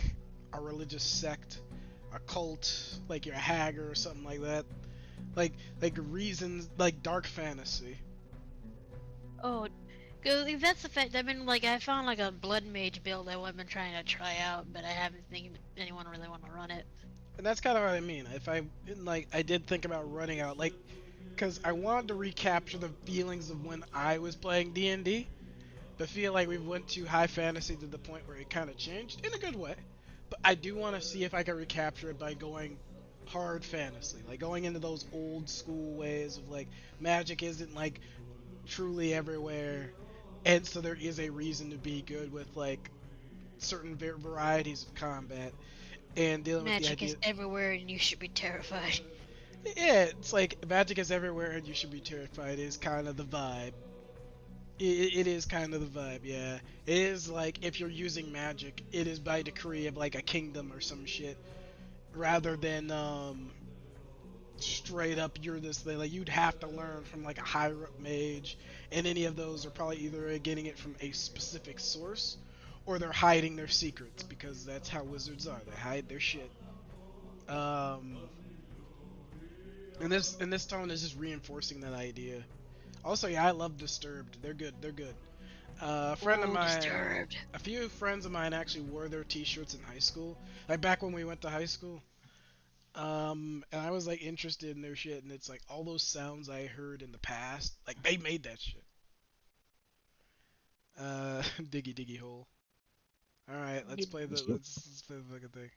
a religious sect, a cult, like you're a hagger or something like that. Like reasons like dark fantasy. Oh, cause if that's the fact, I found like a blood mage build I've been trying to try out, but I haven't think anyone really want to run it. And that's kind of what I mean. If I did think about running out like because I wanted to recapture the feelings of when I was playing D&D, but feel like we went too high fantasy to the point where it kind of changed in a good way. But I do want to see if I can recapture it by going hard fantasy, like going into those old school ways of like magic isn't like truly everywhere, and so there is a reason to be good with like certain varieties of combat and dealing with the Magic idea. is everywhere, and you should be terrified. Yeah, it's like magic is everywhere and you should be terrified is kind of the vibe. It is kind of the vibe, yeah. It is like if you're using magic, it is by decree of like a kingdom or some shit, rather than straight up you're this thing. Like you'd have to learn from like a higher up mage, and any of those are probably either getting it from a specific source, or they're hiding their secrets because that's how wizards are. They hide their shit. Um, and this tone is just reinforcing that idea. Also, yeah, I love Disturbed. They're good. They're good. A friend of Ooh, mine, Disturbed. a few friends of mine actually wore their T-shirts in high school, like back when we went to high school. And I was like interested in their shit, and it's like all those sounds I heard in the past, like they made that shit. Diggy diggy hole. All right, let's play the let's play the fucking thing.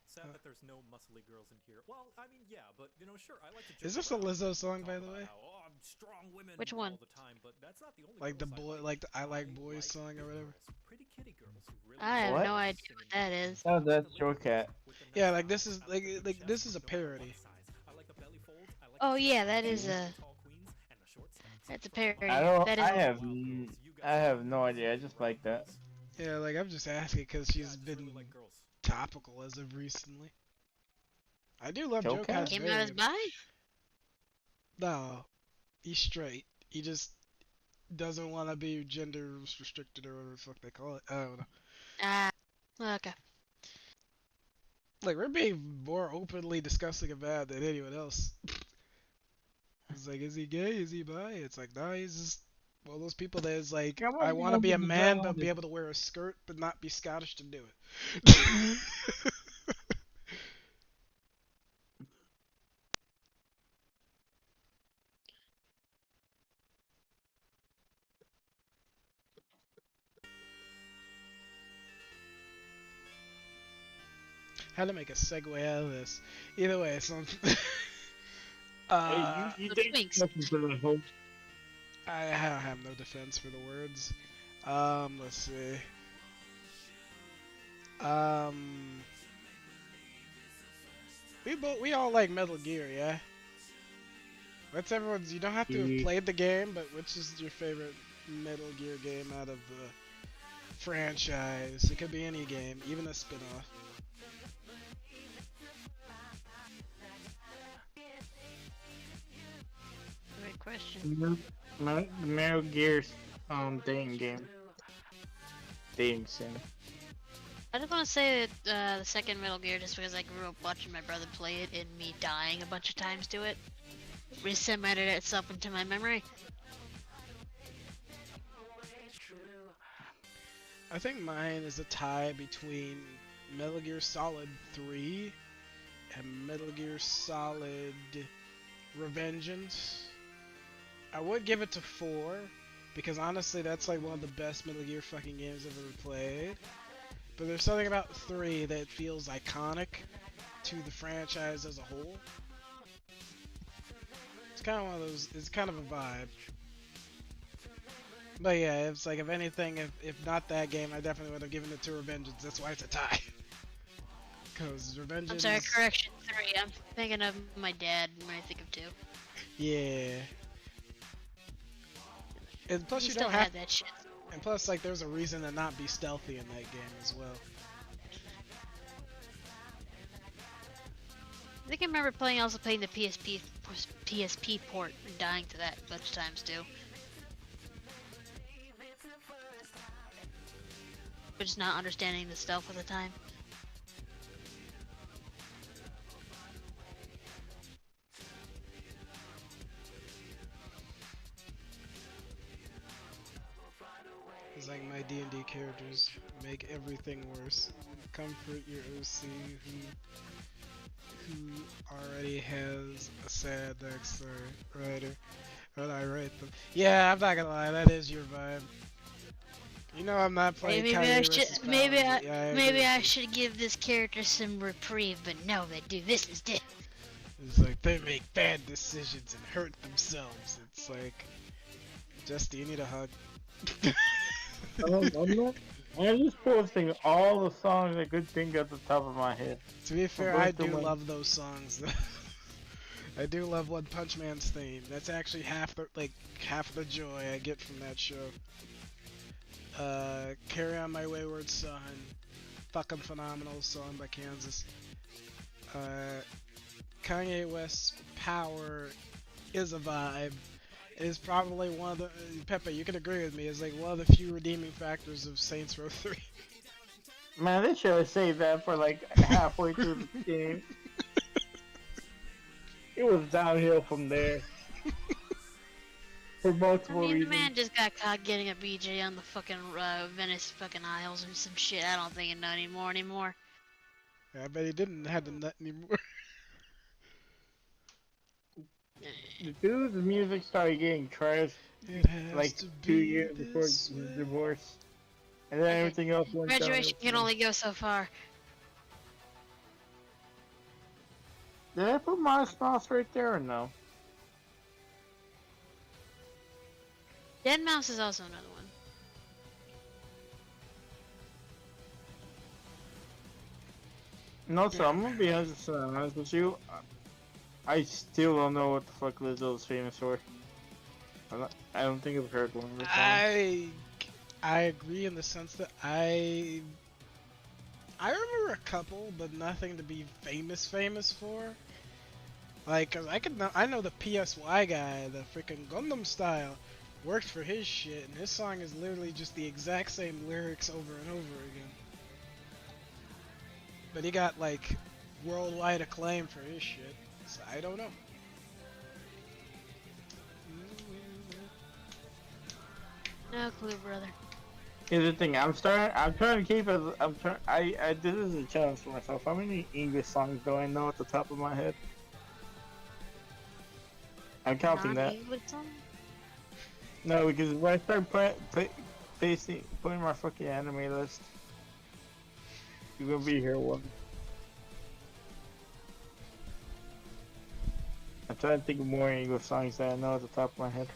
Sad that there's no muscly girls in here. Well, I mean, yeah, but you know, sure, I like to joke Is this a around, Lizzo song, by talk the about way? how, oh, I'm strong women Which all one? the time, but that's not the only Like the girls boy, I like the I Like I Boys like song or big whatever. girls, pretty kitty girls who really I have What? no idea what that is. Oh, that's your cat. Yeah, like this is like this is a parody. Oh yeah, that is a. That's a parody. I don't. That is. I have no idea. I just like that. Yeah, like I'm just asking because she's been topical as of recently. I do love Joe Okay. Cat's Came very out as good. bi. No, he's straight. He just doesn't want to be gender restricted or whatever the fuck they call it. I don't know. Ah. Okay. Like we're being more openly discussing about it than anyone else. It's like, is he gay? Is he bi? It's like, nah, he's just one of those people that is like, Come on, I you want to know, be a the man brown but be is- able to wear a skirt but not be Scottish to do it. How to make a segue out of this? Either way, so you The think Twinks. nothing for the host? I have no defense for the words. Let's see. We all like Metal Gear, yeah. What's everyone's? You don't have to have played the game, but which is your favorite Metal Gear game out of the franchise? It could be any game, even a spin-off. question. Metal Gear's dating game. Dating sim. I just want to say that the second Metal Gear, just because I grew up watching my brother play it and me dying a bunch of times to it, re-cemented itself into my memory. I think mine is a tie between Metal Gear Solid 3 and Metal Gear Solid Revengeance. I would give it to 4, because honestly that's like one of the best Metal Gear fucking games I've ever played. But there's something about 3 that feels iconic to the franchise as a whole. It's kind of one of those, it's kind of a vibe. But yeah, it's like, if anything, if not that game, I definitely would have given it to Revengeance. That's why it's a tie. Because Revengeance... I'm sorry, correction 3. I'm thinking of my dad when I think of 2. Yeah. And plus He you still don't had have... that shit. And plus, like, there's a reason to not be stealthy in that game as well. I think I remember also playing the PSP port and dying to that a bunch of times too. But just not understanding the stealth at the time. It's like my D&D characters make everything worse. Comfort your OC who already has a sad writer. But I write them. Yeah, I'm not gonna lie, that is your vibe. You know I'm not playing Maybe Kyrie I versus should. Power, Maybe but yeah, maybe agree I with you. should give this character some reprieve. But no, they do this instead. It's like they make bad decisions and hurt themselves. It's like, Justy, you need a hug. I'm just posting all the songs I could think at the top of my head. To be fair, both I of do them. love those songs. I do love One Punch Man's theme. That's actually half the joy I get from that show. Carry On My Wayward Son, fucking phenomenal song by Kansas. Kanye West's Power is a vibe. It is probably one of the Pepe, you can agree with me, is like one of the few redeeming factors of Saints Row 3. Man, they should have saved that for like halfway through the game. It was downhill from there. For I multiple mean, the reasons. man just got caught getting a BJ on the fucking Venice fucking Isles or some shit. I don't think it know anymore. I bet he didn't have the nut anymore. The dude's music started getting trashed It has like to 2 be years before this his way. divorce. And then Okay. everything else went down. Graduation can only go so far. Did I put Modest Mouse right there or no? Dead Mouse is also another one. No, so I'm gonna be 100% honest with you. I still don't know what the fuck Lizzo's famous for. I don't think I've heard one of her songs. I agree in the sense that I remember a couple, but nothing to be famous for. Like, 'cause I know the PSY guy, the freaking Gundam Style, worked for his shit, and his song is literally just the exact same lyrics over and over again. But he got like worldwide acclaim for his shit, so I don't know. No clue, brother. Here's the thing, I'm trying to keep it, I this is a challenge for myself. How many English songs do I know at the top of my head? I'm counting that. Non-English song? No, because when I start putting my fucking anime list, you're gonna be here one. I'm trying to think of more English songs that I know at the top of my head.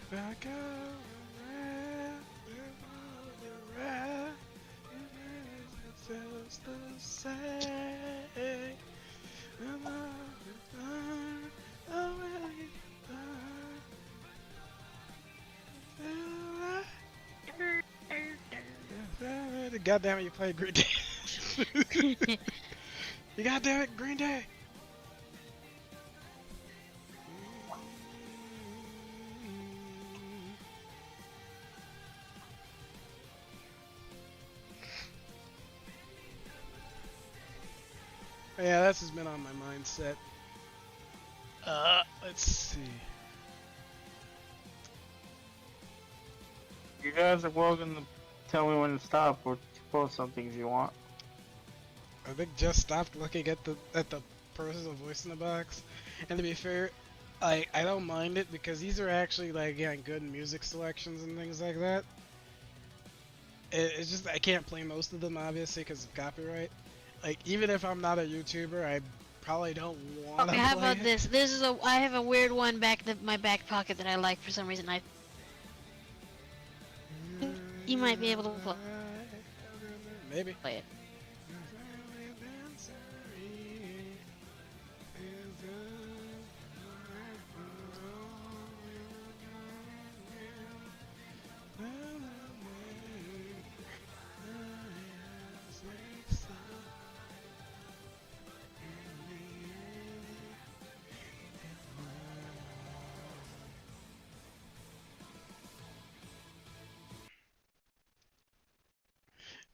Back around, just the same. God damn it, you played Green Day. You goddamn it, Green Day. Yeah, that's just been on my mindset. Let's see. You guys are welcome to tell me when to stop or post something if you want. I think just stopped looking at the personal voice in the box. And to be fair, I don't mind it because these are actually like again good music selections and things like that. It's just I can't play most of them obviously because of copyright. Like even if I'm not a YouTuber, I probably don't want to Okay, play how about it. this? I have a weird one back in my back pocket that I like for some reason. You might be able to Maybe. play it.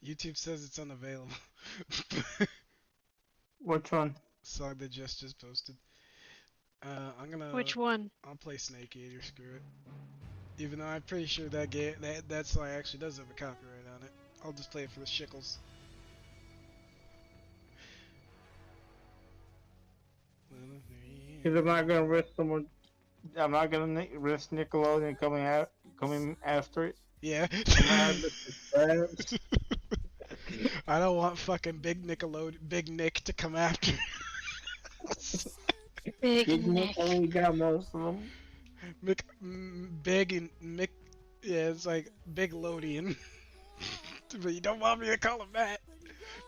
YouTube says it's unavailable. Which one? Song that just posted. I'm gonna. Which one? I'll play Snake Eater. Screw it. Even though I'm pretty sure that song actually does have a copyright on it. I'll just play it for the shickles. Because I'm not gonna risk someone. I'm not gonna risk Nickelodeon coming after it. Yeah. I don't want fucking Big Nick to come after. Big Nick. only got most of them. Big and Mick. Yeah, it's like Big Lodian. But you don't want me to call him that.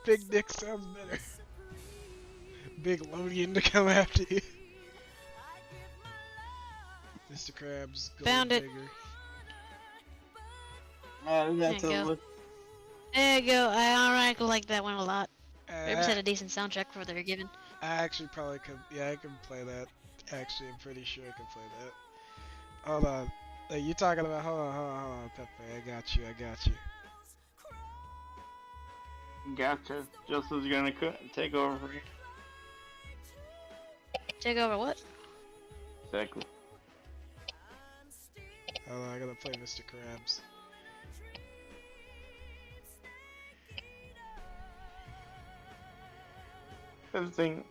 Big Nick sounds better. Big Lodian to come after you. Mr. Krabs. Gold Found it. Digger. That's There you go. look. There you go. I like that one a lot. Uh, Ravens had a decent soundtrack for what they were given. I actually probably could. Yeah, I can play that. Actually, I'm pretty sure I can play that. Hold on. Hey, you talking about? Hold on, Pepe. I got you. Gotcha. Justin's gonna take over for you. Take over what? Exactly. Hold on, I gotta play Mr. Krabs. Everything.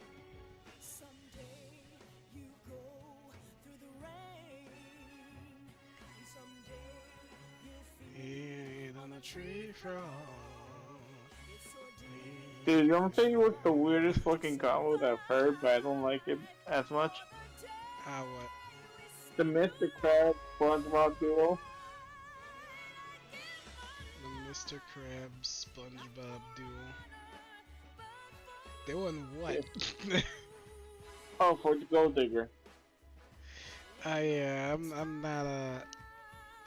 Eat on a tree frog. Dude, I'm telling you what's the weirdest fucking combo that I've heard, but I don't like it as much. What? The Mr. Krabs SpongeBob duo. The Mr. Krabs SpongeBob duel. They won what? Oh, for the Gold Digger. Yeah, I'm not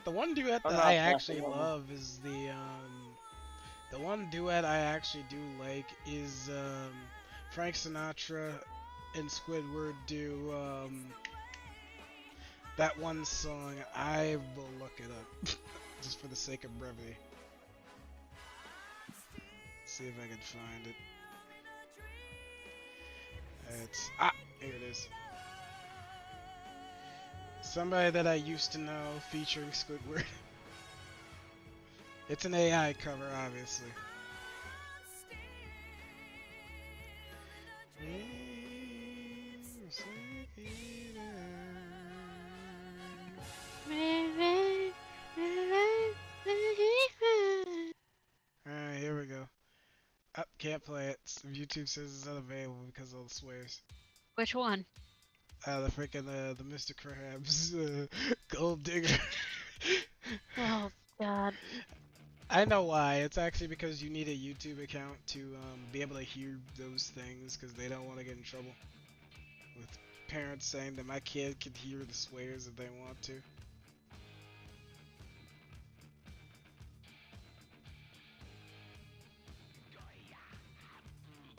the one duet I'm that not I actually passing on. love is the one duet I actually do like is Frank Sinatra and Squidward do that one song. I will look it up just for the sake of brevity. See if I can find it. It's here it is. Somebody that I used to know featuring Squidward. It's an AI cover, obviously. Alright, here we go. Can't play it. YouTube says it's unavailable because of the swears. Which one? The freaking the Mr. Krabs Gold Digger. Oh God. I know why. It's actually because you need a YouTube account to be able to hear those things because they don't want to get in trouble with parents saying that my kid can hear the swears if they want to.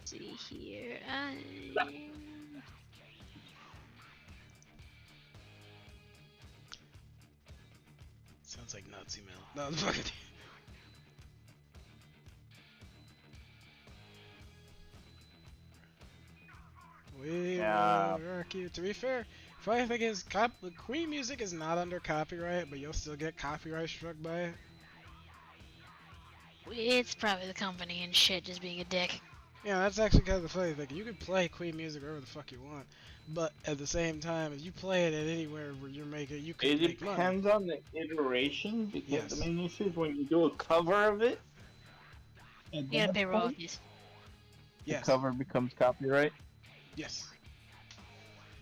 see here. Sounds like Nazi mail. No, fucking. We Yeah. will rock you. To be fair, funny thing is, Queen music is not under copyright, but you'll still get copyright struck by it. It's probably the company and shit just being a dick. Yeah, that's actually kind of the funny thing. You can play Queen music wherever the fuck you want, but at the same time, if you play it at anywhere where you're making, you can It make money. depends on the iteration because Yes. the main issue is when you do a cover of it. At You gotta that pay point, royalties. the Yes. cover becomes copyright. Yes.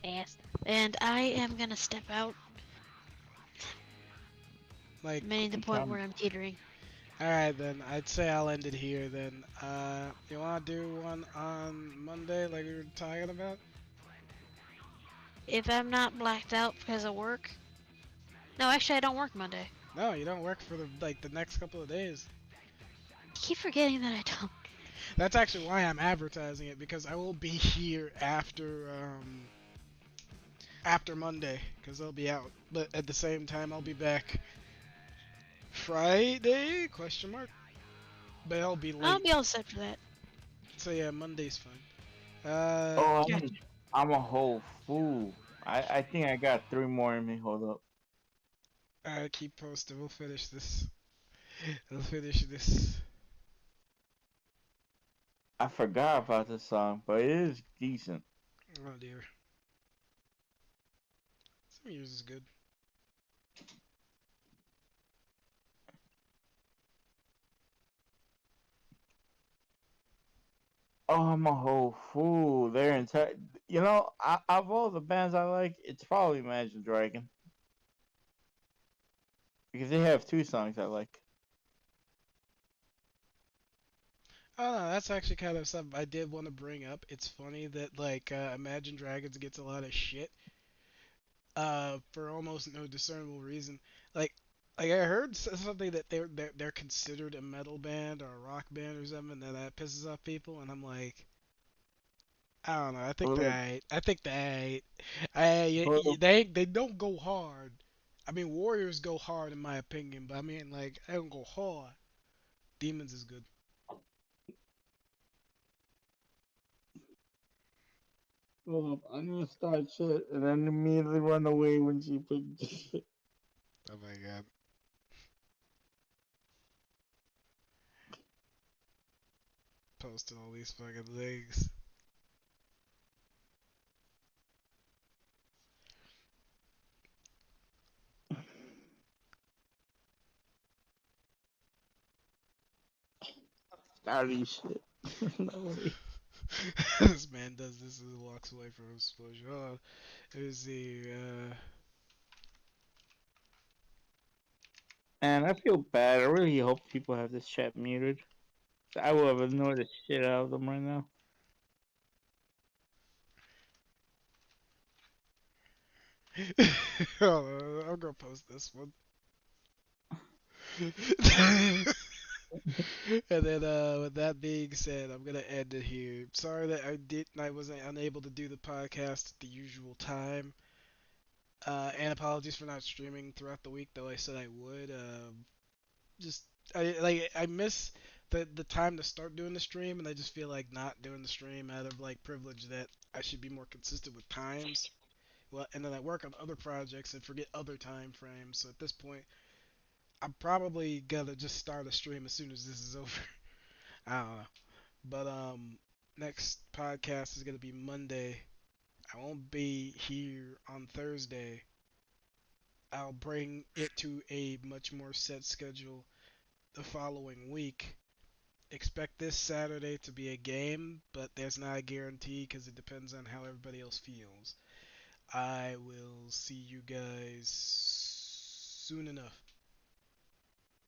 Yes. And I am gonna step out. Like, I'm getting to the point where I'm teetering. alright then, I'd say I'll end it here then. You wanna do one on Monday like we were talking about? If I'm not blacked out because of work. No, actually, I don't work Monday. No, you don't work for the next couple of days. I keep forgetting that I don't. That's actually why I'm advertising it, because I will be here after Monday, because I'll be out. But at the same time, I'll be back Friday? Question mark. But I'll be late. I'll be all set for that. So yeah, Monday's fine. Oh, Gotcha. I'm a whole fool. I think I got 3 more in me. Hold up. Keep posted. We'll finish this. We'll finish this. I forgot about this song, but it is decent. Oh dear. Some years is good. Oh, I'm a whole fool. Their entire, you know, of all the bands I like, it's probably Imagine Dragon because they have 2 songs I like. Oh no, that's actually kind of something I did want to bring up. It's funny that like Imagine Dragons gets a lot of shit for almost no discernible reason. Like I heard something that they're considered a metal band or a rock band or something, and that pisses off people, and I'm like, I don't know. I think Well, well, they don't go hard. I mean, Warriors go hard in my opinion, but I mean like they don't go hard. Demons is good. well, I'm gonna start shit and then immediately run away when she put shit. Oh my god. Posting all these fucking things. Starting shit. No way. This man does this and walks away from exposure. Oh, there's the And I feel bad. I really hope people have this chat muted. I will have annoyed the shit out of them right now. oh, I'm gonna post this one. And then with that being said, I'm gonna end it here. Sorry that I wasn't unable to do the podcast at the usual time. And apologies for not streaming throughout the week, though I said I would. Just I miss the time to start doing the stream, and I just feel like not doing the stream out of like privilege that I should be more consistent with times. Well, and then I work on other projects and forget other time frames. So at this point, I'm probably gonna just start a stream as soon as this is over. I don't know. But next podcast is gonna be Monday. I won't be here on Thursday. I'll bring it to a much more set schedule the following week. Expect this Saturday to be a game, but there's not a guarantee because it depends on how everybody else feels. I will see you guys soon enough.